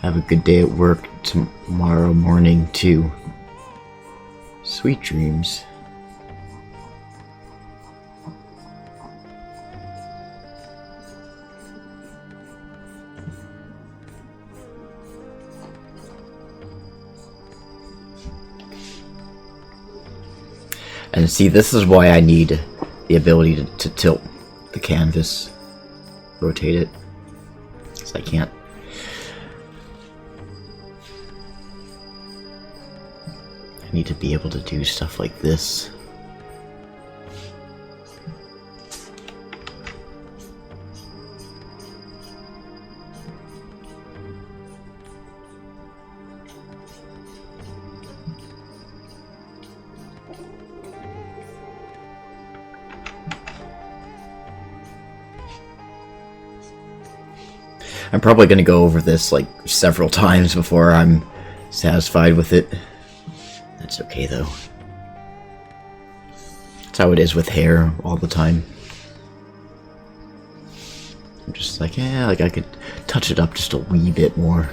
Have a good day at work tomorrow morning, too. Sweet dreams. And see, this is why I need the ability to tilt the canvas, rotate it. I can't. I need to be able to do stuff like this. I'm probably going to go over this like several times before I'm satisfied with it. That's okay though. That's how it is with hair all the time. I'm just like, yeah, like I could touch it up just a wee bit more.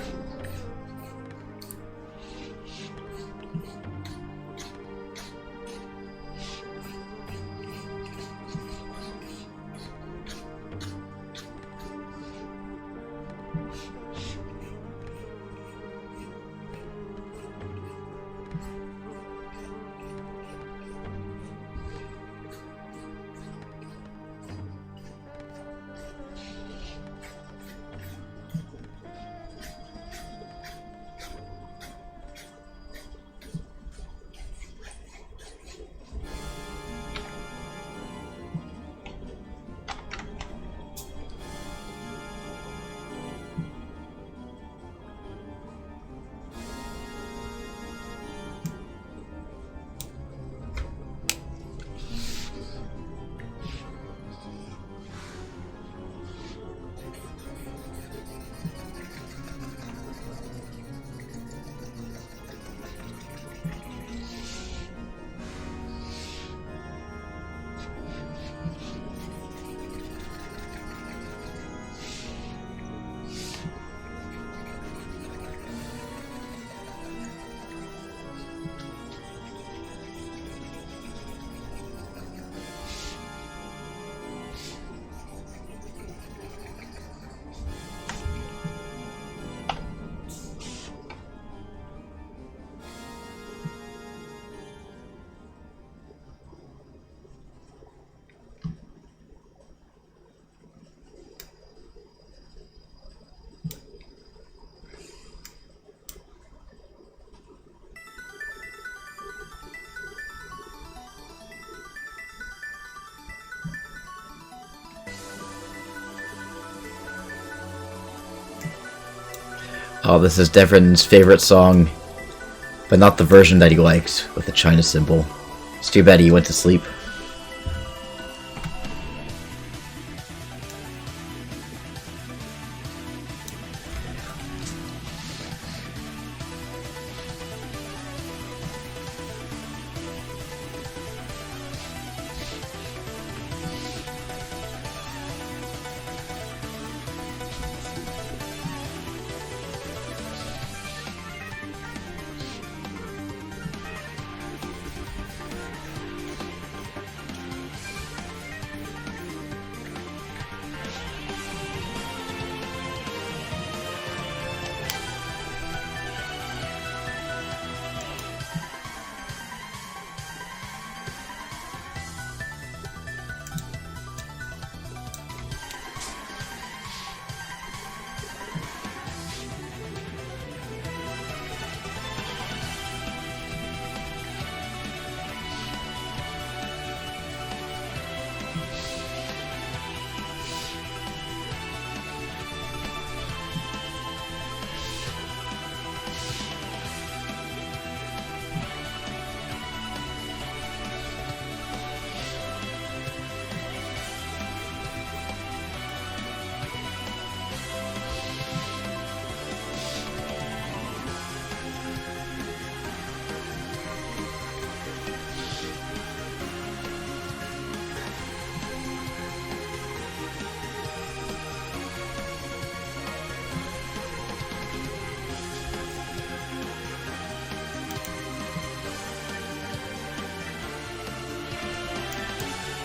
Oh, this is Devrin's favorite song, but not the version that he likes, with the China symbol. It's too bad he went to sleep.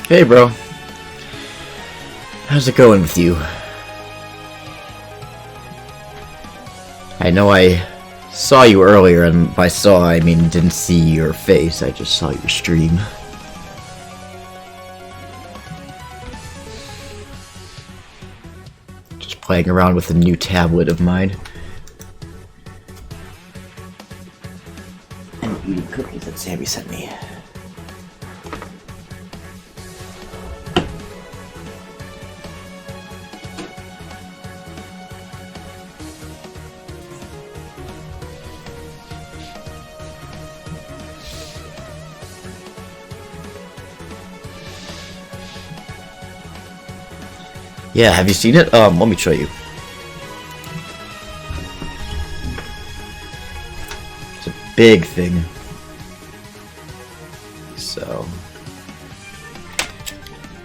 Hey, bro. How's it going with you? I know I saw you earlier, and by saw, I mean didn't see your face, I just saw your stream. Just playing around with a new tablet of mine. And eating cookies that Sammy sent me. Yeah, have you seen it? Let me show you. It's a big thing. So,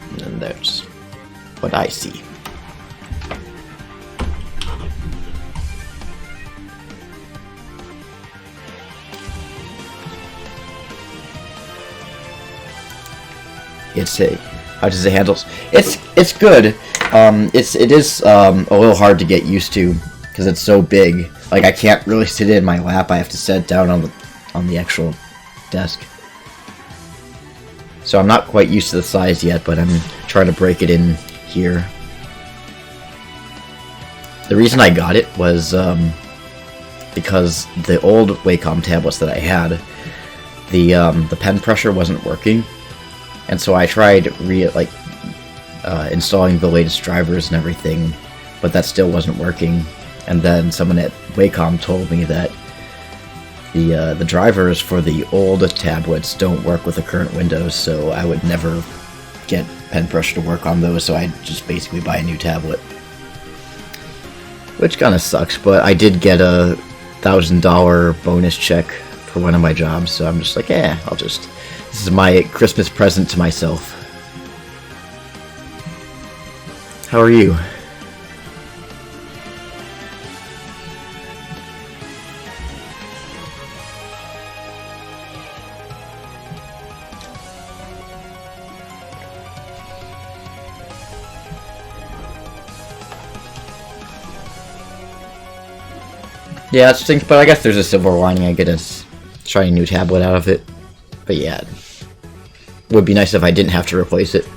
and then there's what I see. It's a, how does it handle? It's good. It is a little hard to get used to because it's so big. Like I can't really sit in my lap. I have to sit down on the actual desk. So I'm not quite used to the size yet, but I'm trying to break it in here. The reason I got it was because the old Wacom tablets that I had, the pen pressure wasn't working, and so I tried installing the latest drivers and everything, but that still wasn't working. And then someone at Wacom told me that the drivers for the old tablets don't work with the current Windows, so I would never get pen pressure to work on those, so I'd just basically buy a new tablet. Which kind of sucks, but I did get a $1,000 bonus check for one of my jobs, so I'm just like, this is my Christmas present to myself. How are you? Yeah, it stinks, but I guess there's a silver lining. I get a shiny new tablet out of it. But yeah, it would be nice if I didn't have to replace it.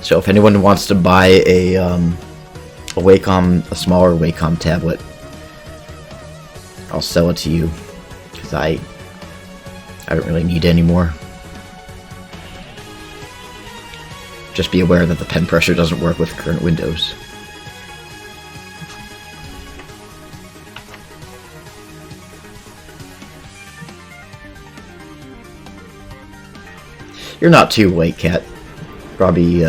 So if anyone wants to buy a smaller Wacom tablet, I'll sell it to you, because I I don't really need any more. Just be aware that the pen pressure doesn't work with current Windows. You're not too late, Cat. Probably,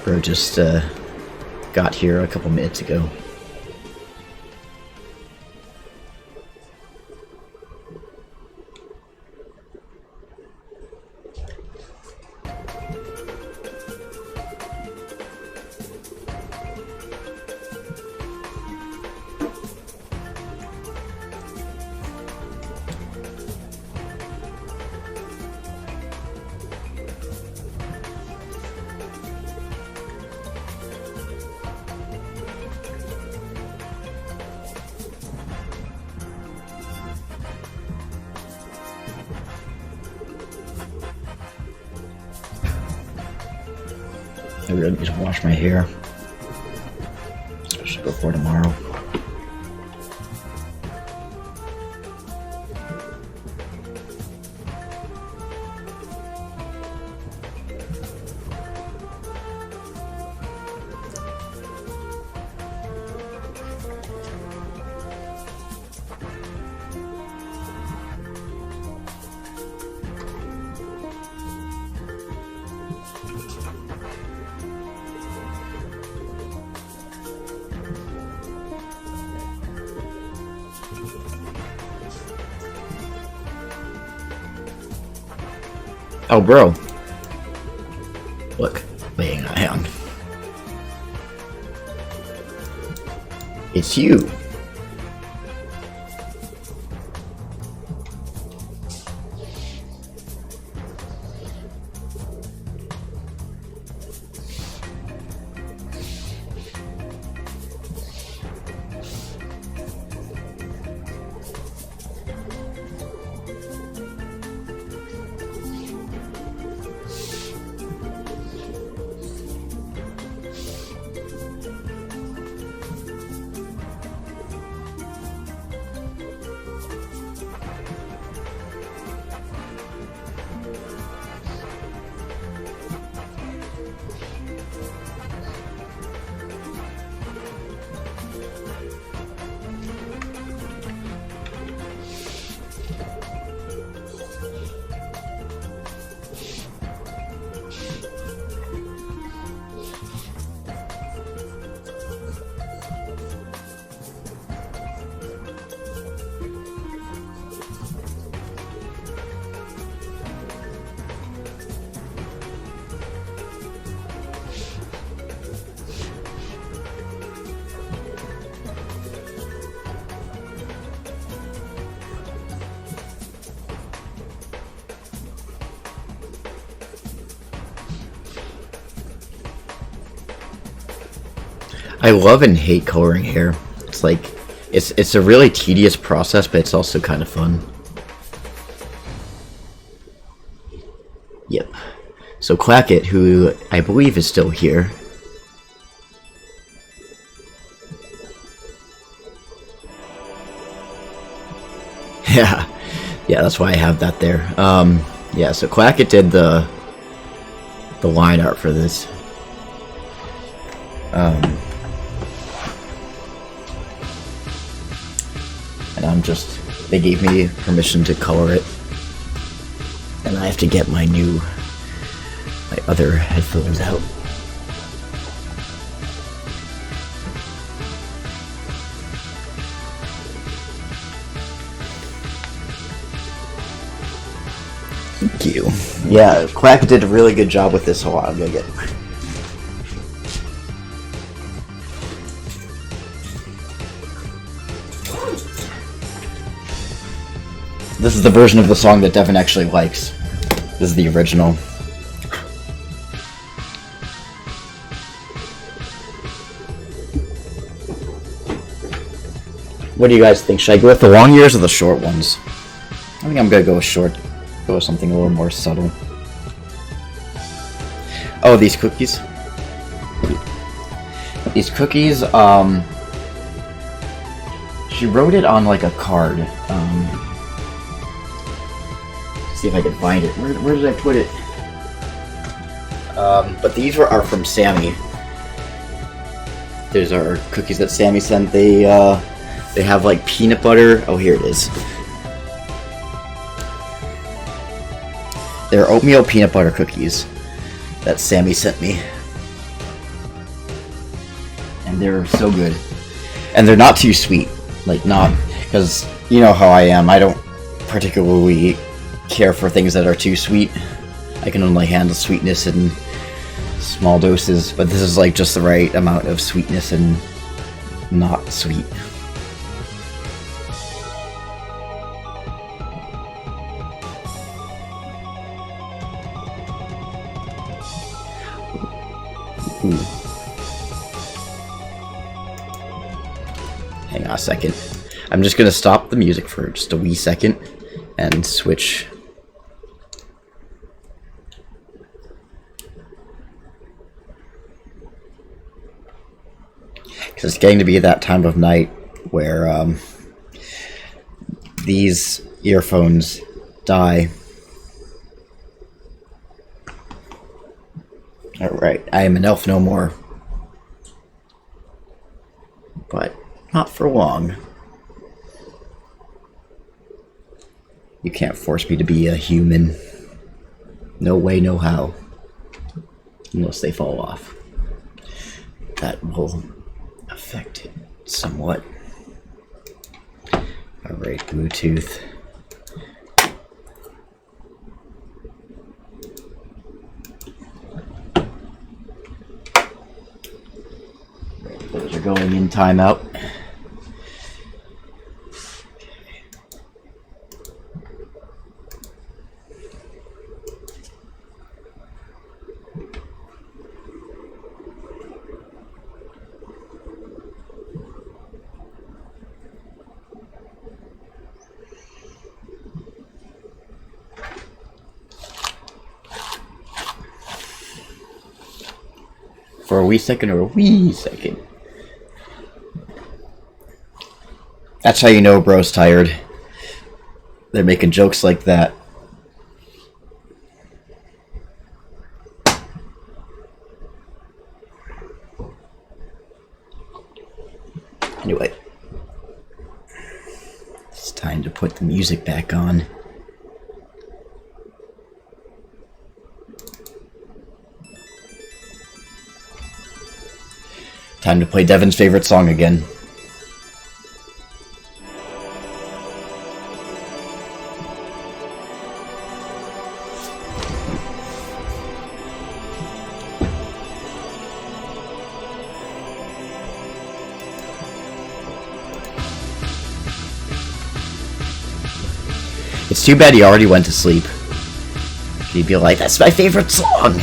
bro just, got here a couple minutes ago. I really need to wash my hair, especially before tomorrow. Oh, bro. Look. Wait, hang on. It's you. I love and hate coloring hair. It's like, it's a really tedious process, but it's also kind of fun. Yep. So Klackett, who I believe is still here. Yeah. Yeah, that's why I have that there. Yeah, so Klackett did the line art for this. And I'm just, they gave me permission to color it. And I have to get my other headphones out. Thank you. Yeah, Klackett did a really good job with this. Hold on, I'm gonna get it. This is the version of the song that Devin actually likes. This is the original. What do you guys think? Should I go with the long ears or the short ones? I think I'm gonna go with short. Go with something a little more subtle. Oh, these cookies. These cookies, she wrote it on like a card. see if I can find it. Where did I put it? But these are from Sammy. These are cookies that Sammy sent. They have like peanut butter. Oh, here it is. They're oatmeal peanut butter cookies that Sammy sent me. And they're so good. And they're not too sweet. Like, not... Because you know how I am. I don't particularly care for things that are too sweet. I can only handle sweetness in small doses. But this is like just the right amount of sweetness and not sweet. Ooh. Hang on a second. I'm just gonna stop the music for just a wee second and switch. Because it's getting to be that time of night where these earphones die. Alright, I am an elf no more. But not for long. You can't force me to be a human. No way, no how. Unless they fall off. That will affect it somewhat. Alright, Bluetooth. Those are going in timeout. For a wee second or a wee second. That's how you know bro's tired. They're making jokes like that. Anyway. It's time to put the music back on. Time to play Devin's favorite song again. It's too bad he already went to sleep. He'd be like, that's my favorite song!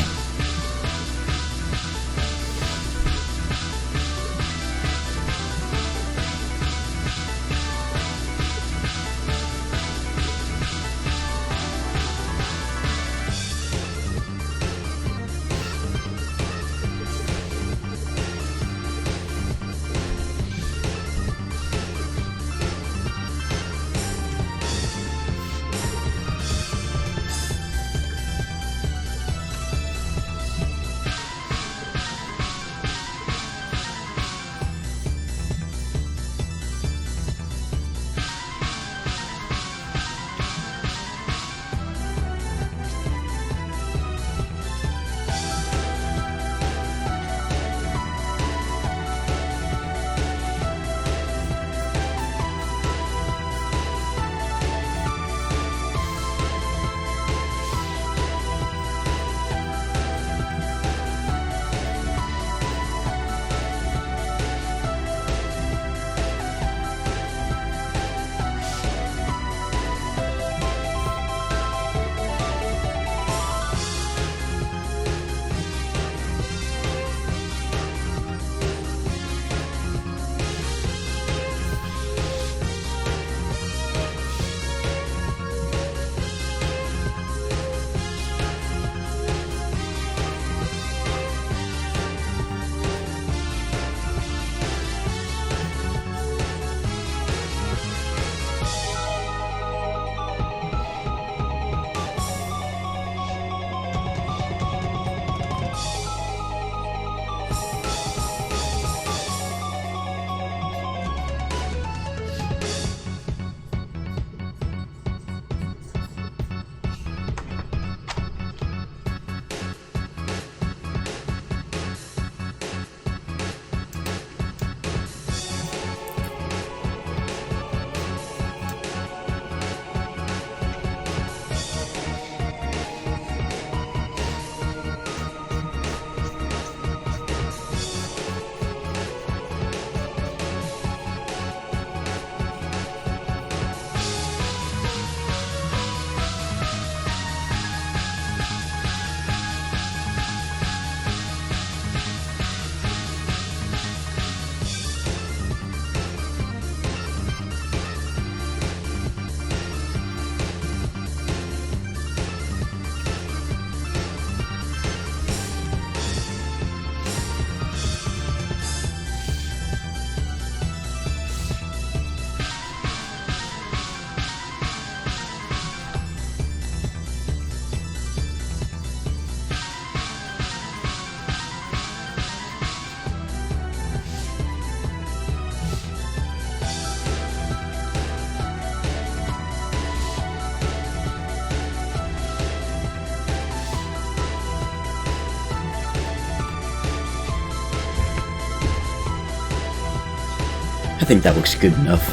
think that looks good enough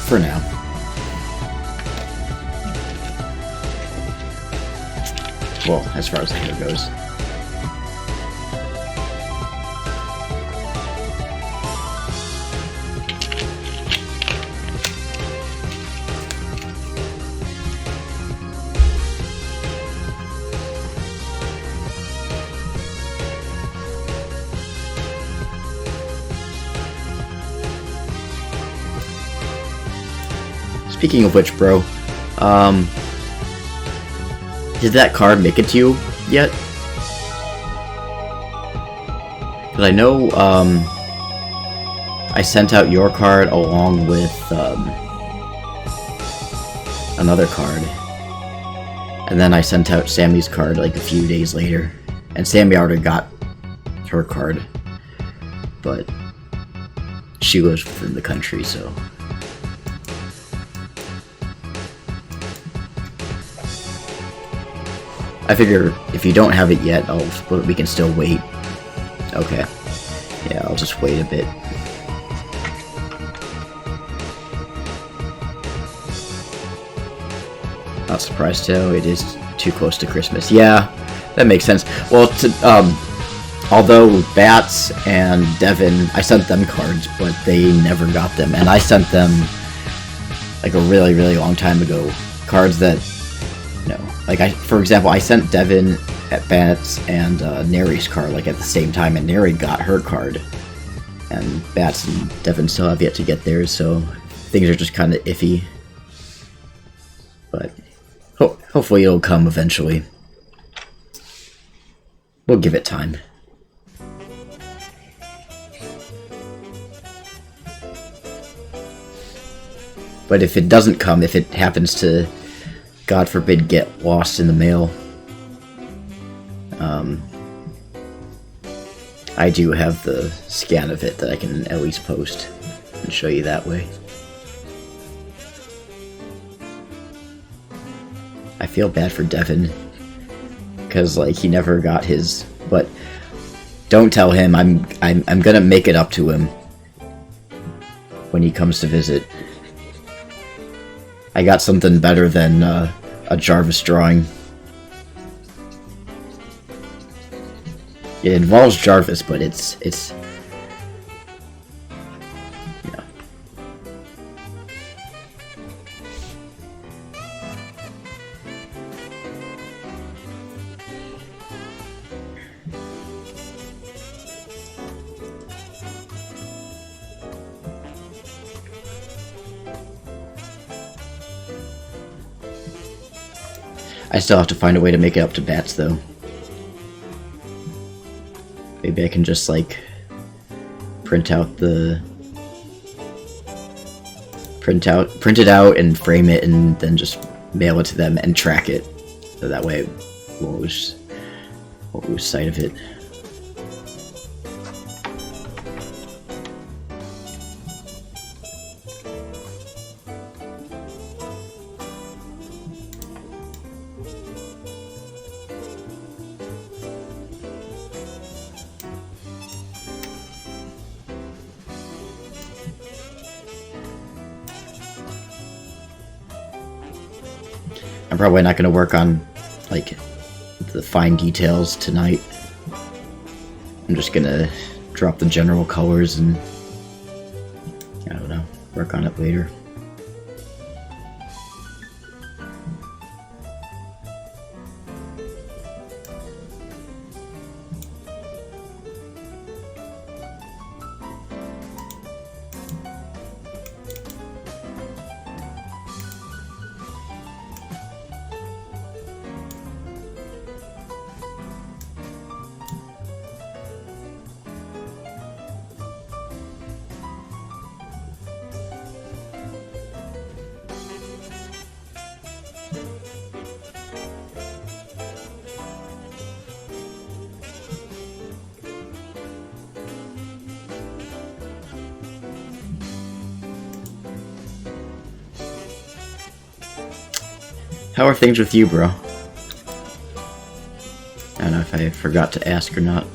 for now. Well, as far as the hair goes. Speaking of which, bro, did that card make it to you yet? Because I know, I sent out your card along with, another card. And then I sent out Sammy's card, like, a few days later. And Sammy already got her card. But she lives within the country, so... I figure if you don't have it yet, we can still wait. Okay. Yeah, I'll just wait a bit. Not surprised though, it is too close to Christmas. Yeah, that makes sense. Well, although Bats and Devin, I sent them cards, but they never got them. And I sent them, like, a really, really long time ago. Cards that... Like, for example, I sent Devin at Bats and Neri's card, like, at the same time, and Neri got her card. And Bats and Devin still have yet to get theirs, so things are just kind of iffy. But hopefully it'll come eventually. We'll give it time. But if it doesn't come, if it happens to... God forbid, get lost in the mail. I do have the scan of it that I can at least post and show you that way. I feel bad for Devin because, like, he never got his. But don't tell him. I'm gonna make it up to him when he comes to visit. I got something better than a Jarvis drawing. It involves Jarvis, but it's yeah. I still have to find a way to make it up to Bats, though. Maybe I can just, like, print it out and frame it and then just mail it to them and track it. So that way we won't lose sight of it. I'm probably not going to work on, like, the fine details tonight. I'm just going to drop the general colors and, I don't know, work on it later. How are things with you, bro? I don't know if I forgot to ask or not.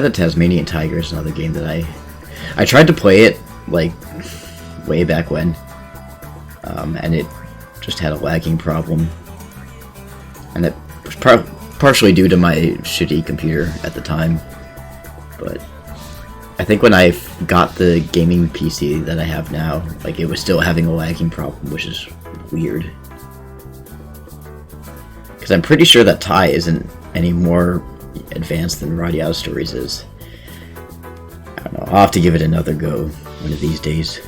the Tasmanian Tiger is another game that I tried to play it like way back when, and it just had a lagging problem, and it was partially due to my shitty computer at the time. But I think when I got the gaming PC that I have now, like, it was still having a lagging problem, which is weird. Because I'm pretty sure that Thai isn't any more advanced than Radiata Stories is. I don't know, I'll have to give it another go one of these days.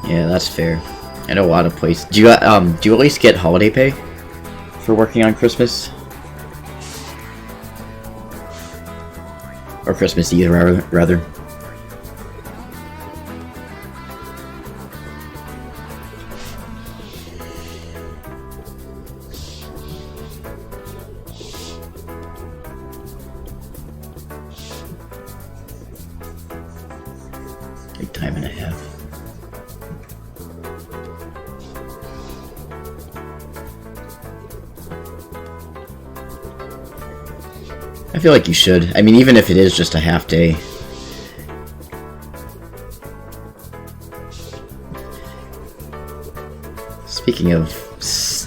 Yeah, that's fair. I know a lot of places. Do you at least get holiday pay for working on Christmas? Or Christmas Eve, rather. Like time and a half. I feel like you should. I mean, even if it is just a half day. Speaking of,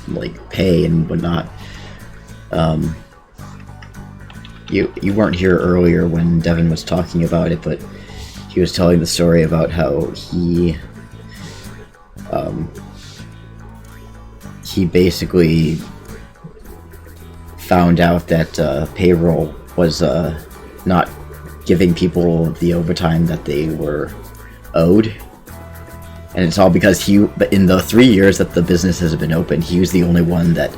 like, pay and whatnot, you weren't here earlier when Devin was talking about it, but he was telling the story about how he basically found out that payroll was not giving people the overtime that they were owed, and it's all because in the 3 years that the business has been open, he was the only one that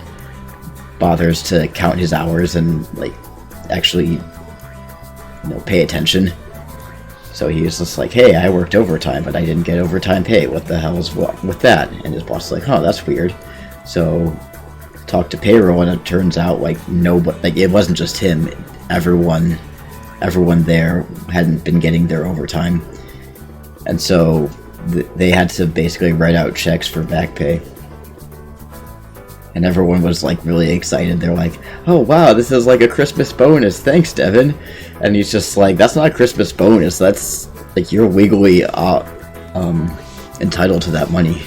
bothers to count his hours and, like, actually, pay attention. So he was just like, hey, I worked overtime, but I didn't get overtime pay. What the hell is with that? And his boss was like, oh, that's weird. So talked to payroll, and it turns out, like, nobody, like, it wasn't just him. Everyone there hadn't been getting their overtime, and so they had to basically write out checks for back pay. And everyone was, like, really excited. They're like, oh wow, this is like a Christmas bonus, thanks Devin. And he's just like, that's not a Christmas bonus, that's, like, you're legally entitled to that money.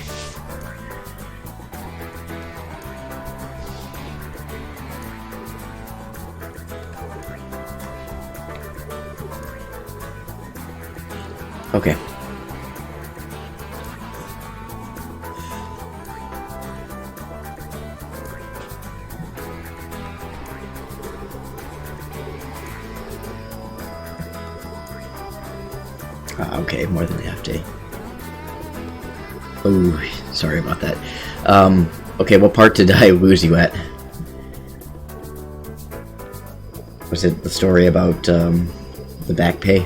Okay. Okay, more than half day. Oh, sorry about that. Okay, what part did I lose you at? Was it the story about the back pay?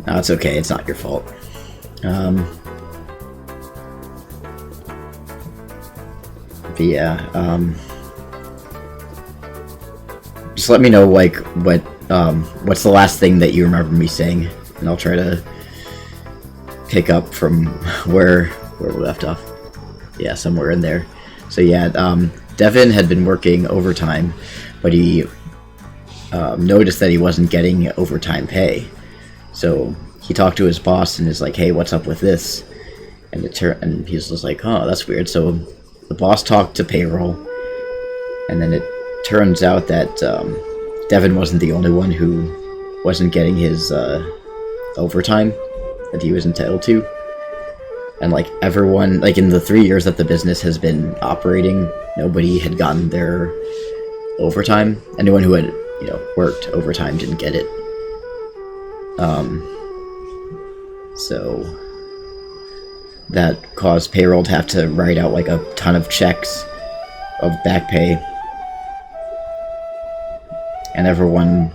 No, it's okay, it's not your fault. But yeah, just let me know, like, what's the last thing that you remember me saying, and I'll try to pick up from where we left off. Yeah, somewhere in there. So yeah, Devin had been working overtime, but he noticed that he wasn't getting overtime pay. So he talked to his boss and is like, hey, what's up with this? And he's just like, oh, that's weird. So the boss talked to payroll, and then it turns out that Devin wasn't the only one who wasn't getting his overtime that he was entitled to. And, like, everyone, like, in the 3 years that the business has been operating, nobody had gotten their overtime. Anyone who had, worked overtime didn't get it. So that caused payroll to have to write out, like, a ton of checks of back pay. And everyone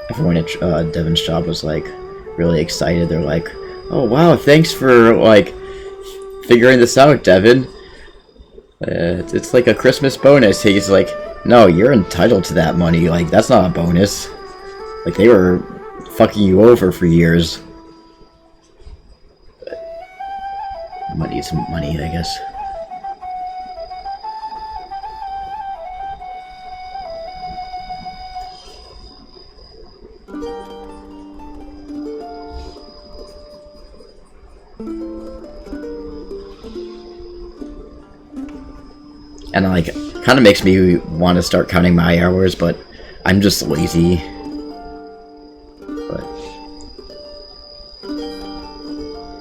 at Devin's job was, like, really excited. They're like, Oh wow, thanks for like figuring this out, Devin. It's like a Christmas bonus. He's like, no, you're entitled to that money. Like, that's not a bonus. Like, they were fucking you over for years. But money's money, I guess. And like, kind of makes me want to start counting my hours, but I'm just lazy. But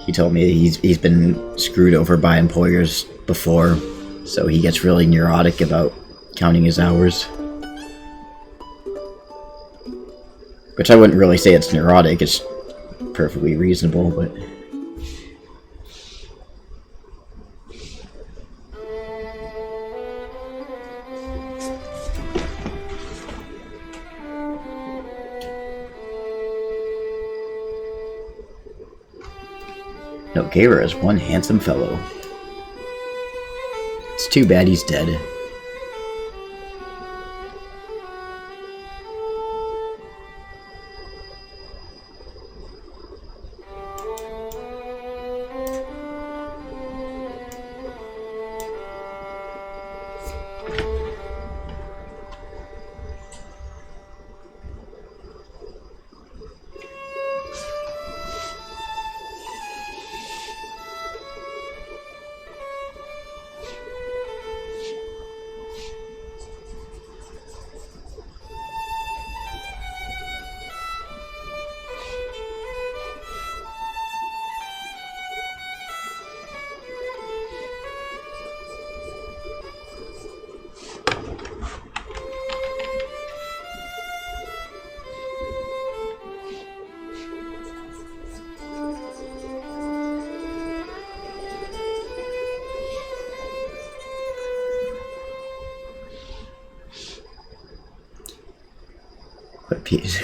he told me he's been screwed over by employers before, so he gets really neurotic about counting his hours. Which I wouldn't really say it's neurotic, it's perfectly reasonable, but... No, Gaber is one handsome fellow. It's too bad he's dead.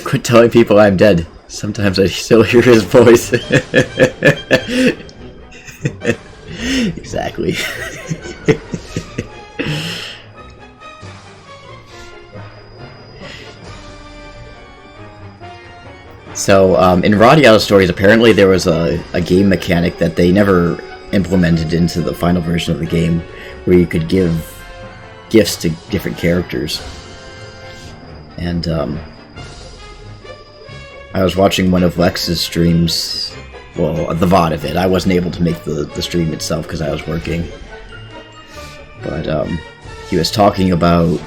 Quit telling people I'm dead. Sometimes I still hear his voice. Exactly. So, in Radiata stories, apparently there was a game mechanic that they never implemented into the final version of the game, where you could give gifts to different characters. And, I was watching one of Lex's streams, well, the VOD of it. I wasn't able to make the stream itself because I was working. But, he was talking about,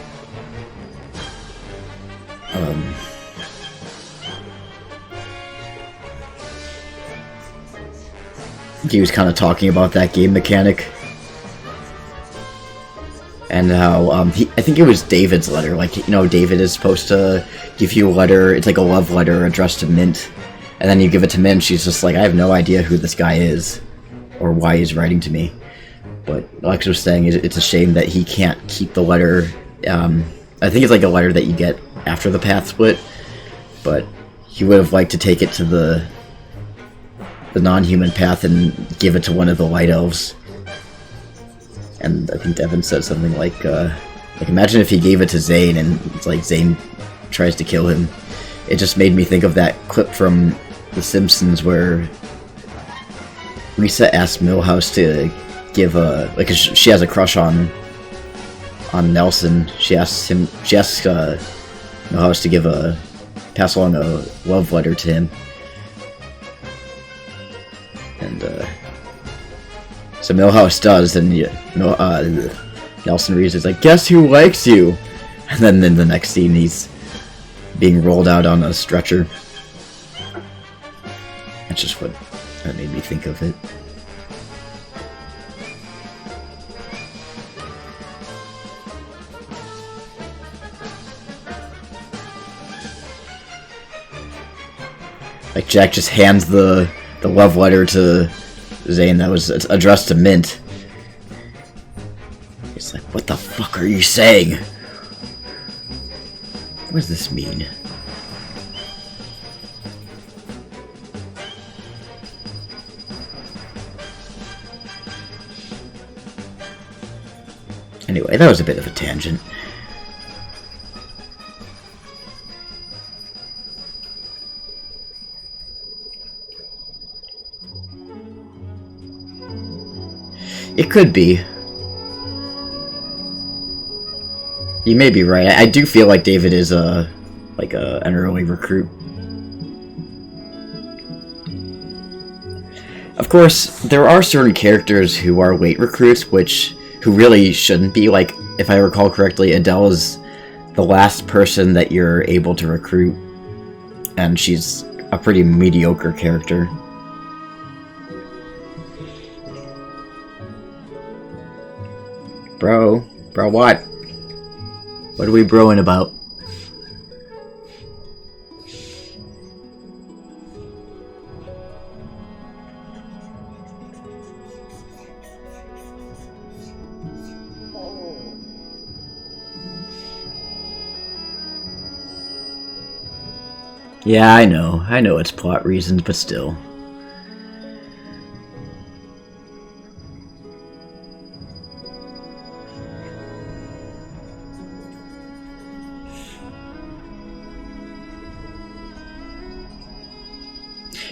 he was kind of talking about that game mechanic. And how, I think it was David's letter. Like, you know, David is supposed to give you a letter. It's like a love letter addressed to Mint. And then you give it to Mint, she's just like, I have no idea who this guy is. Or why he's writing to me. But Lex was saying it's a shame that he can't keep the letter. I think it's like a letter that you get after the path split. But he would have liked to take it to the non-human path and give it to one of the Light Elves. And I think Devin said something like imagine if he gave it to Zane and it's like Zane tries to kill him. It just made me think of that clip from The Simpsons where Lisa asks Milhouse to give she has a crush on Nelson. She asks Milhouse to pass along a love letter to him. And, so Milhouse does, and Nelson reads it's like, guess who likes you? And then in the next scene, he's being rolled out on a stretcher. That's just what that made me think of it. Like, Jack just hands the love letter to Zane that was addressed to Mint. He's like, what the fuck are you saying? What does this mean? Anyway, that was a bit of a tangent. It could be. You may be right. I do feel like David is an early recruit. Of course, there are certain characters who are late recruits, who really shouldn't be. Like, if I recall correctly, Adele is the last person that you're able to recruit, and she's a pretty mediocre character. Bro, what? What are we broing about? Yeah, I know it's plot reasons, but still.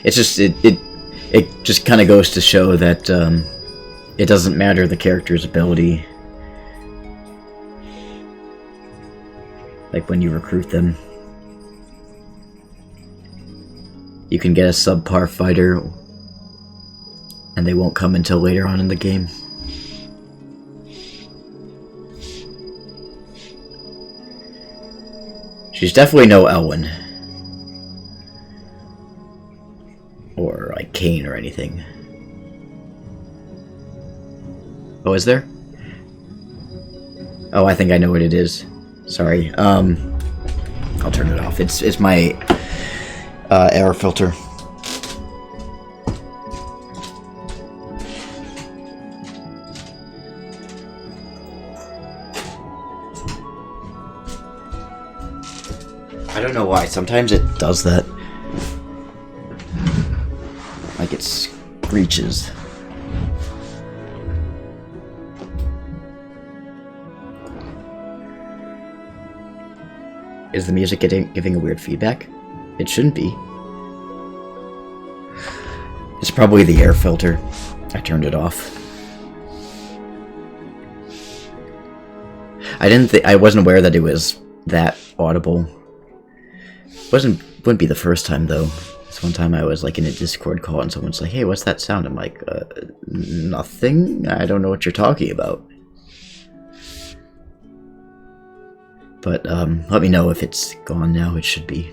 It's just it just kind of goes to show that it doesn't matter the character's ability, like when you recruit them. You can get a subpar fighter, and they won't come until later on in the game. She's definitely no Elwyn. Or, like, Kane or anything. Oh, is there? Oh, I think I know what it is. Sorry. I'll turn it off. It's my air filter. I don't know why. Sometimes it does that. Like it screeches. Is the music giving a weird feedback? It shouldn't be. It's probably the air filter. I turned it off. I wasn't aware that it was that audible. Wouldn't be the first time though. This one time I was like in a Discord call and someone's like, "Hey, what's that sound?" I'm like, nothing. I don't know what you're talking about. But let me know if it's gone now. It should be.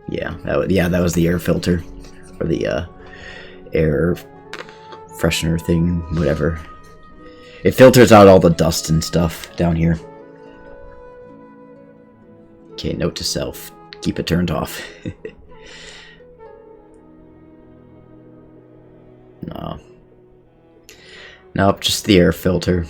Yeah, that was the air filter, or the air freshener thing, whatever. It filters out all the dust and stuff down here. Okay, note to self: keep it turned off. No. Nope, just the air filter.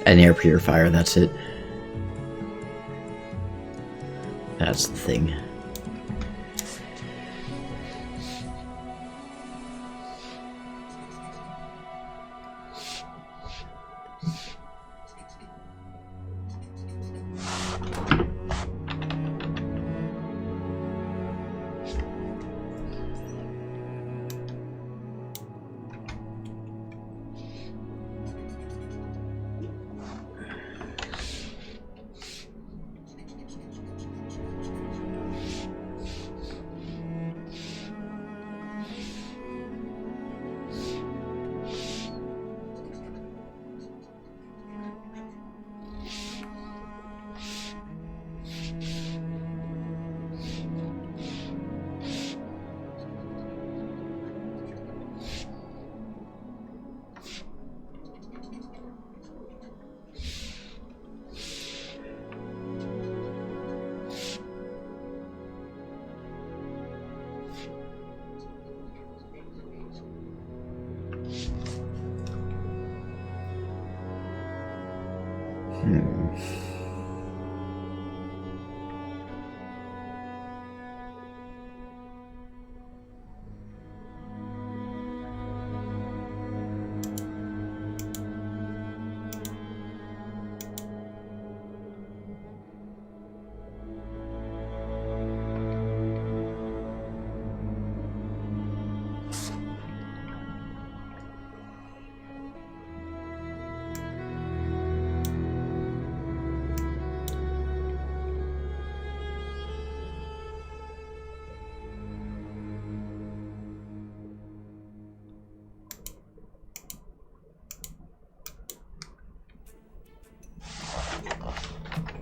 An air purifier, that's it. That's the thing.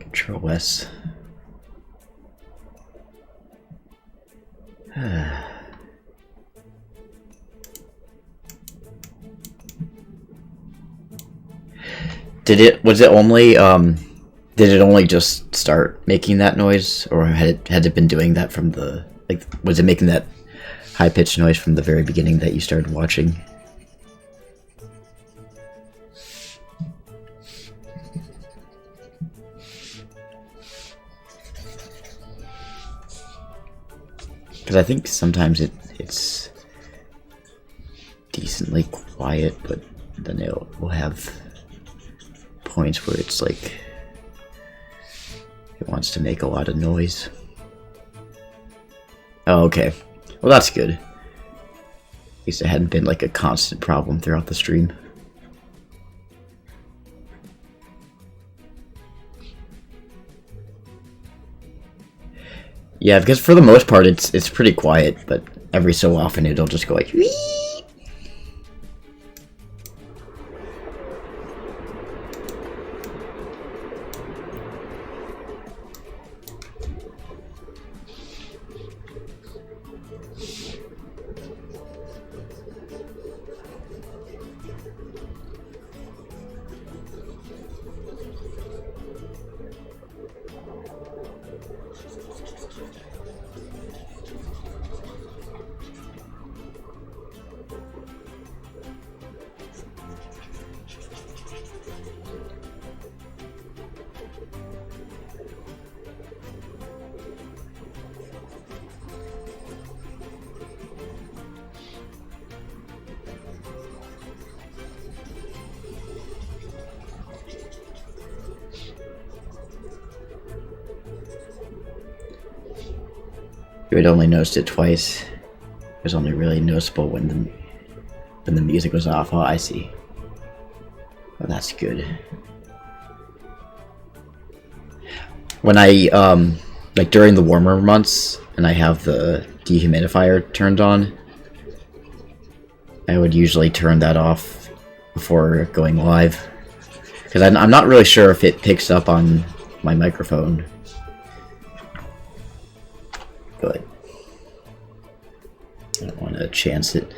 Control S. Was it only, did it only just start making that noise, or had it been doing that from the, like, was it making that high-pitched noise from the very beginning that you started watching? Because I think sometimes it's decently quiet, but then it will have points where it's like it wants to make a lot of noise. Oh, okay. Well, that's good. At least it hadn't been like a constant problem throughout the stream. Yeah, because for the most part it's pretty quiet, but every so often it'll just go like wee. You had only noticed it twice. It was only really noticeable when the music was off. Oh, I see. Oh, that's good. When I like during the warmer months and I have the dehumidifier turned on, I would usually turn that off before going live, because I'm not really sure if it picks up on my microphone. But I don't want to chance it.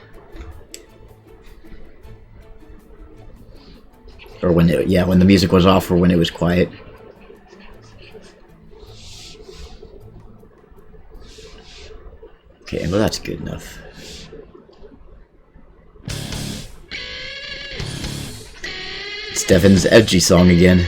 Or when when the music was off, or when it was quiet. Okay, well that's good enough. It's Devin's edgy song again.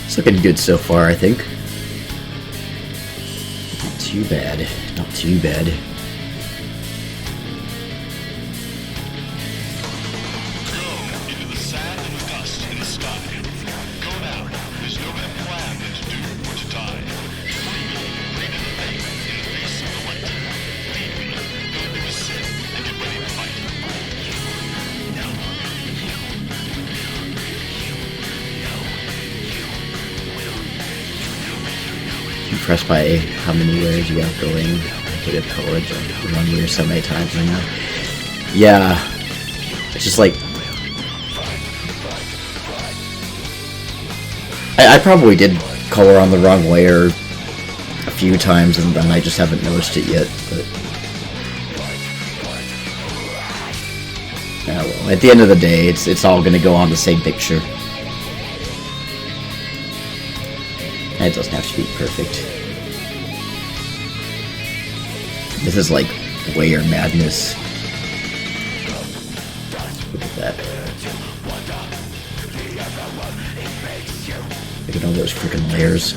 It's looking good so far, I think. Not too bad. Not too bad. Impressed by how many layers you got going. I hit a color the one layer so many times right now. Yeah, it's just like I probably did color on the wrong layer a few times, and then I just haven't noticed it yet. But yeah, well, at the end of the day, it's all gonna go on the same picture. It doesn't have to be perfect. This is like layer madness. Look at that. Look at all those freaking layers.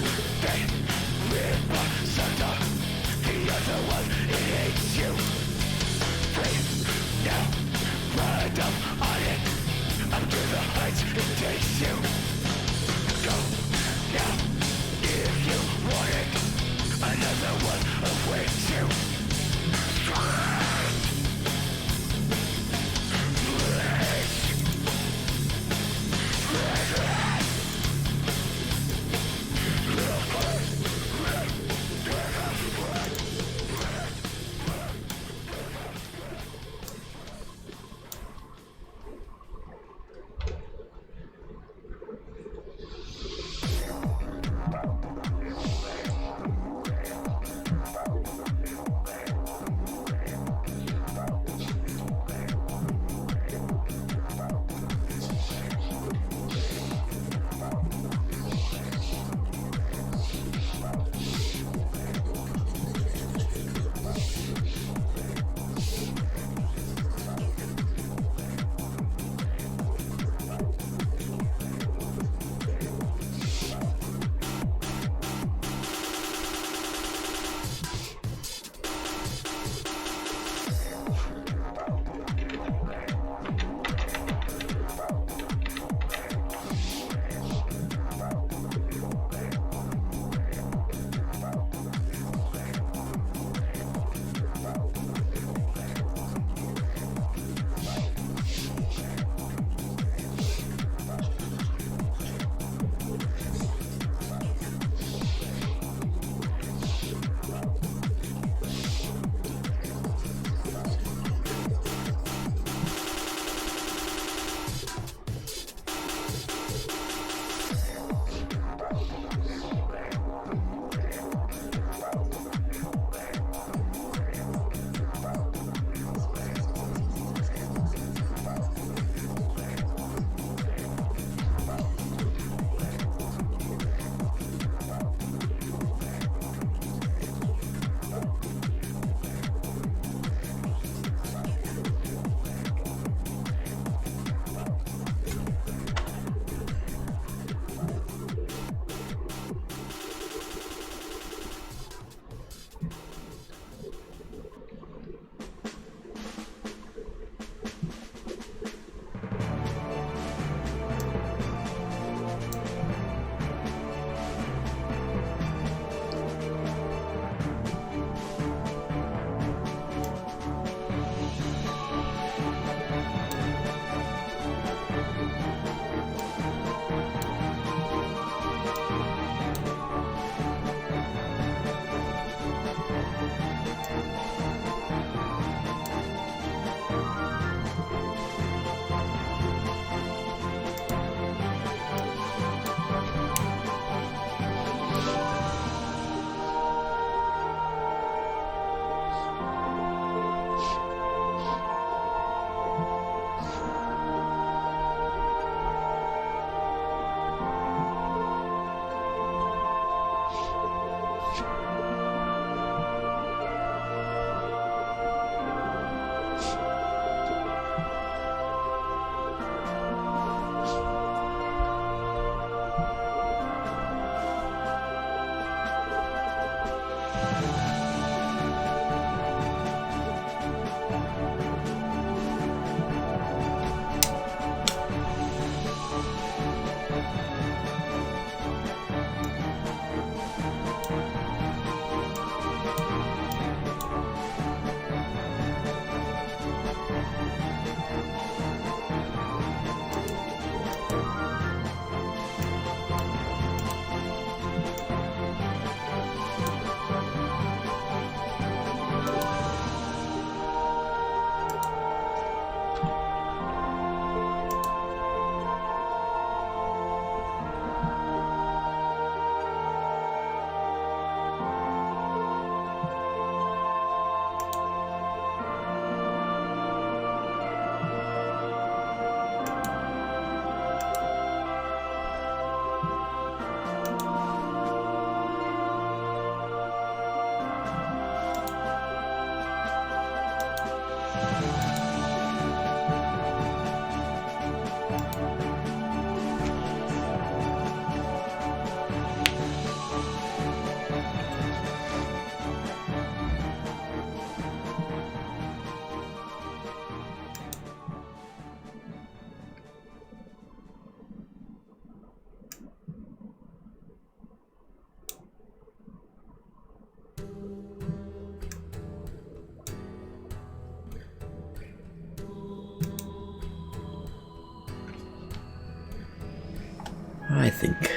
I think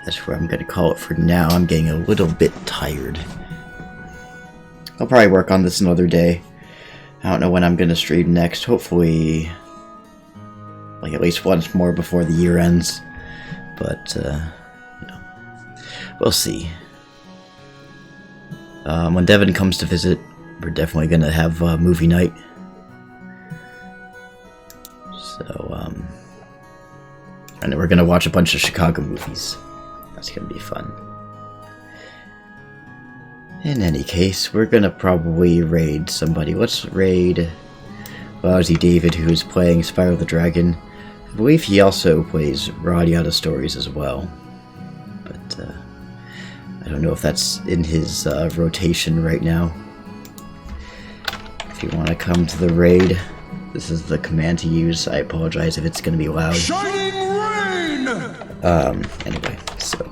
that's where I'm going to call it for now. I'm getting a little bit tired. I'll probably work on this another day. I don't know when I'm going to stream next. Hopefully, like at least once more before the year ends. But, you know, we'll see. When Devin comes to visit, we're definitely going to have movie night. So, and we're gonna watch a bunch of Chicago movies. That's gonna be fun. In any case, we're gonna probably raid somebody. Let's raid Lousy David, who is playing Spyro the Dragon. I believe he also plays Radiata stories as well. But, I don't know if that's in his rotation right now. If you want to come to the raid, this is the command to use. I apologize if it's gonna be loud. Anyway, so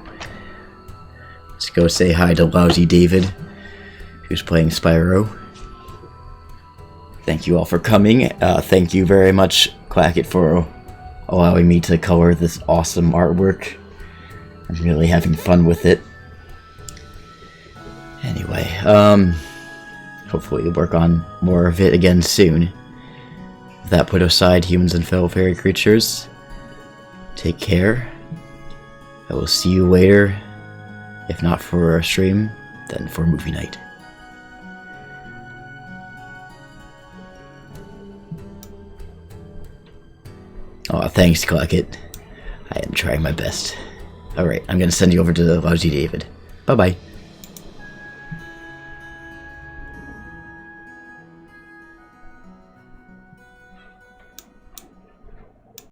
let's go say hi to Lousy David, who's playing Spyro. Thank you all for coming. Thank you very much, Klackett, for allowing me to color this awesome artwork. I'm really having fun with it. Anyway, hopefully we'll work on more of it again soon. With that put aside, humans and fellow fairy creatures, take care. I will see you later, if not for a stream, then for movie night. Oh, thanks, Klackett. I am trying my best. Alright, I'm gonna send you over to Lousy David. Bye-bye.